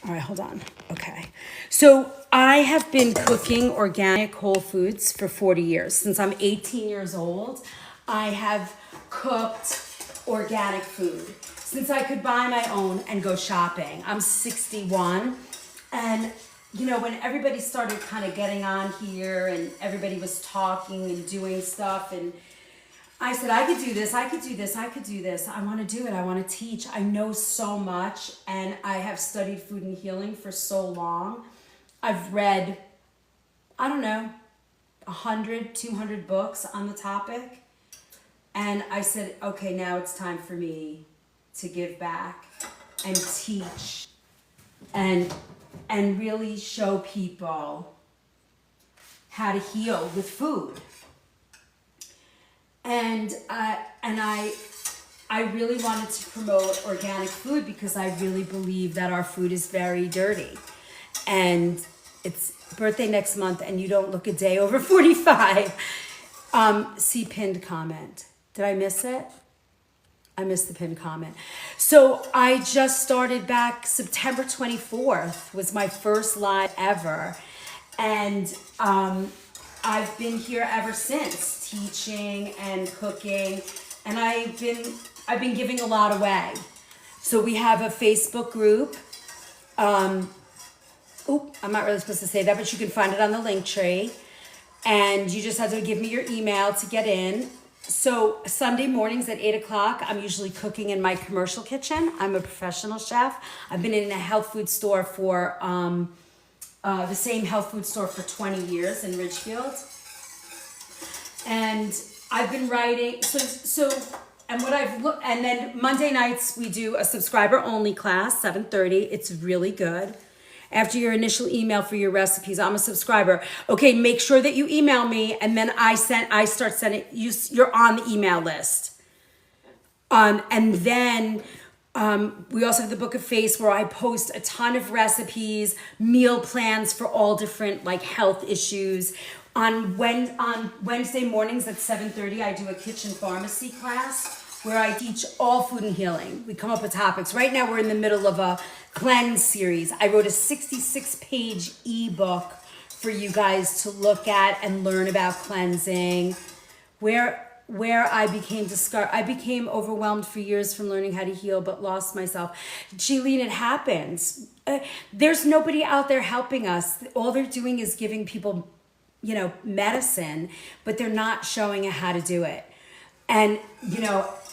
A: All right, hold on. Okay. So I have been cooking organic whole foods for 40 years. Since I'm 18 years old, I have cooked organic food since I could buy my own and go shopping. I'm 61, and you know, when everybody started kind of getting on here and everybody was talking and doing stuff, and I said, I could do this, I could do this, I could do this. I want to do it. I want to teach. I know so much, and I have studied food and healing for so long. I've read, I don't know, 100, 200 books on the topic. And I said, okay, now it's time for me to give back and teach and really show people how to heal with food. And I really wanted to promote organic food because I really believe that our food is very dirty. And it's birthday next month and you don't look a day over 45. See pinned comment. Did I miss it? I missed the pinned comment. So I just started back September 24th was my first live ever. And I've been here ever since, teaching and cooking. And I've been giving a lot away. So we have a Facebook group. I'm not really supposed to say that, but you can find it on the link tree. And you just have to give me your email to get in. So Sunday mornings at 8 o'clock, I'm usually cooking in my commercial kitchen. I'm a professional chef. I've been in a health food store for, the same health food store for 20 years in Ridgefield. And I've been writing, and then Monday nights we do a subscriber only class, 7:30. It's really good. After your initial email for your recipes, I'm a subscriber. Okay, make sure that you email me, and then I start sending you. You're on the email list. And then we also have the Book of Face where I post a ton of recipes, meal plans for all different like health issues. On Wednesday mornings at 7:30, I do a kitchen pharmacy class where I teach all food and healing. We come up with topics. Right now we're in the middle of a cleanse series. I wrote a 66-page ebook for you guys to look at and learn about cleansing. Where I became overwhelmed for years from learning how to heal, but lost myself. Jeline, it happens. There's nobody out there helping us. All they're doing is giving people, medicine, but they're not showing you how to do it. And,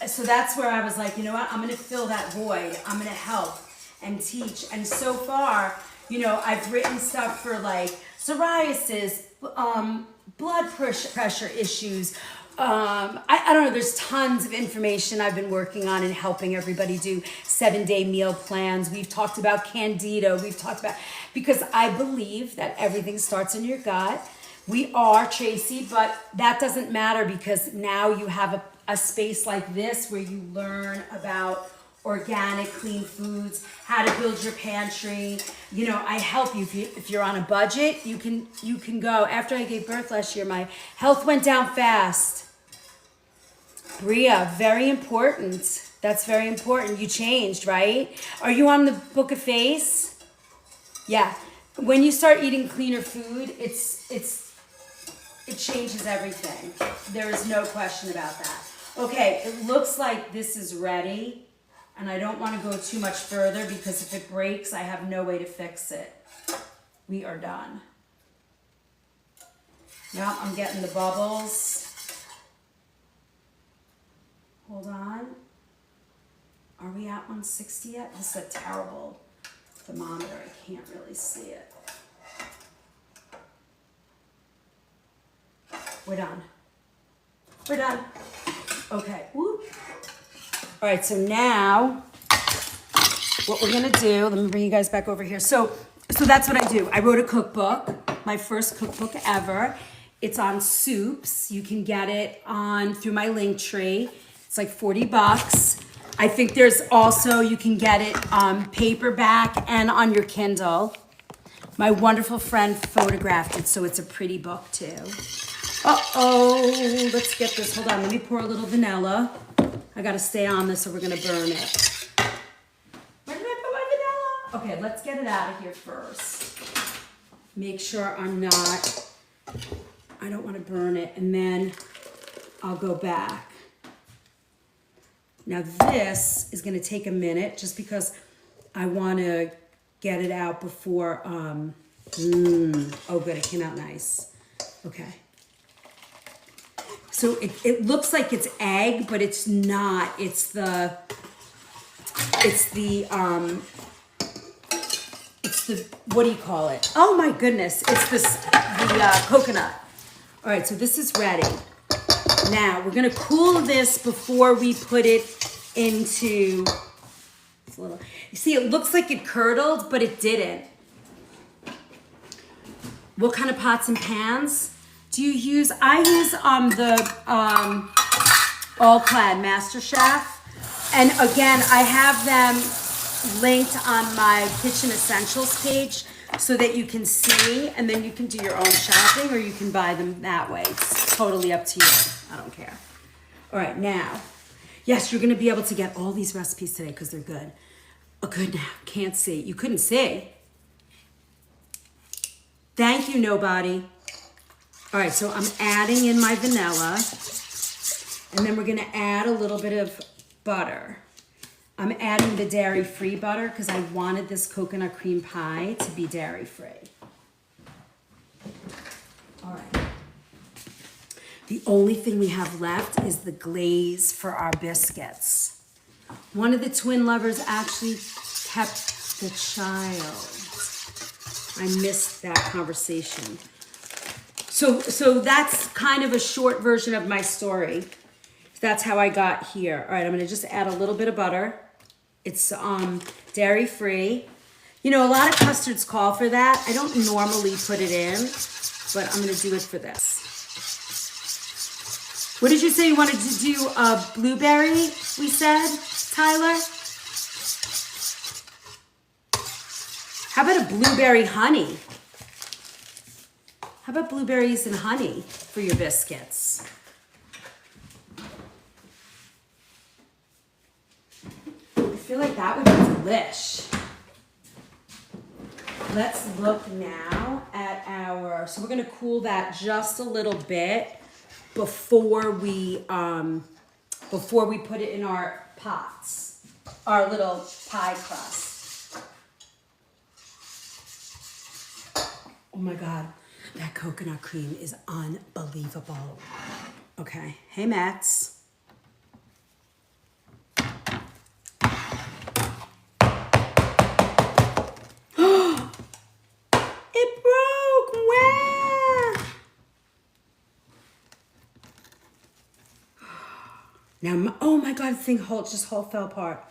A: so that's where I was like, you know what, I'm going to fill that void. I'm going to help and teach. And so far, I've written stuff for like psoriasis, blood pressure issues. I don't know, there's tons of information I've been working on and helping everybody do 7-day meal plans. We've talked about Candida. Because I believe that everything starts in your gut. We are, Tracy, but that doesn't matter because now you have a space like this where you learn about organic, clean foods, how to build your pantry. I help you. If you're on a budget, you can go. After I gave birth last year, my health went down fast. Bria, very important. That's very important. You changed, right? Are you on the Book of Face? Yeah. When you start eating cleaner food, it changes everything. There is no question about that. Okay, it looks like this is ready, and I don't want to go too much further because if it breaks, I have no way to fix it. We are done. Now I'm getting the bubbles. Hold on. Are we at 160 yet? This is a terrible thermometer. I can't really see it. We're done. We're done. Okay. Woo. All right, so now what we're gonna do, let me bring you guys back over here. So that's what I do. I wrote a cookbook, my first cookbook ever. It's on soups. You can get it on through my link tree. It's like 40 bucks. I think there's also, you can get it paperback and on your Kindle. My wonderful friend photographed it, so it's a pretty book too. Uh-oh, let's get this. Hold on, let me pour a little vanilla. I gotta stay on this or we're gonna burn it. Where did I put my vanilla? Okay, let's get it out of here first. Make sure I don't wanna burn it, and then I'll go back. Now this is gonna take a minute just because I wanna get it out before, oh good, it came out nice. Okay. So it looks like it's egg, but it's not. It's the what do you call it? Oh my goodness, it's the coconut. All right, so this is ready. Now we're gonna cool this before we put it into, it's a little, you see it looks like it curdled, but it didn't. What kind of pots and pans do you use? I use the All Clad Master Chef. And again, I have them linked on my Kitchen Essentials page so that you can see, and then you can do your own shopping or you can buy them that way. It's totally up to you. I don't care. All right, now, yes, you're gonna be able to get all these recipes today because they're good. Oh, good now, can't see. You couldn't see. Thank you, nobody. All right, so I'm adding in my vanilla, and then we're gonna add a little bit of butter. I'm adding the dairy-free butter because I wanted this coconut cream pie to be dairy-free. All right. The only thing we have left is the glaze for our biscuits. One of the twin lovers actually kept the child. I missed that conversation. So that's kind of a short version of my story. That's how I got here. All right, I'm gonna just add a little bit of butter. It's dairy-free. You know, a lot of custards call for that. I don't normally put it in, but I'm gonna do it for this. What did you say you wanted to do? Blueberry, we said, Tyler? How about a blueberry honey? How about blueberries and honey for your biscuits? I feel like that would be delish. Let's look now at our, so we're gonna cool that just a little bit before we put it in our pots, our little pie crust. Oh my God. That coconut cream is unbelievable. Okay, hey Mats. It broke, wow. Now, oh my God, the thing just fell apart.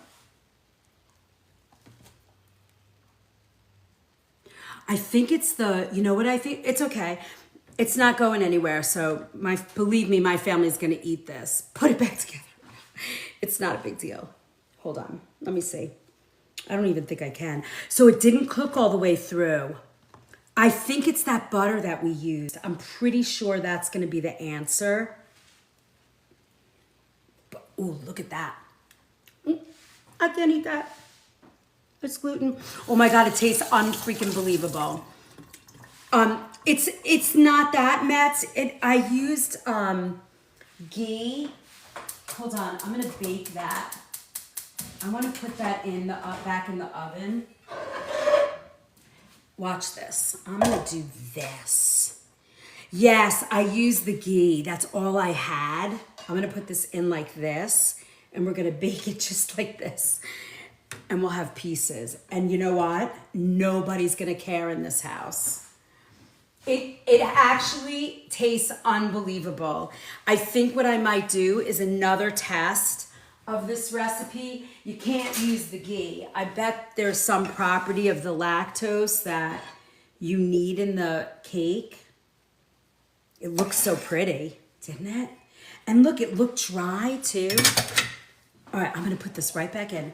A: I think it's you know what I think? It's okay. It's not going anywhere. So believe me, my family's gonna eat this. Put it back together. It's not a big deal. Hold on, let me see. I don't even think I can. So it didn't cook all the way through. I think it's that butter that we used. I'm pretty sure that's gonna be the answer. But, ooh, look at that. I can't eat that. It's gluten. Oh my God, it tastes unfreaking believable. It's not that, Mets. I used ghee. Hold on, I'm gonna bake that. I want to put that in back in the oven. Watch this. I'm gonna do this. Yes, I used the ghee. That's all I had. I'm gonna put this in like this, and we're gonna bake it just like this. And we'll have pieces. And you know what? Nobody's gonna care in this house. It actually tastes unbelievable. I think what I might do is another test. of this recipe, you can't use the ghee. I bet there's some property of the lactose that you need in the cake. It looks so pretty, didn't it? And look, it looked dry too. All right, I'm gonna put this right back in.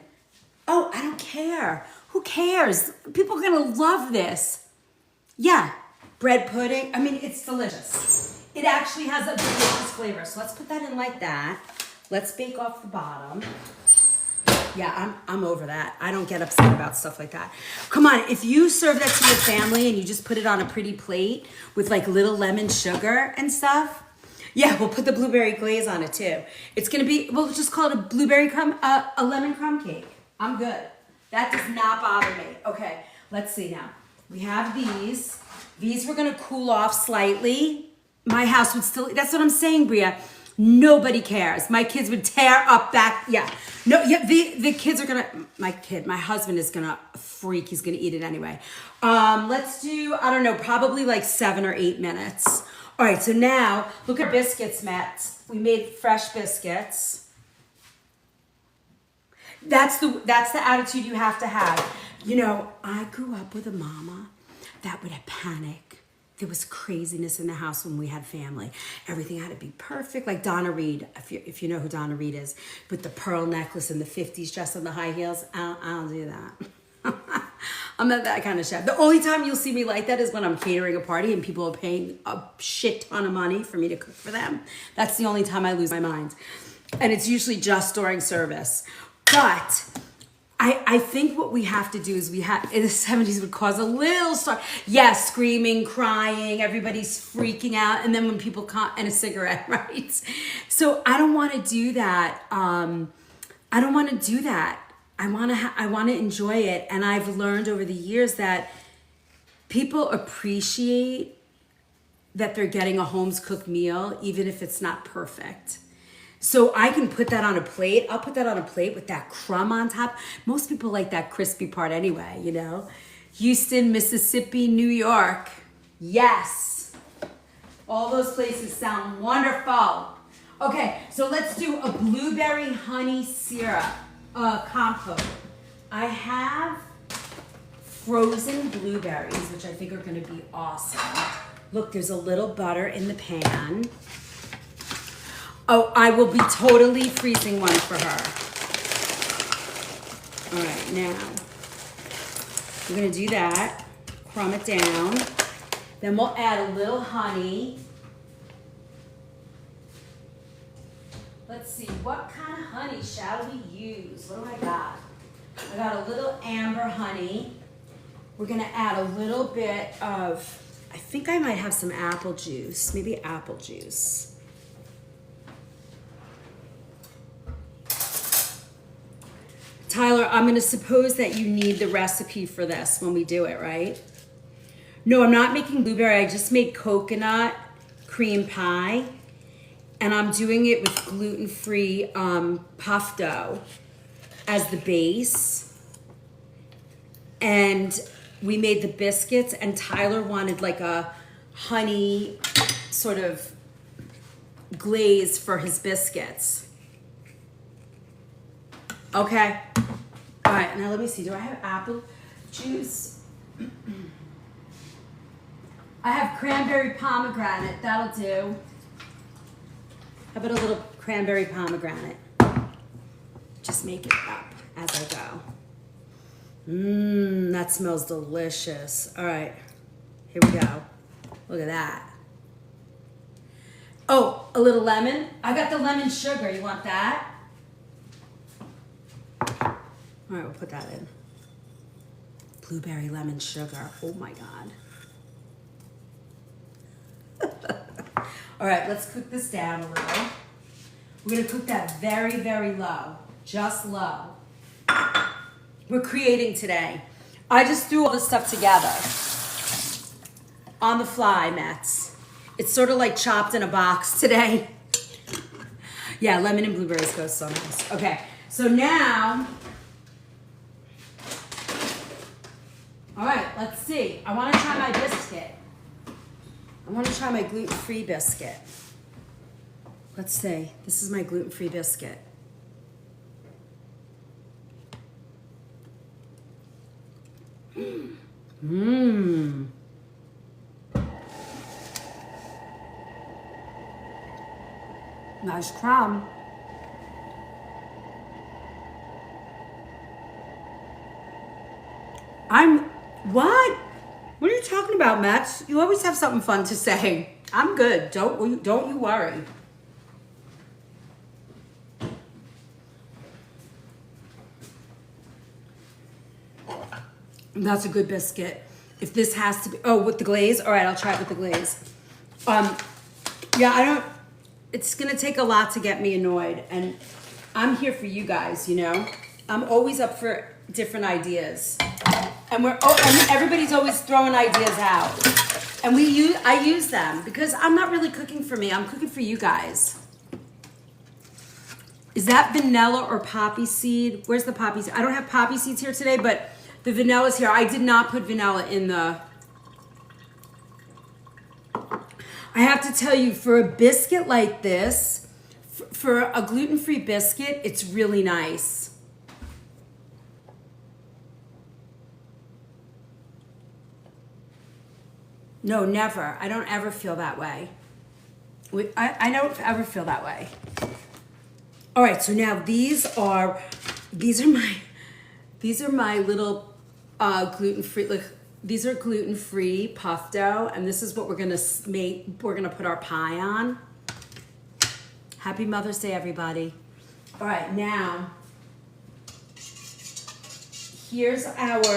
A: Oh, I don't care. Who cares? People are gonna love this. Yeah, bread pudding. I mean, it's delicious. It actually has a delicious flavor. So let's put that in like that. Let's bake off the bottom. Yeah, I'm over that. I don't get upset about stuff like that. Come on, if you serve that to your family and you just put it on a pretty plate with like little lemon sugar and stuff, yeah, we'll put the blueberry glaze on it too. It's gonna be, we'll just call it a blueberry crumb, a lemon crumb cake. I'm good. That does not bother me. Okay, let's see now. We have these. These we're gonna cool off slightly. My house would still, that's what I'm saying, Bria. Nobody cares. My kids would tear up that, yeah. No, yeah, the kids are gonna, my husband is gonna freak. He's gonna eat it anyway. Let's do, I don't know, probably like 7 or 8 minutes. All right, so now, look at our biscuits, Matt. We made fresh biscuits. That's the attitude you have to have. You know, I grew up with a mama that would panic. There was craziness in the house when we had family. Everything had to be perfect. Like Donna Reed, if you know who Donna Reed is, with the pearl necklace in the 50s, dressed in the high heels. I don't do that. I'm not that kind of chef. The only time you'll see me like that is when I'm catering a party and people are paying a shit ton of money for me to cook for them. That's the only time I lose my mind. And it's usually just during service. But I think what we have to do is in the 70s would cause a little start. Yes, screaming, crying, everybody's freaking out. And then when people can't, and a cigarette, right? So I don't want to do that. I don't want to do that. I want to enjoy it. And I've learned over the years that people appreciate that they're getting a home's cooked meal, even if it's not perfect. So I can put that on a plate. I'll put that on a plate with that crumb on top. Most people like that crispy part anyway, you know? Houston, Mississippi, New York. Yes. All those places sound wonderful. Okay, so let's do a blueberry honey syrup compote. I have frozen blueberries, which I think are gonna be awesome. Look, there's a little butter in the pan. Oh, I will be totally freezing one for her. All right, now, we're gonna do that, crumb it down. Then we'll add a little honey. Let's see, what kind of honey shall we use? What do I got? I got a little amber honey. We're gonna add a little bit of, I think I might have some apple juice, maybe apple juice. Tyler, I'm gonna suppose that you need the recipe for this when we do it, right? No, I'm not making blueberry, I just made coconut cream pie. And I'm doing it with gluten-free puff dough as the base. And we made the biscuits, and Tyler wanted like a honey sort of glaze for his biscuits. Okay. All right, now let me see. Do I have apple juice? I have cranberry pomegranate. That'll do. How about a little cranberry pomegranate? Just make it up as I go. Mmm, that smells delicious. All right, here we go. Look at that. Oh, a little lemon. I got the lemon sugar. You want that? All right, we'll put that in. Blueberry lemon sugar. Oh my God. All right, let's cook this down a little. We're gonna cook that very, very low, just low. We're creating today. I just threw all this stuff together. On the fly, Mets. It's sort of like chopped in a box today. Yeah, lemon and blueberries go so nice. Okay, so now, all right, let's see. I wanna try my biscuit. I want to try my gluten-free biscuit. Let's see. This is my gluten-free biscuit. Mmm. Nice crumb. What? What are you talking about, Max? You always have something fun to say. I'm good. Don't you worry. That's a good biscuit. If this has to be, oh, with the glaze? All right, I'll try it with the glaze. Yeah, it's gonna take a lot to get me annoyed, and I'm here for you guys, you know? I'm always up for different ideas. And and everybody's always throwing ideas out. And I use them because I'm not really cooking for me, I'm cooking for you guys. Is that vanilla or poppy seed? Where's the poppy seed? I don't have poppy seeds here today, but the vanilla's here. I did not put vanilla in the... I have to tell you, for a biscuit like this, for a gluten-free biscuit, it's really nice. No, never. I don't ever feel that way. I don't ever feel that way. All right, so now these are my little gluten-free, like, these are gluten-free puff dough, and this is what we're gonna make. We're gonna put our pie on. Happy Mother's Day, everybody. All right, now, here's our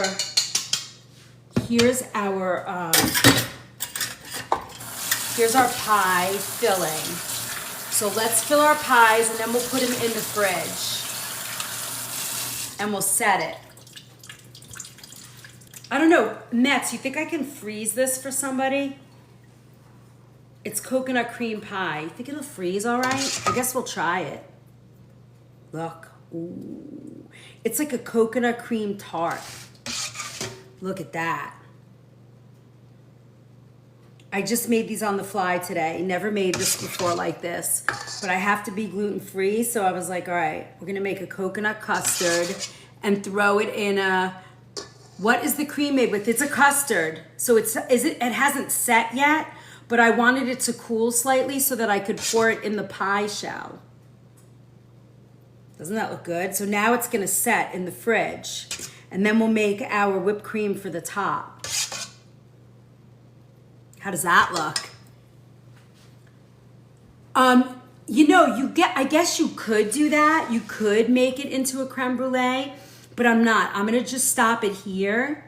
A: pie filling. So let's fill our pies, and then we'll put them in the fridge, and we'll set it. I don't know, Mets, you think I can freeze this for somebody? It's coconut cream pie. You think it'll freeze all right? I guess we'll try it. Look, ooh. It's like a coconut cream tart. Look at that. I just made these on the fly today. Never made this before like this, but I have to be gluten-free, so I was like, all right, we're gonna make a coconut custard and throw it in a, what is the cream made with? It's a custard. So it hasn't set yet, but I wanted it to cool slightly so that I could pour it in the pie shell. Doesn't that look good? So now it's gonna set in the fridge, and then we'll make our whipped cream for the top. How does that look? You know, I guess you could do that. You could make it into a creme brulee, but I'm not. I'm gonna just stop it here.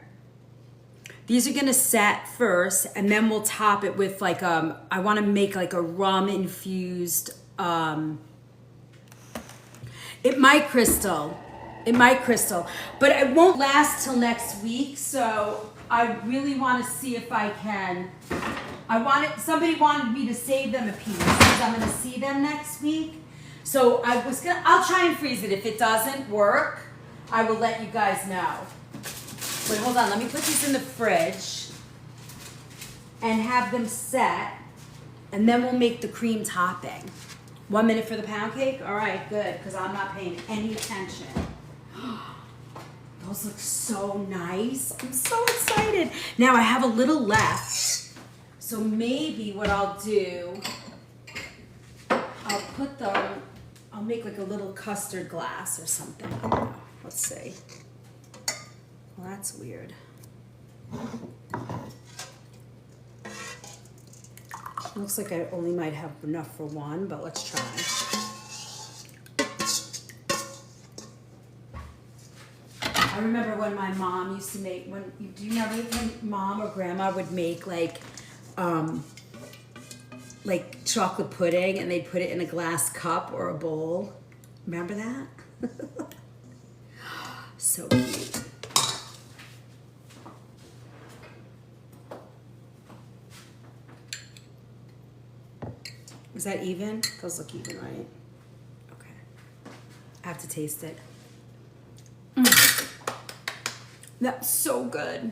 A: These are gonna set first, and then we'll top it with like, I wanna make like a rum infused, it might crystal, but it won't last till next week, so I really want to see if I can. Somebody wanted me to save them a piece because I'm going to see them next week. So I'll try and freeze it. If it doesn't work, I will let you guys know. But hold on, let me put these in the fridge and have them set, and then we'll make the cream topping. 1 minute for the pound cake? All right, good, because I'm not paying any attention. Those look so nice. I'm so excited. Now I have a little left. So maybe what I'll do, I'll make like a little custard glass or something. I don't know. Let's see. Well, that's weird. Looks like I only might have enough for one, but let's try. I remember when my mom used to make, do you remember when mom or grandma would make like chocolate pudding, and they'd put it in a glass cup or a bowl? Remember that? So cute. Is that even? Those look even, right? Okay. I have to taste it. That's so good.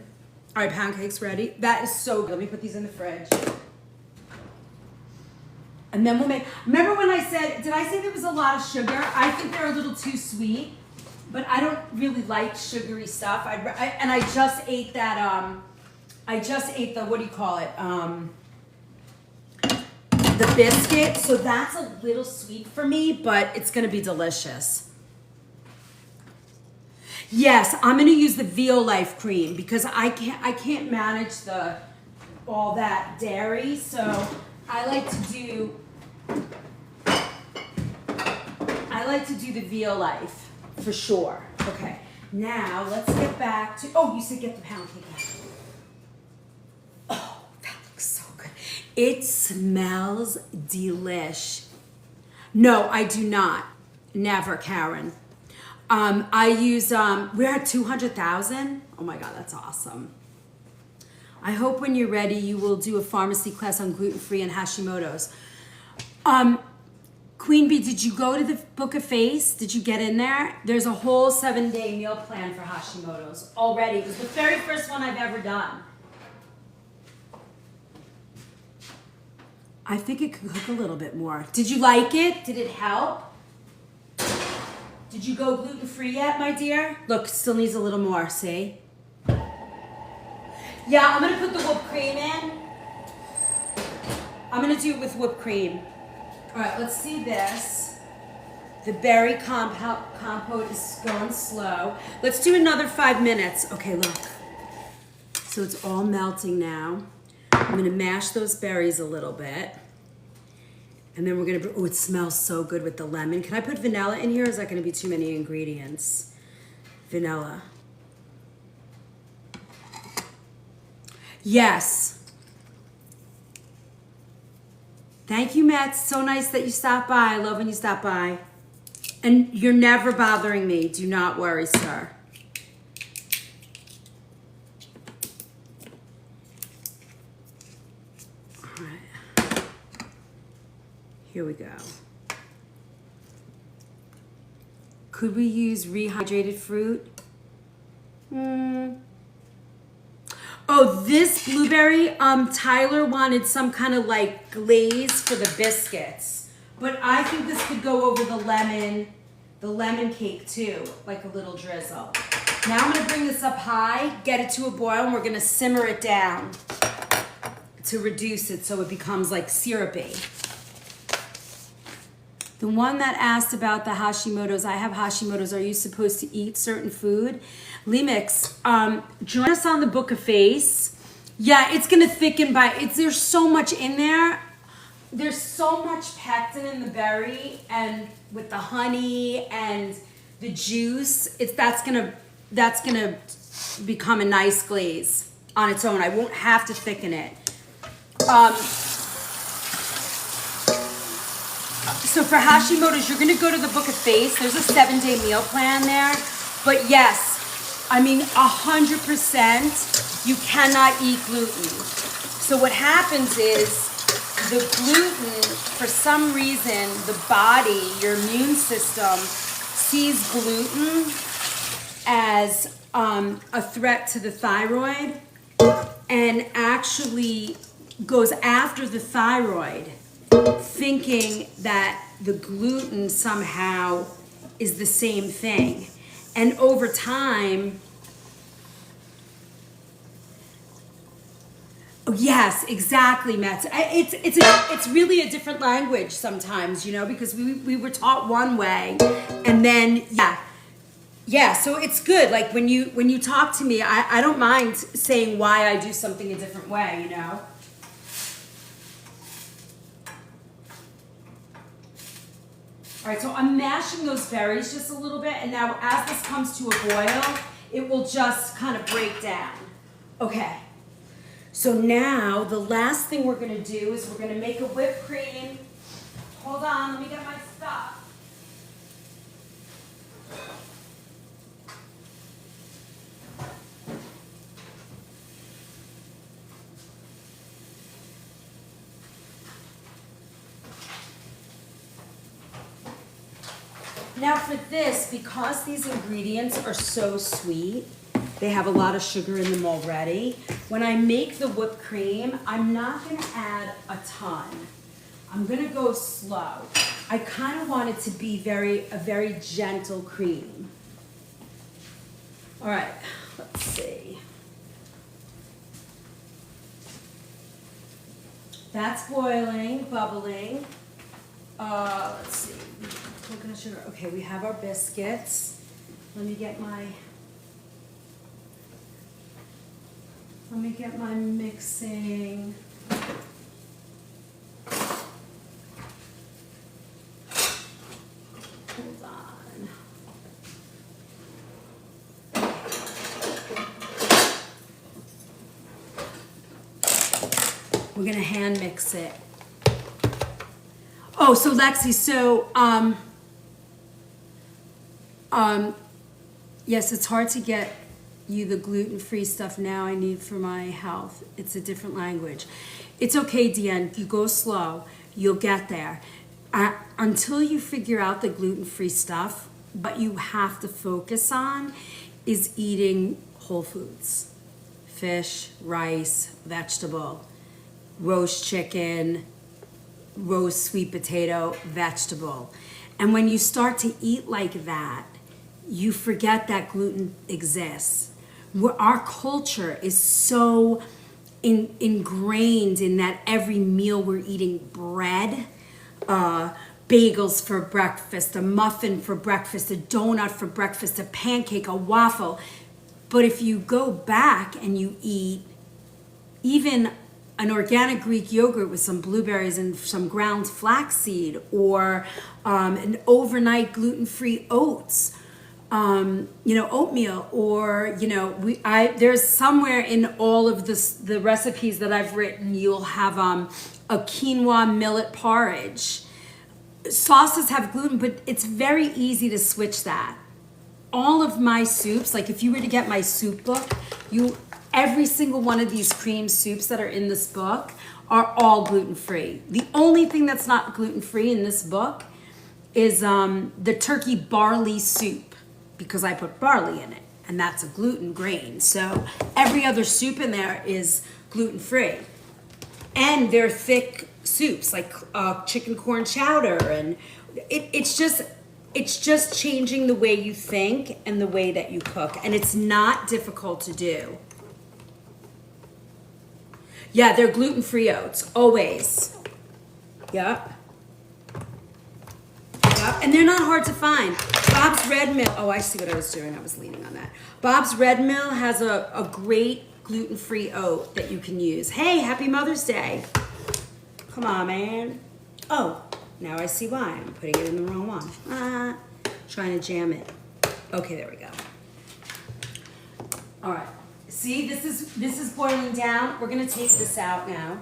A: All right, pound cake's ready. That is so good. Let me put these in the fridge. And then we'll make, remember when I said, did I say there was a lot of sugar? I think they're a little too sweet. but I don't really like sugary stuff. And I just ate that, I just ate the, what do you call it? The biscuit. So that's a little sweet for me, but it's gonna be delicious. Yes, I'm gonna use the Veal Life cream because I can't manage all that dairy. So I like to do the Veal Life for sure. Okay, now let's get back to, oh, you said get the pound cake out. Oh, that looks so good. It smells delish. No, I do not. Never, Karen. I use, we're at 200,000. Oh my God, that's awesome. I hope when you're ready, you will do a pharmacy class on gluten-free and Hashimoto's. Queen Bee, did you go to the Book of Face? Did you get in there? There's a whole 7-day meal plan for Hashimoto's already. It was the very first one I've ever done. I think it could cook a little bit more. Did you like it? Did it help? Did you go gluten-free yet, my dear? Look, still needs a little more, see? Yeah, I'm gonna put the whipped cream in. I'm gonna do it with whipped cream. All right, let's see this. The berry compote is going slow. Let's do another 5 minutes. Okay, look. So it's all melting now. I'm gonna mash those berries a little bit. And then we're gonna, oh, it smells so good with the lemon. Can I put vanilla in here or is that gonna be too many ingredients? Vanilla. Yes. Thank you, Matt. It's so nice that you stopped by. I love when you stop by. And you're never bothering me. Do not worry, sir. All right. Here we go. Could we use rehydrated fruit? Oh, this blueberry, Tyler wanted some kind of like glaze for the biscuits. But I think this could go over the lemon cake too, like a little drizzle. Now I'm gonna bring this up high, get it to a boil, and we're gonna simmer it down to reduce it so it becomes like syrupy. The one that asked about the Hashimoto's, I have Hashimoto's, are you supposed to eat certain food? Lemix, join us on the Book of Face. Yeah, it's gonna thicken there's so much in there. There's so much pectin in the berry and with the honey and the juice, that's gonna become a nice glaze on its own. I won't have to thicken it. So for Hashimoto's, you're gonna go to the Book of Face. There's a 7-day meal plan there. But yes, I mean 100% you cannot eat gluten. So what happens is the gluten, for some reason, the body, your immune system, sees gluten as a threat to the thyroid and actually goes after the thyroid, thinking that the gluten somehow is the same thing. And over time, oh, yes, exactly, Matt. It's really a different language sometimes, you know, because we were taught one way, and then yeah. So it's good. Like when you talk to me, I don't mind saying why I do something a different way, you know. All right, so I'm mashing those berries just a little bit, and now as this comes to a boil, it will just kind of break down. Okay, so now the last thing we're gonna do is we're gonna make a whipped cream. Hold on, let me get my stuff. Now for this, because these ingredients are so sweet, they have a lot of sugar in them already. When I make the whipped cream, I'm not gonna add a ton. I'm gonna go slow. I kind of want it to be a very gentle cream. All right, let's see. That's boiling, bubbling. Let's see. Coconut sugar. Okay, we have our biscuits. Let me get my mixing. Hold on. We're gonna hand mix it. Oh, so Lexi, so yes, it's hard to get you the gluten-free stuff now I need for my health. It's a different language. It's okay, Deanne, you go slow, you'll get there. Until you figure out the gluten-free stuff, what you have to focus on is eating whole foods. Fish, rice, vegetable, roast chicken, roast sweet potato, vegetable. And when you start to eat like that, you forget that gluten exists. Our culture is so ingrained in that every meal we're eating bread, bagels for breakfast, a muffin for breakfast, a donut for breakfast, a pancake, a waffle. But if you go back and you eat even an organic Greek yogurt with some blueberries and some ground flaxseed, or an overnight gluten-free oats, oatmeal, or there's somewhere in all of the recipes that I've written, you'll have a quinoa millet porridge. Sauces have gluten, but it's very easy to switch that. All of my soups, like if you were to get my soup book, every single one of these cream soups that are in this book are all gluten-free. The only thing that's not gluten-free in this book is the turkey barley soup, because I put barley in it, and that's a gluten grain. So every other soup in there is gluten-free. And they're thick soups, like chicken corn chowder, and it's just changing the way you think and the way that you cook, and it's not difficult to do. Yeah, they're gluten-free oats, always. Yep. And they're not hard to find. Bob's Red Mill, oh, I see what I was doing. I was leaning on that. Bob's Red Mill has a great gluten-free oat that you can use. Hey, happy Mother's Day. Come on, man. Oh, now I see why. I'm putting it in the wrong one. Trying to jam it. Okay, there we go. All right. See, this is boiling down. We're gonna take this out now.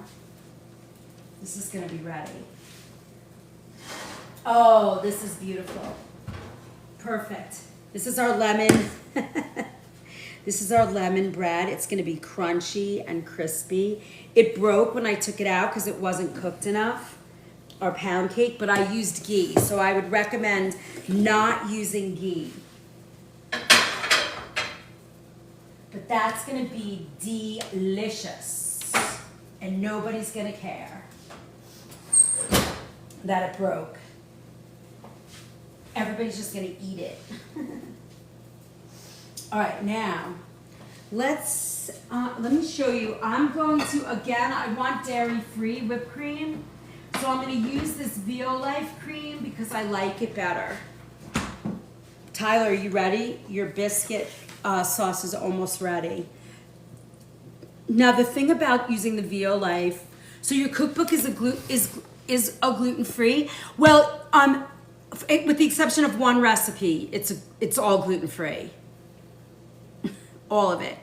A: This is gonna be ready. Oh, this is beautiful. Perfect. This is our lemon. This is our lemon bread. It's gonna be crunchy and crispy. It broke when I took it out because it wasn't cooked enough, our pound cake, but I used ghee. So I would recommend not using ghee. But that's gonna be delicious, and nobody's gonna care that it broke. Everybody's just gonna eat it. All right, now let me show you. I'm going to, again, I want dairy-free whipped cream, so I'm gonna use this Violife cream because I like it better. Tyler, are you ready? Your biscuit sauce is almost ready. Now the thing about using the Violife, so your cookbook is a gluten-free. Well, with the exception of one recipe, it's all gluten-free. All of it.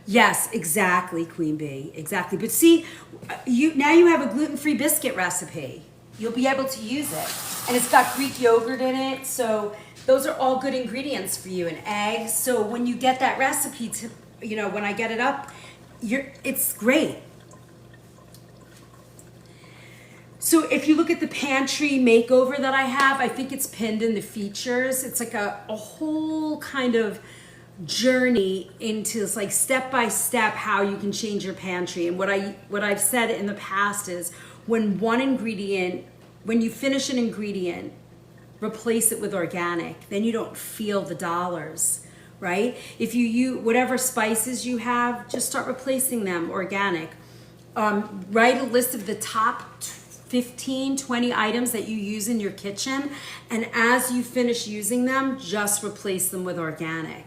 A: Yes, exactly, Queen Bee, exactly. But see, now you have a gluten-free biscuit recipe. You'll be able to use it, and it's got Greek yogurt in it, so those are all good ingredients for you, and eggs. So when you get that recipe, when I get it up, it's great. So if you look at the pantry makeover that I have, I think it's pinned in the features. It's like a whole kind of journey into this, like step by step how you can change your pantry. And what I've said in the past is when you finish an ingredient, replace it with organic. Then you don't feel the dollars, right? If you use whatever spices you have, just start replacing them organic. Write a list of the top 15, 20 items that you use in your kitchen, and as you finish using them, just replace them with organic.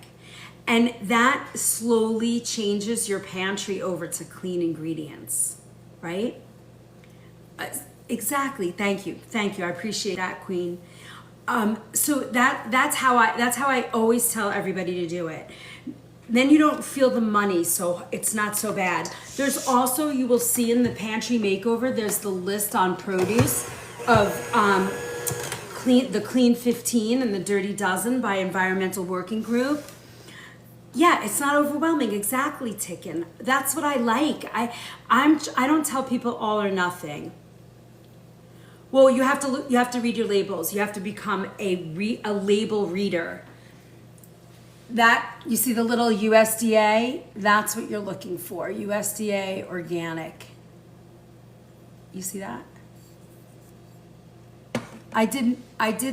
A: And that slowly changes your pantry over to clean ingredients, right? Exactly. Thank you. I appreciate that, Queen. So that's how I always tell everybody to do it. Then you don't feel the money, so it's not so bad. There's also, you will see in the pantry makeover, there's the list on produce of the Clean 15 and the Dirty Dozen by Environmental Working Group. Yeah, it's not overwhelming. Exactly, Ticken. That's what I like. I don't tell people all or nothing. Well, you have to read your labels. You have to become a label reader. That, you see the little USDA? That's what you're looking for. USDA organic. You see that? I did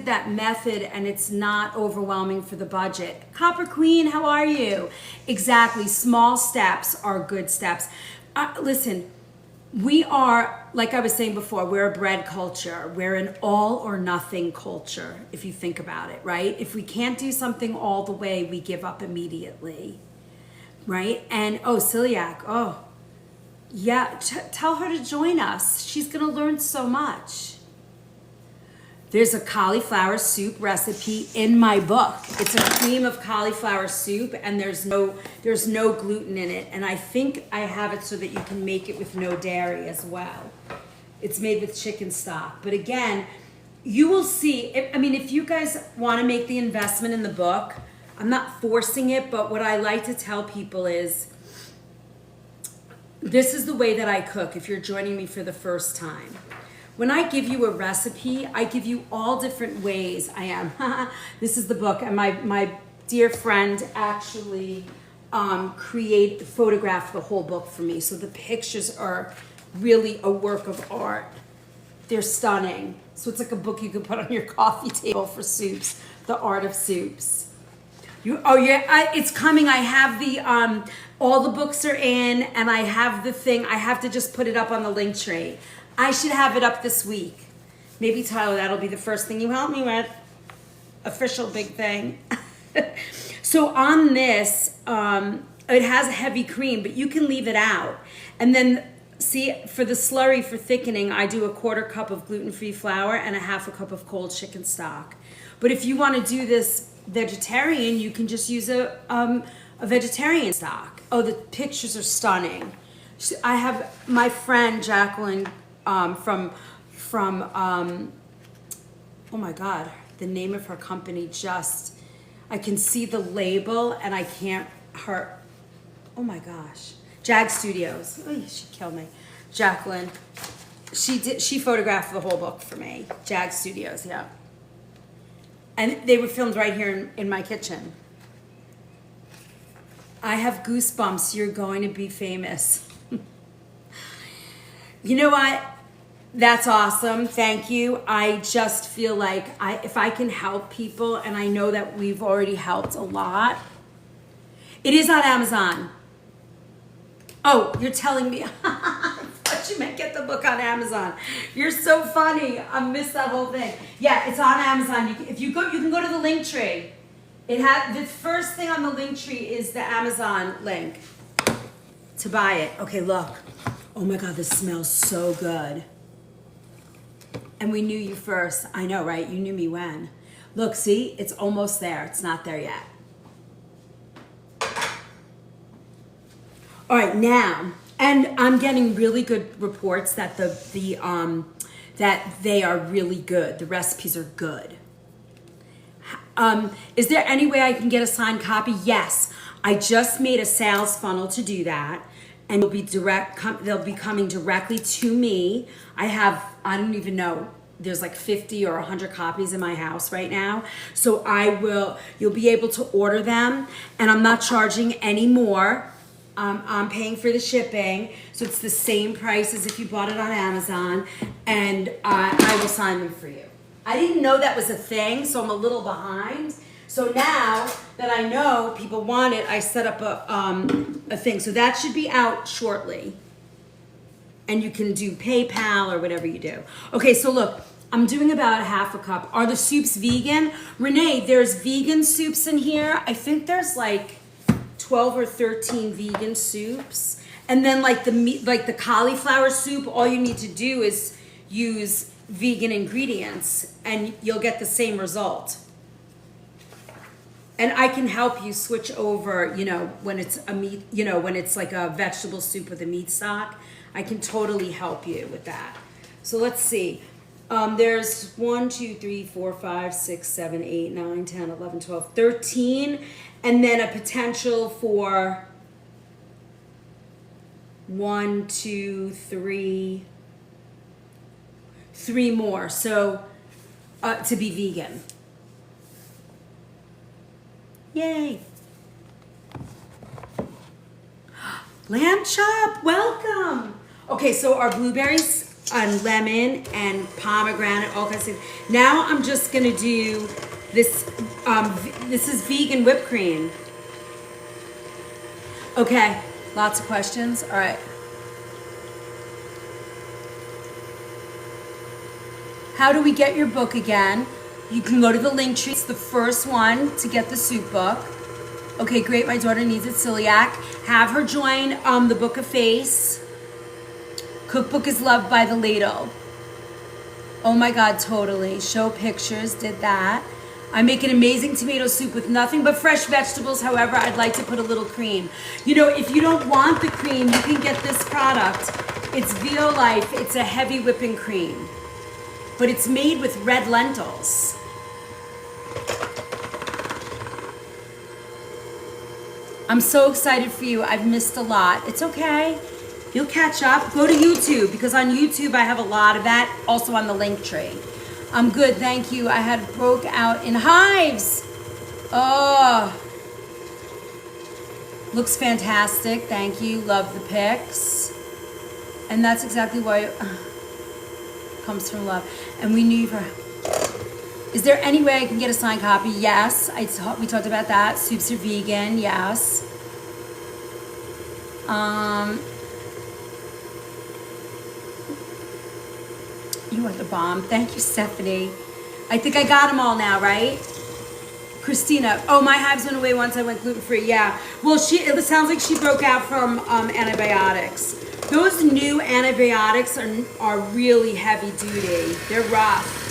A: that method, and it's not overwhelming for the budget. Copper Queen, how are you? Exactly. Small steps are good steps. Listen, we are, like I was saying before, we're a bread culture. We're an all or nothing culture, if you think about it, right? If we can't do something all the way, we give up immediately, right? And, celiac, yeah, tell her to join us. She's going to learn so much. There's a cauliflower soup recipe in my book. It's a cream of cauliflower soup, and there's no gluten in it. And I think I have it so that you can make it with no dairy as well. It's made with chicken stock. But again, you will see, if you guys want to make the investment in the book, I'm not forcing it, but what I like to tell people is, this is the way that I cook if you're joining me for the first time. When I give you a recipe, I give you all different ways. This is the book, and my dear friend actually photographed the whole book for me. So the pictures are really a work of art. They're stunning. So it's like a book you could put on your coffee table for soups, The Art of Soups. It's coming. I have the, all the books are in, and I have the thing. I have to just put it up on the link tree. I should have it up this week. Maybe, Tyler, that'll be the first thing you help me with. Official big thing. So on this, it has a heavy cream, but you can leave it out. And then, see, for the slurry for thickening, I do a 1/4 cup of gluten-free flour and a 1/2 cup of cold chicken stock. But if you want to do this vegetarian, you can just use a vegetarian stock. Oh, the pictures are stunning. I have my friend Jacqueline from oh my God, the name of her company I can see the label and I can't, oh my gosh, Jag Studios. Oh, she killed me. Jacqueline, she photographed the whole book for me. Jag Studios, yeah. And they were filmed right here in my kitchen. I have goosebumps. You're going to be famous. You know what? That's awesome. Thank you. I just feel like if I can help people, and I know that we've already helped a lot. It is on Amazon. Oh, you're telling me. I thought you meant get the book on Amazon. You're so funny. I missed that whole thing. Yeah, it's on Amazon. You can go to the link tree. The first thing on the link tree is the Amazon link to buy it. Okay, look. Oh my God, this smells so good. And we knew you first. I know, right? You knew me when. Look, see? It's almost there. It's not there yet. All right, now, and I'm getting really good reports that that they are really good. The recipes are good. Is there any way I can get a signed copy? Yes. I just made a sales funnel to do that. And they'll be coming directly to me. I don't even know, there's like 50 or 100 copies in my house right now. So you'll be able to order them, and I'm not charging any more. I'm paying for the shipping. So it's the same price as if you bought it on Amazon, and I will sign them for you. I didn't know that was a thing, so I'm a little behind. So now that I know people want it, I set up a thing. So that should be out shortly. And you can do PayPal or whatever you do. Okay, so look, I'm doing about 1/2 cup. Are the soups vegan? Renee, there's vegan soups in here. I think there's like 12 or 13 vegan soups. And then like the meat, like the cauliflower soup, all you need to do is use vegan ingredients and you'll get the same result. And I can help you switch over, you know, when it's a meat, you know, when it's like a vegetable soup with a meat stock, I can totally help you with that. So let's see. There's 1, 2, 3, 4, 5, 6, 7, 8, 9, 10, 11, 12, 13, and then a potential for 1, 2, 3 more. So to be vegan. Yay. Lamb chop, welcome. Okay, so our blueberries and lemon and pomegranate, all kinds of things. Now I'm just gonna do this, this is vegan whipped cream. Okay, lots of questions, all right. How do we get your book again? You can go to the link tree. It's the first one to get the soup book. Okay, great. My daughter needs it. Celiac. Have her join the Book of Face. Cookbook is loved by the ladle. Oh my God, totally. Show pictures. Did that. I make an amazing tomato soup with nothing but fresh vegetables. However, I'd like to put a little cream. You know, if you don't want the cream, you can get this product. It's VO Life. It's a heavy whipping cream. But it's made with red lentils. I'm so excited for you. I've missed a lot. It's okay. You'll catch up. Go to YouTube because on YouTube I have a lot of that. Also on the link tree. I'm good, thank you. I had broke out in hives. Oh. Looks fantastic. Thank you. Love the pics. And that's exactly why comes from love. And we knew for. Is there any way I can get a signed copy? Yes. We talked about that. Soups are vegan. Yes. You are the bomb. Thank you, Stephanie. I think I got them all now, right? Christina. Oh, my hives went away once I went gluten-free. Yeah. Well, it sounds like she broke out from antibiotics. Those new antibiotics are really heavy duty. They're rough.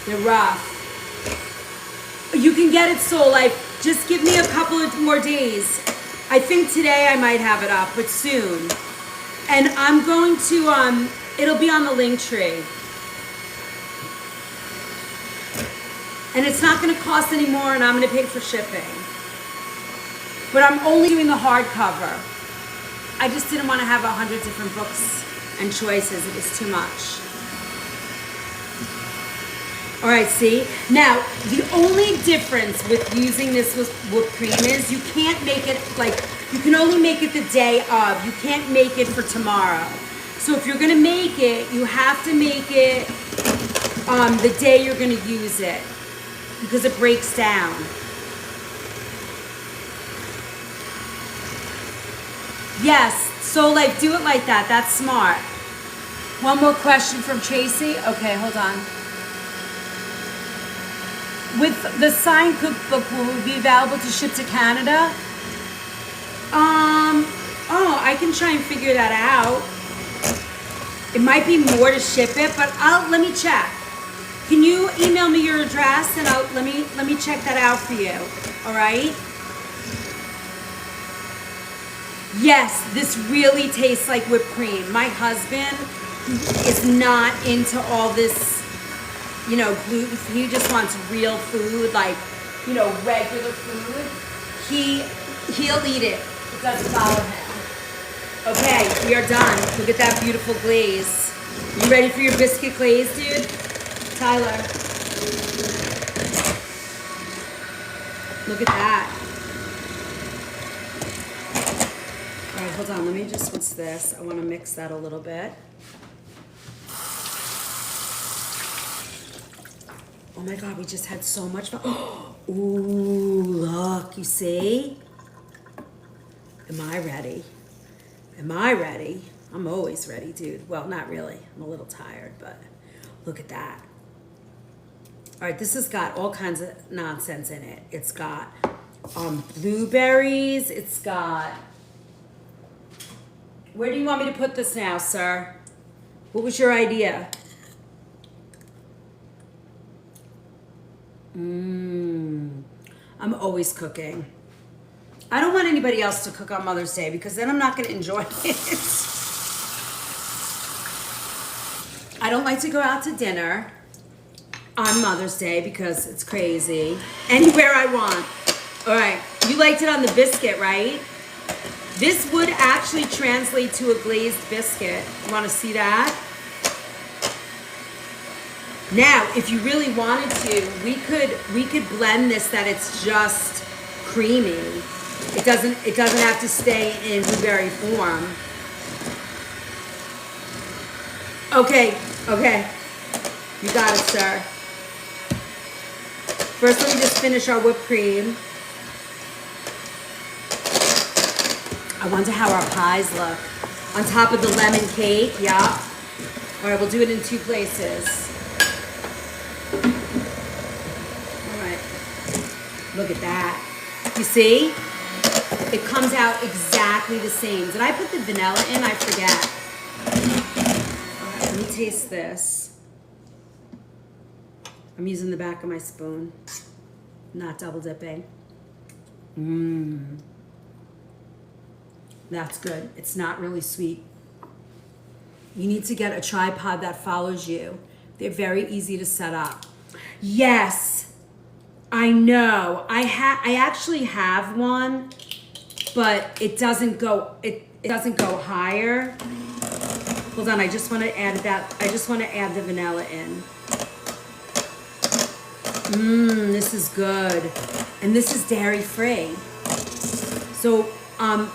A: They're rough. You can get it Soul Life. Just give me a couple of more days. I think today I might have it up, but soon. And I'm going to, it'll be on the link tree. And it's not going to cost any more, and I'm going to pay for shipping. But I'm only doing the hardcover. I just didn't want to have 100 different books and choices. It was too much. All right, see? Now, the only difference with using this whipped cream is you can't make it, like, you can only make it the day of. You can't make it for tomorrow. So if you're going to make it, you have to make it the day you're going to use it because it breaks down. Yes, so like do it like that. That's smart. One more question from Tracy. Okay, hold on. With the signed cookbook, will it be available to ship to Canada? Oh, I can try and figure that out. It might be more to ship it, but let me check. Can you email me your address and let me check that out for you. All right? Yes, this really tastes like whipped cream. My husband is not into all this, you know, gluten. He just wants real food, like, you know, regular food. He'll eat it. It doesn't bother him. Okay, we are done. Look at that beautiful glaze. You ready for your biscuit glaze, dude? Tyler. Look at that. All right, hold on. Let me just, what's this? I want to mix that a little bit. Oh my God, we just had so much fun. Ooh, look, you see? Am I ready? Am I ready? I'm always ready, dude. Well, not really. I'm a little tired, but look at that. All right, this has got all kinds of nonsense in it. It's got blueberries. It's got... Where do you want me to put this now, sir? What was your idea? I'm always cooking. I don't want anybody else to cook on Mother's Day because then I'm not going to enjoy it. I don't like to go out to dinner on Mother's Day because it's crazy. Anywhere I want. All right, you liked it on the biscuit, right? This would actually translate to a glazed biscuit. You want to see that? Now, if you really wanted to, we could blend this that it's just creamy. It doesn't have to stay in blueberry form. Okay. You got it, sir. First, let me just finish our whipped cream. I wonder how our pies look. On top of the lemon cake, yeah. All right, we'll do it in 2 places. All right, look at that. You see? It comes out exactly the same. Did I put the vanilla in? I forget. All right, let me taste this. I'm using the back of my spoon, not double dipping. That's good. It's not really sweet. You need to get a tripod that follows you. They're very easy to set up. Yes, I know. I actually have one, but it doesn't go higher. Hold on, I just want to add that. I just want to add the vanilla in. This is good. And this is dairy free. So,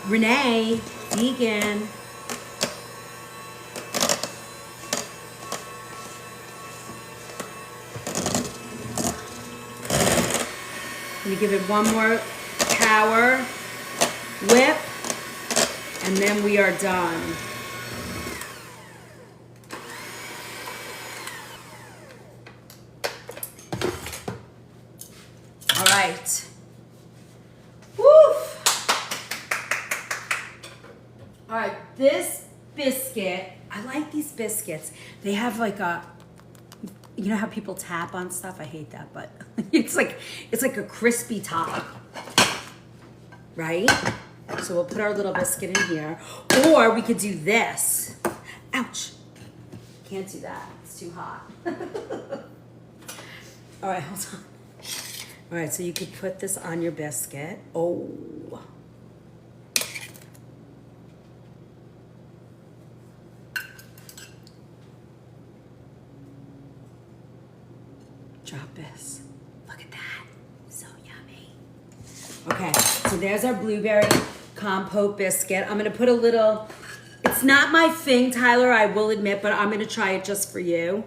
A: Renee, vegan. Let me give it one more power whip, and then we are done. All right. Woof. All right, this biscuit, I like these biscuits. They have like a, you know how people tap on stuff? I hate that, but it's like a crispy top, right? So we'll put our little biscuit in here. Or we could do this. Ouch. Can't do that. It's too hot. All right, hold on. All right, so you could put this on your biscuit. Oh. Drop this. Look at that. So yummy. Okay, so there's our blueberry compote biscuit. I'm gonna put a little, it's not my thing, Tyler, I will admit, but I'm gonna try it just for you.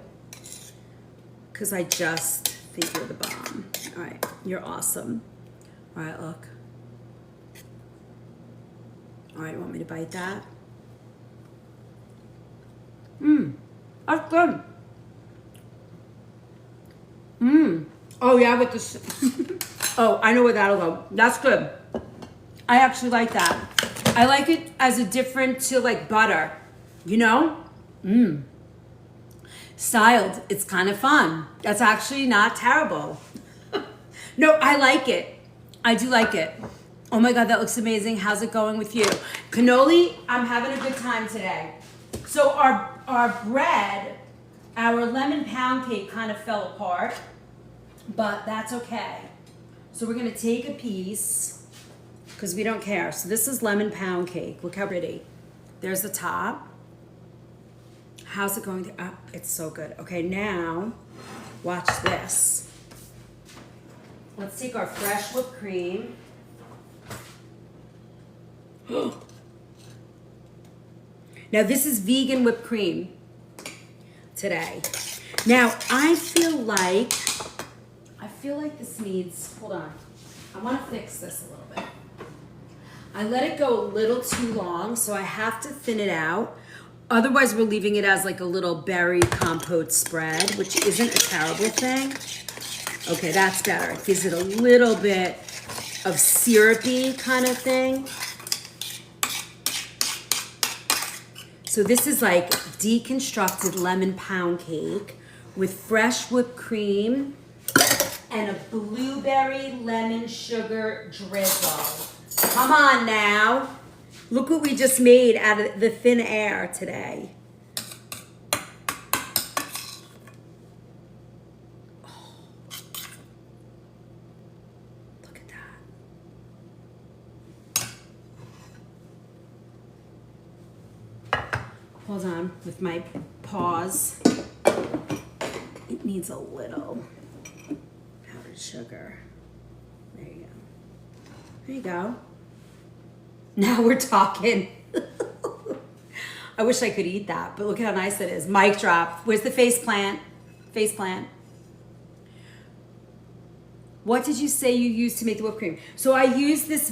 A: Because I just think you're the bomb. All right, you're awesome. All right, look. All right, you want me to bite that? That's good. Oh yeah, with this. Oh, I know where that'll go. That's good. I actually like that. I like it as a different to like butter, you know? Styled, it's kind of fun. That's actually not terrible. No, I like it. I do like it. Oh my God, that looks amazing. How's it going with you? Cannoli, I'm having a good time today. So our bread, our lemon pound cake kind of fell apart, but that's okay. So we're gonna take a piece, because we don't care. So this is lemon pound cake. Look how pretty. There's the top. How's it going? It's so good. Okay, now watch this. Let's take our fresh whipped cream. Now this is vegan whipped cream today. Now I feel like feel like this needs, hold on. I want to fix this a little bit. I let it go a little too long, so I have to thin it out. Otherwise, we're leaving it as like a little berry compote spread, which isn't a terrible thing. Okay, that's better. It gives it a little bit of syrupy kind of thing. So this is like deconstructed lemon pound cake with fresh whipped cream and a blueberry lemon sugar drizzle. Come on now. Look what we just made out of the thin air today. Oh. Look at that. Hold on with my paws. It needs a little powdered sugar. There you go. There you go. Now we're talking. I wish I could eat that, but look how nice it is. Mic drop. Where's the face plant? Face plant. What did you say you used to make the whipped cream? So I use this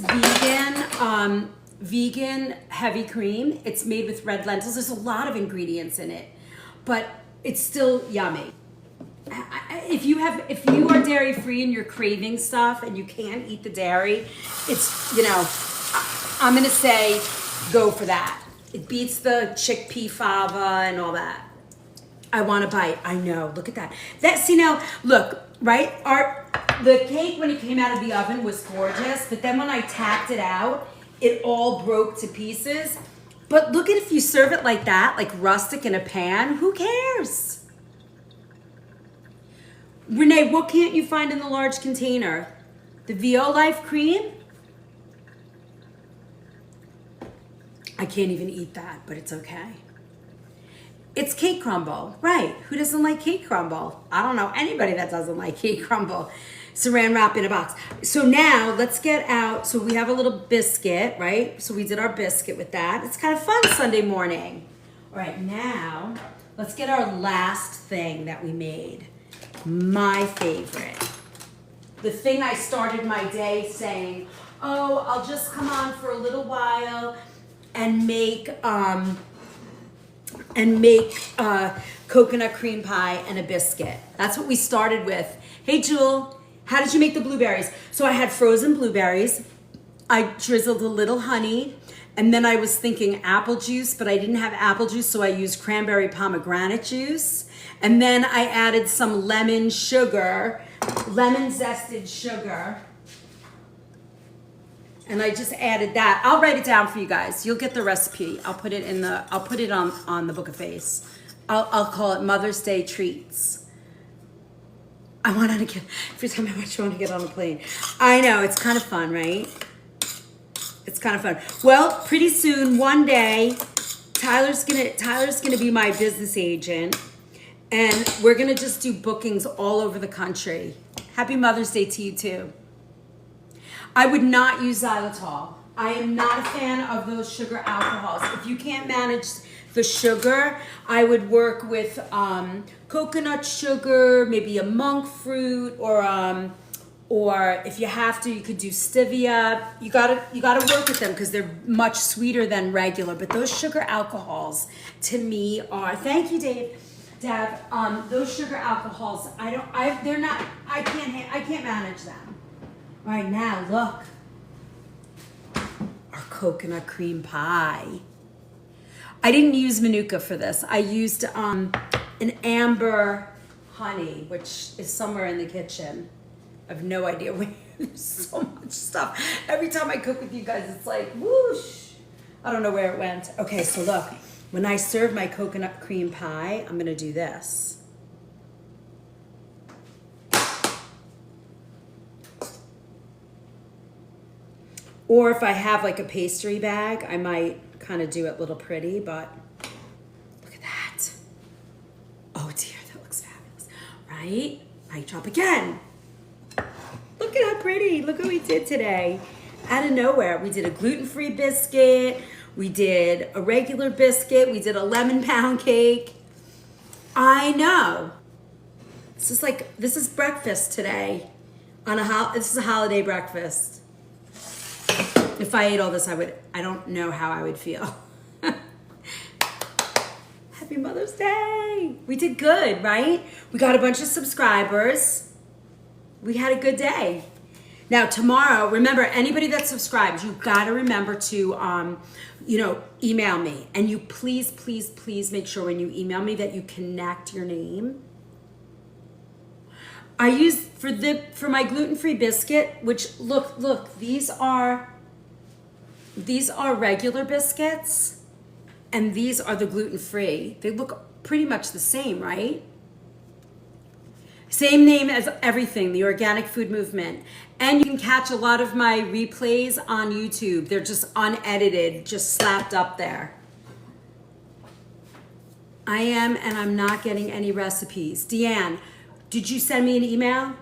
A: vegan heavy cream. It's made with red lentils. There's a lot of ingredients in it, but it's still yummy. If you are dairy free and you're craving stuff and you can't eat the dairy, it's, you know, I'm gonna say go for that. It beats the chickpea fava and all that. I want a bite. I know. Look at that. See now, look, right? The cake when it came out of the oven was gorgeous, but then when I tapped it out, it all broke to pieces. But look at if you serve it like that, like rustic in a pan, who cares? Renee, what can't you find in the large container? The VO Life cream? I can't even eat that, but it's okay. It's cake crumble, right? Who doesn't like cake crumble? I don't know anybody that doesn't like cake crumble. Saran wrap in a box. So now let's get out. So we have a little biscuit, right? So we did our biscuit with that. It's kind of fun Sunday morning. All right, now let's get our last thing that we made. My favorite. The thing I started my day saying, oh, I'll just come on for a little while and make coconut cream pie and a biscuit. That's what we started with. Hey, Jewel, how did you make the blueberries? So I had frozen blueberries. I drizzled a little honey, and then I was thinking apple juice, but I didn't have apple juice, so I used cranberry pomegranate juice. And then I added some lemon sugar, lemon zested sugar. And I just added that. I'll write it down for you guys. You'll get the recipe. I'll put it on the Book of Face. I'll call it Mother's Day Treats. Every time I watch, I want to get on a plane. I know, it's kind of fun, right? It's kind of fun. Well, pretty soon, one day, Tyler's gonna be my business agent, and we're gonna just do bookings all over the country. Happy Mother's Day to you too. I would not use xylitol. I am not a fan of those sugar alcohols. If you can't manage the sugar, I would work with coconut sugar, maybe a monk fruit, or if you have to, you could do stevia. You gotta work with them because they're much sweeter than regular. But those sugar alcohols, to me, are. Thank you, Dave. Those sugar alcohols, I can't manage them. All right, now look, our coconut cream pie. I didn't use Manuka for this. I used an amber honey, which is somewhere in the kitchen. I have no idea where. There's so much stuff. Every time I cook with you guys, it's like whoosh. I don't know where it went. Okay, so look, when I serve my coconut cream pie, I'm gonna do this. Or if I have like a pastry bag, I might kind of do it a little pretty, but look at that. Oh dear, that looks fabulous, right? Mic drop again. Look at how pretty, look what we did today. Out of nowhere, we did a gluten-free biscuit, we did a regular biscuit, we did a lemon pound cake. I know. This is breakfast today. This is a holiday breakfast. If I ate all this, I don't know how I would feel. Happy Mother's Day. We did good, right? We got a bunch of subscribers. We had a good day. Now tomorrow, remember, anybody that subscribes, you gotta remember to, email me. And you please, please, please make sure when you email me that you connect your name. I use for my gluten-free biscuit, which look, these are regular biscuits, and these are the gluten-free. They look pretty much the same, right? Same name as everything, the Organic Food Movement. And you can catch a lot of my replays on YouTube. They're just unedited, just slapped up there. And I'm not getting any recipes. Deanne, did you send me an email?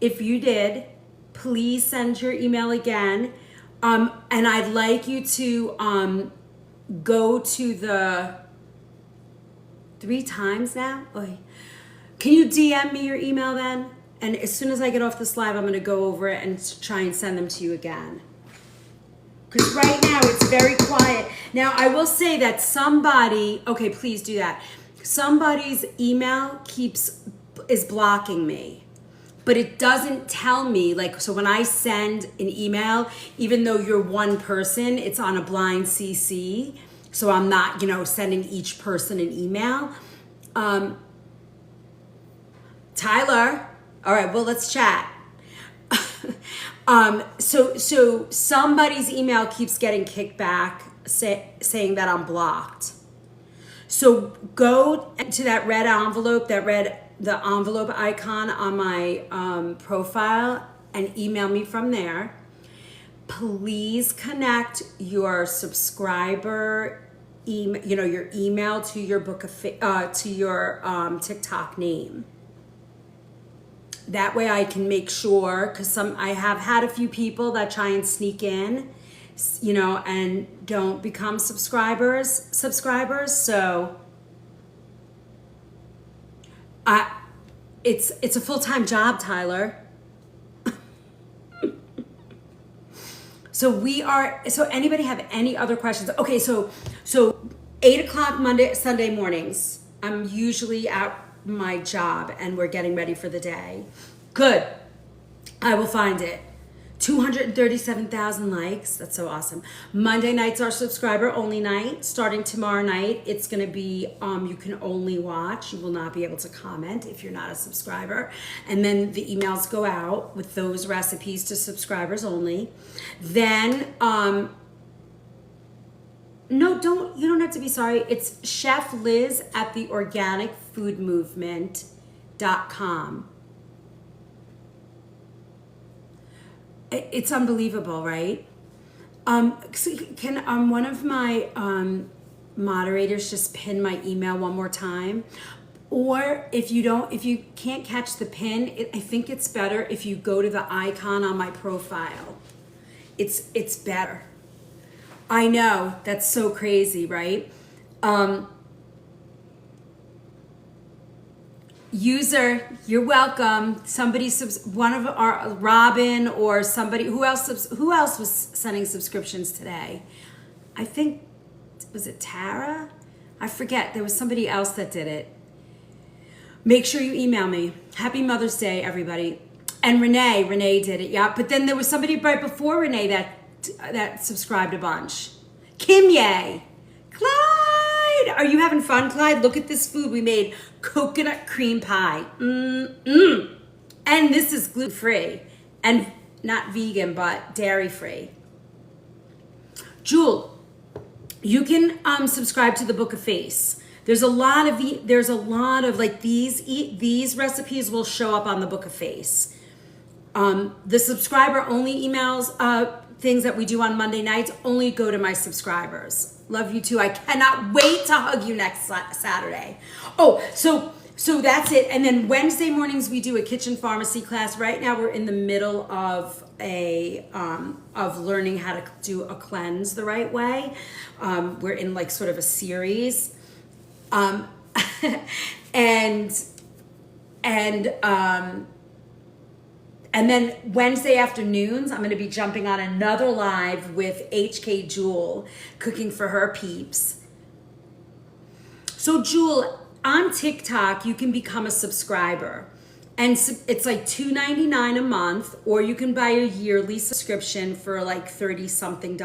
A: If you did, please send your email again. And I'd like you to go to the 3 times now. Oy. Can you DM me your email then? And as soon as I get off this live, I'm going to go over it and try and send them to you again. Because right now it's very quiet. Now I will say that okay, please do that. Somebody's email is blocking me, but it doesn't tell me, so when I send an email, even though you're one person, it's on a blind CC. So I'm not, sending each person an email. Tyler, all right, well, let's chat. So somebody's email keeps getting kicked back saying that I'm blocked. So go to that red envelope, the envelope icon on my profile and email me from there. Please connect your subscriber email, your email to your to your TikTok name. That way I can make sure, because I have had a few people that try and sneak in, and don't become subscribers. So it's a full-time job, Tyler. So anybody have any other questions? Okay, so 8 o'clock Sunday mornings, I'm usually at my job and we're getting ready for the day. Good. I will find it. 237,000 likes. That's so awesome. Monday nights are subscriber only night. Starting tomorrow night, it's going to be, you can only watch. You will not be able to comment if you're not a subscriber. And then the emails go out with those recipes to subscribers only. Then, you don't have to be sorry. It's Chef Liz at the organicfoodmovement.com. It's unbelievable, right? Can one of my moderators just pin my email one more time? Or if you can't catch the pin, I think it's better if you go to the icon on my profile. It's better. I know, that's so crazy, right? User, you're welcome. One of our Robin or somebody who else was sending subscriptions today? I think, was it Tara? I forget. There was somebody else that did it. Make sure you email me. Happy Mother's Day, everybody. And Renee did it. Yeah, but then there was somebody right before Renee that subscribed a bunch. Kimye. Clyde, are you having fun, Clyde? Look at this food we made. Coconut cream pie. And this is gluten-free and not vegan, but dairy-free. Jewel, you can subscribe to the Book of Face. There's a lot of like these recipes will show up on the Book of Face. The subscriber only emails, things that we do on Monday nights only go to my subscribers. Love you too. I cannot wait to hug you next Saturday. Oh, so that's it. And then Wednesday mornings we do a kitchen pharmacy class. Right now we're in the middle of of learning how to do a cleanse the right way. We're in like sort of a series. And And then Wednesday afternoons, I'm going to be jumping on another live with HK Jewel, cooking for her peeps. So Jewel, on TikTok, you can become a subscriber. And it's like $2.99 a month, or you can buy a yearly subscription for like $30-something.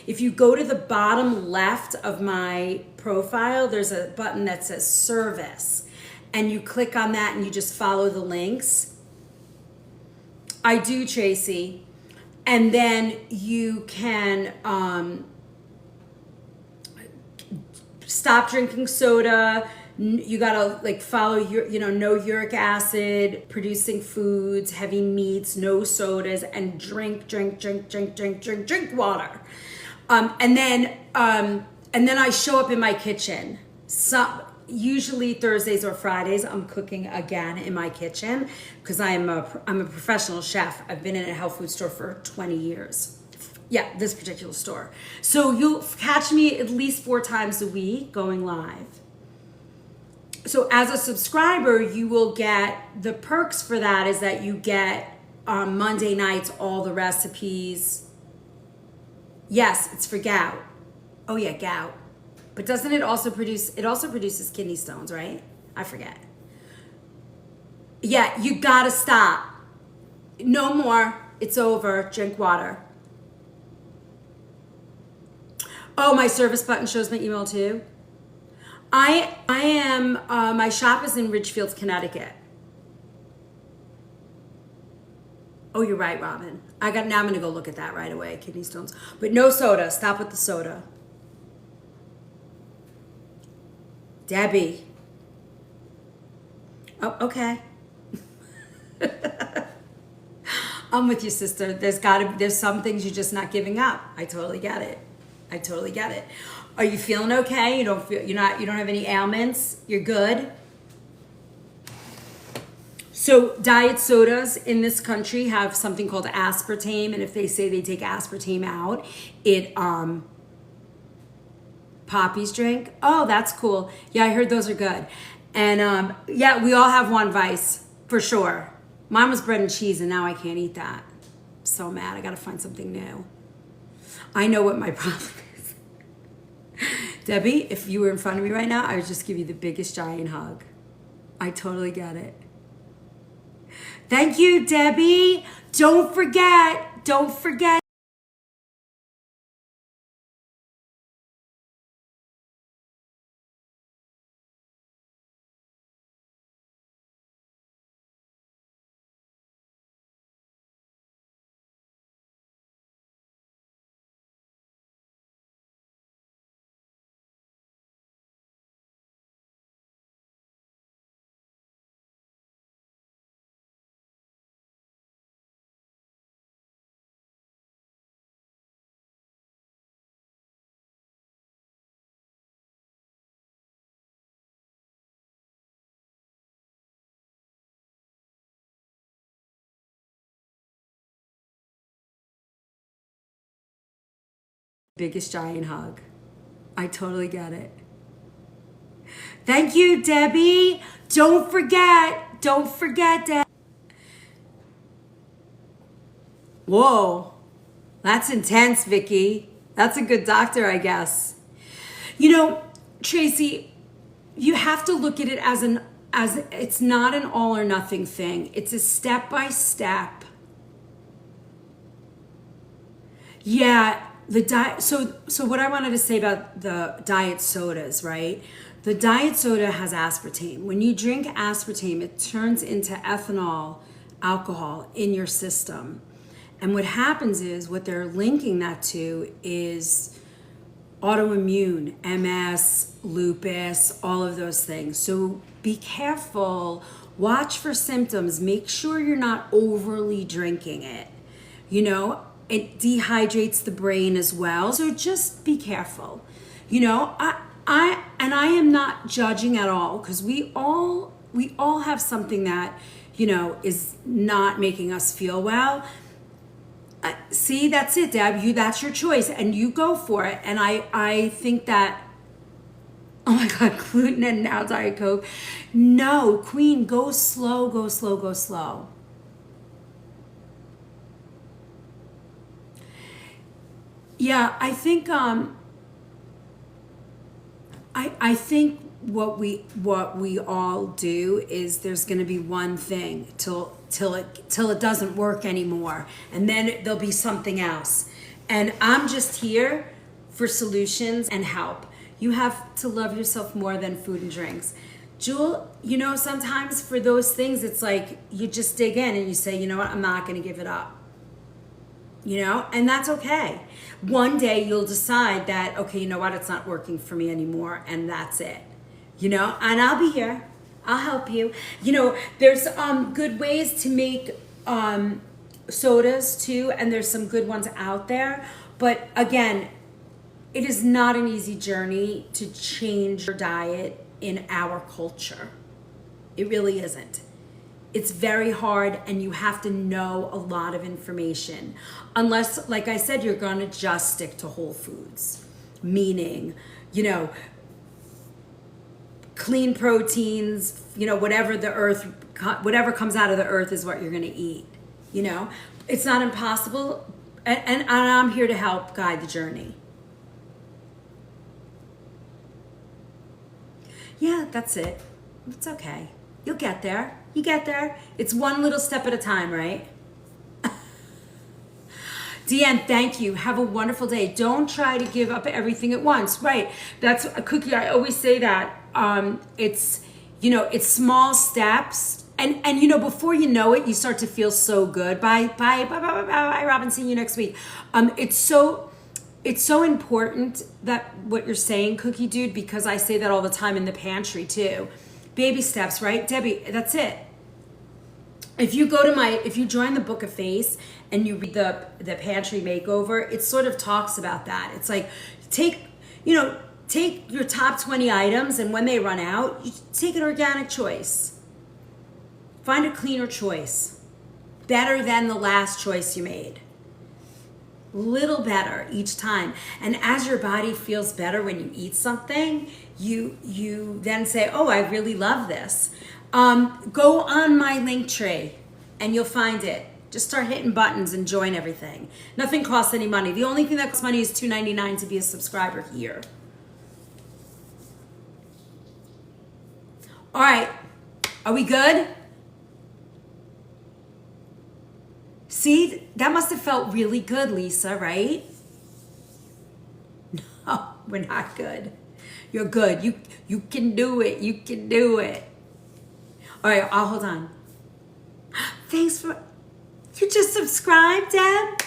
A: If you go to the bottom left of my profile, there's a button that says service. And you click on that and you just follow the links. I do, Tracy. And then you can stop drinking soda. You gotta like follow your, no uric acid, producing foods, heavy meats, no sodas, and drink water. And then I show up in my kitchen. Usually Thursdays or Fridays, I'm cooking again in my kitchen because I'm a professional chef. I've been in a health food store for 20 years. Yeah, this particular store. So you'll catch me at least 4 times a week going live. So as a subscriber, you will get, the perks for that is that you get on Monday nights all the recipes. Yes, it's for gout. Oh yeah, gout. But doesn't it also produces kidney stones, right? I forget. Yeah, you gotta stop. No more. It's over. Drink water. Oh, my service button shows my email too. I am, my shop is in Ridgefield, Connecticut. Oh, you're right, Robin. Now I'm gonna go look at that right away, kidney stones. But no soda, stop with the soda. Debbie. Oh, okay. I'm with you, sister. There's some things you're just not giving up. I totally get it. Are you feeling okay? You don't have any ailments? You're good? So diet sodas in this country have something called aspartame, and if they say they take aspartame out, it Poppy's drink. Oh, that's cool. Yeah, I heard those are good. And yeah, we all have one vice for sure. Mine was bread and cheese, and now I can't eat that. I'm so mad. I got to find something new. I know what my problem is. Debbie, if you were in front of me right now, I would just give you the biggest giant hug. I totally get it. Thank you, Debbie. Don't forget. Biggest giant hug. I totally get it. Thank you, Debbie. Don't forget, Debbie. Whoa, that's intense, Vicky. That's a good doctor, I guess. Tracy, you have to look at it as it's not an all or nothing thing. It's a step by step. Yeah, the diet. So what I wanted to say about the diet sodas, right? The diet soda has aspartame. When you drink aspartame, it turns into ethanol alcohol in your system. And what happens is, what they're linking that to is autoimmune, MS, lupus, all of those things. So be careful, watch for symptoms, make sure you're not overly drinking it. It dehydrates the brain as well. So just be careful. I am not judging at all, because we all have something that, is not making us feel well. See, that's it, Deb. That's your choice, and you go for it. And I think that Oh my God, gluten and now Diet Coke. No, Queen, go slow, go slow, go slow. Yeah, I think what we all do is there's going to be one thing till it doesn't work anymore, and then there'll be something else. And I'm just here for solutions and help. You have to love yourself more than food and drinks. Jewel, sometimes for those things, it's like you just dig in and you say, you know what, I'm not going to give it up. And that's okay. One day you'll decide that, okay, you know what, it's not working for me anymore, and that's it. And I'll be here. I'll help you. There's good ways to make sodas too, and there's some good ones out there. But again, it is not an easy journey to change your diet in our culture. It really isn't. It's very hard, and you have to know a lot of information. Unless, like I said, you're going to just stick to whole foods, meaning, clean proteins, whatever comes out of the earth is what you're going to eat. It's not impossible, and I'm here to help guide the journey. Yeah, that's it. It's okay. You'll get there. You get there. It's one little step at a time, right? Deanne, thank you. Have a wonderful day. Don't try to give up everything at once. Right. That's a Cookie. I always say that. It's small steps. And before you know it, you start to feel so good. Bye, Robin. See you next week. It's so important that what you're saying, Cookie Dude, because I say that all the time in the pantry too. Baby steps, right? Debbie, that's it. If you join the Book of Face and you read the pantry makeover, it sort of talks about that. It's like, take your top 20 items, and when they run out, you take an organic choice. Find a cleaner choice. Better than the last choice you made. Little better each time. And as your body feels better when you eat something, you then say, oh, I really love this. Go on my link tree and you'll find it. Just start hitting buttons and join everything. Nothing costs any money. The only thing that costs money is $2.99 to be a subscriber here. All right, are we good? See, that must have felt really good, Lisa, right? No, we're not good. You're good. You can do it. You can do it. All right, I'll hold on. Thanks for... You just subscribed, Deb?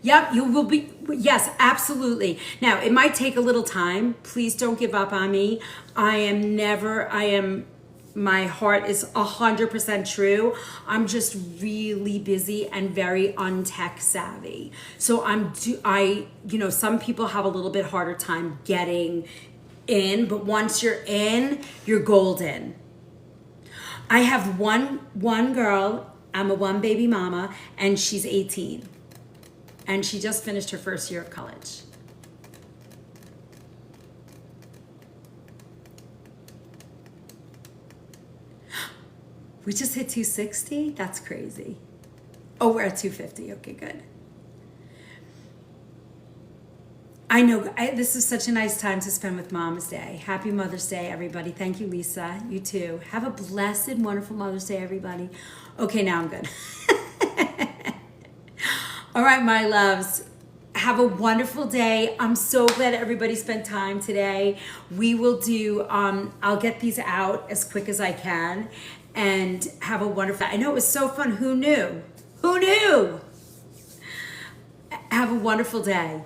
A: Yep, you will be... Yes, absolutely. Now, it might take a little time. Please don't give up on me. My heart is 100% true. I'm just really busy and very untech savvy. So some people have a little bit harder time getting in, but once you're in, you're golden. I have one girl, I'm a one baby mama, and she's 18. And she just finished her first year of college. We just hit 260? That's crazy. Oh, we're at 250. Okay, good. I know, this is such a nice time to spend with Mom's Day. Happy Mother's Day, everybody. Thank you, Lisa. You too. Have a blessed, wonderful Mother's Day, everybody. Okay, now I'm good. All right, my loves. Have a wonderful day. I'm so glad everybody spent time today. We will do, I'll get these out as quick as I can. And have a wonderful... I know it was so fun. Who knew? Who knew? Have a wonderful day.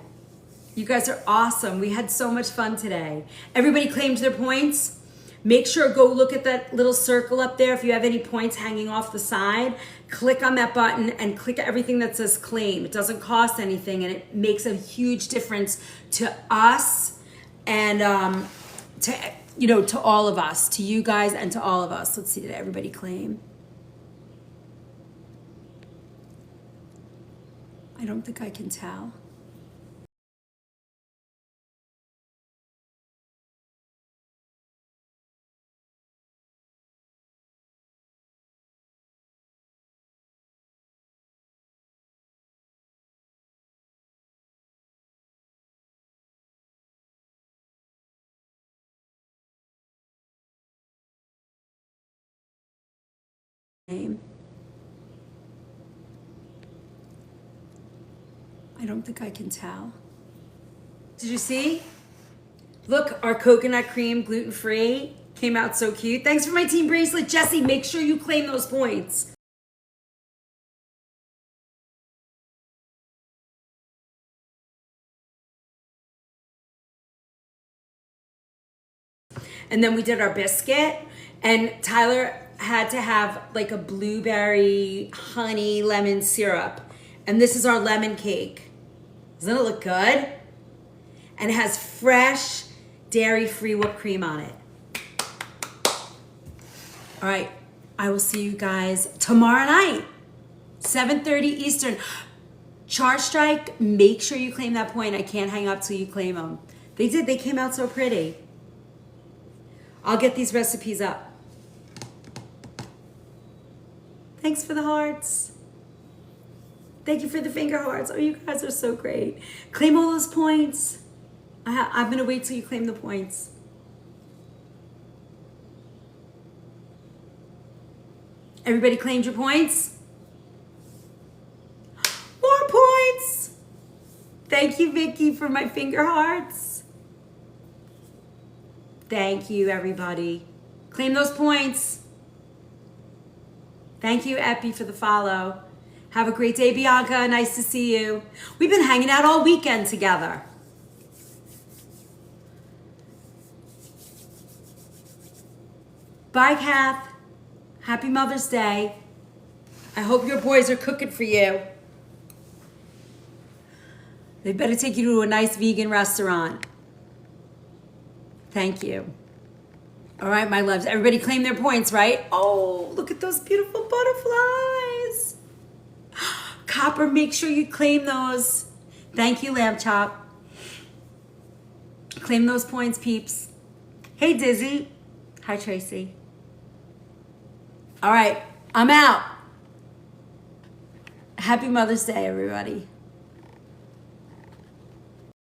A: You guys are awesome. We had so much fun today. Everybody claimed their points. Make sure go look at that little circle up there. If you have any points hanging off the side, click on that button and click everything that says claim. It doesn't cost anything, and it makes a huge difference to us and to all of us, to you guys and to all of us. Let's see, did everybody claim? I don't think I can tell. I don't think I can tell. Did you see? Look, our coconut cream, gluten-free, came out so cute. Thanks for my team bracelet. Jesse, make sure you claim those points. And then we did our biscuit, and Tyler had to have like a blueberry honey lemon syrup. And this is our lemon cake. Doesn't it look good? And it has fresh dairy-free whipped cream on it. All right, I will see you guys tomorrow night, 7:30 Eastern. Chart Strike, make sure you claim that point. I can't hang up till you claim them. They did, they came out so pretty. I'll get these recipes up. Thanks for the hearts. Thank you for the finger hearts. Oh, you guys are so great. Claim all those points. I'm gonna wait till you claim the points. Everybody claimed your points? More points. Thank you, Vicky, for my finger hearts. Thank you, everybody. Claim those points. Thank you, Epi, for the follow. Have a great day, Bianca. Nice to see you. We've been hanging out all weekend together. Bye, Kath. Happy Mother's Day. I hope your boys are cooking for you. They better take you to a nice vegan restaurant. Thank you. All right, my loves. Everybody claim their points, right? Oh, look at those beautiful butterflies. Copper, make sure you claim those. Thank you, Lamb Chop. Claim those points, peeps. Hey, Dizzy. Hi, Tracy. All right, I'm out. Happy Mother's Day, everybody.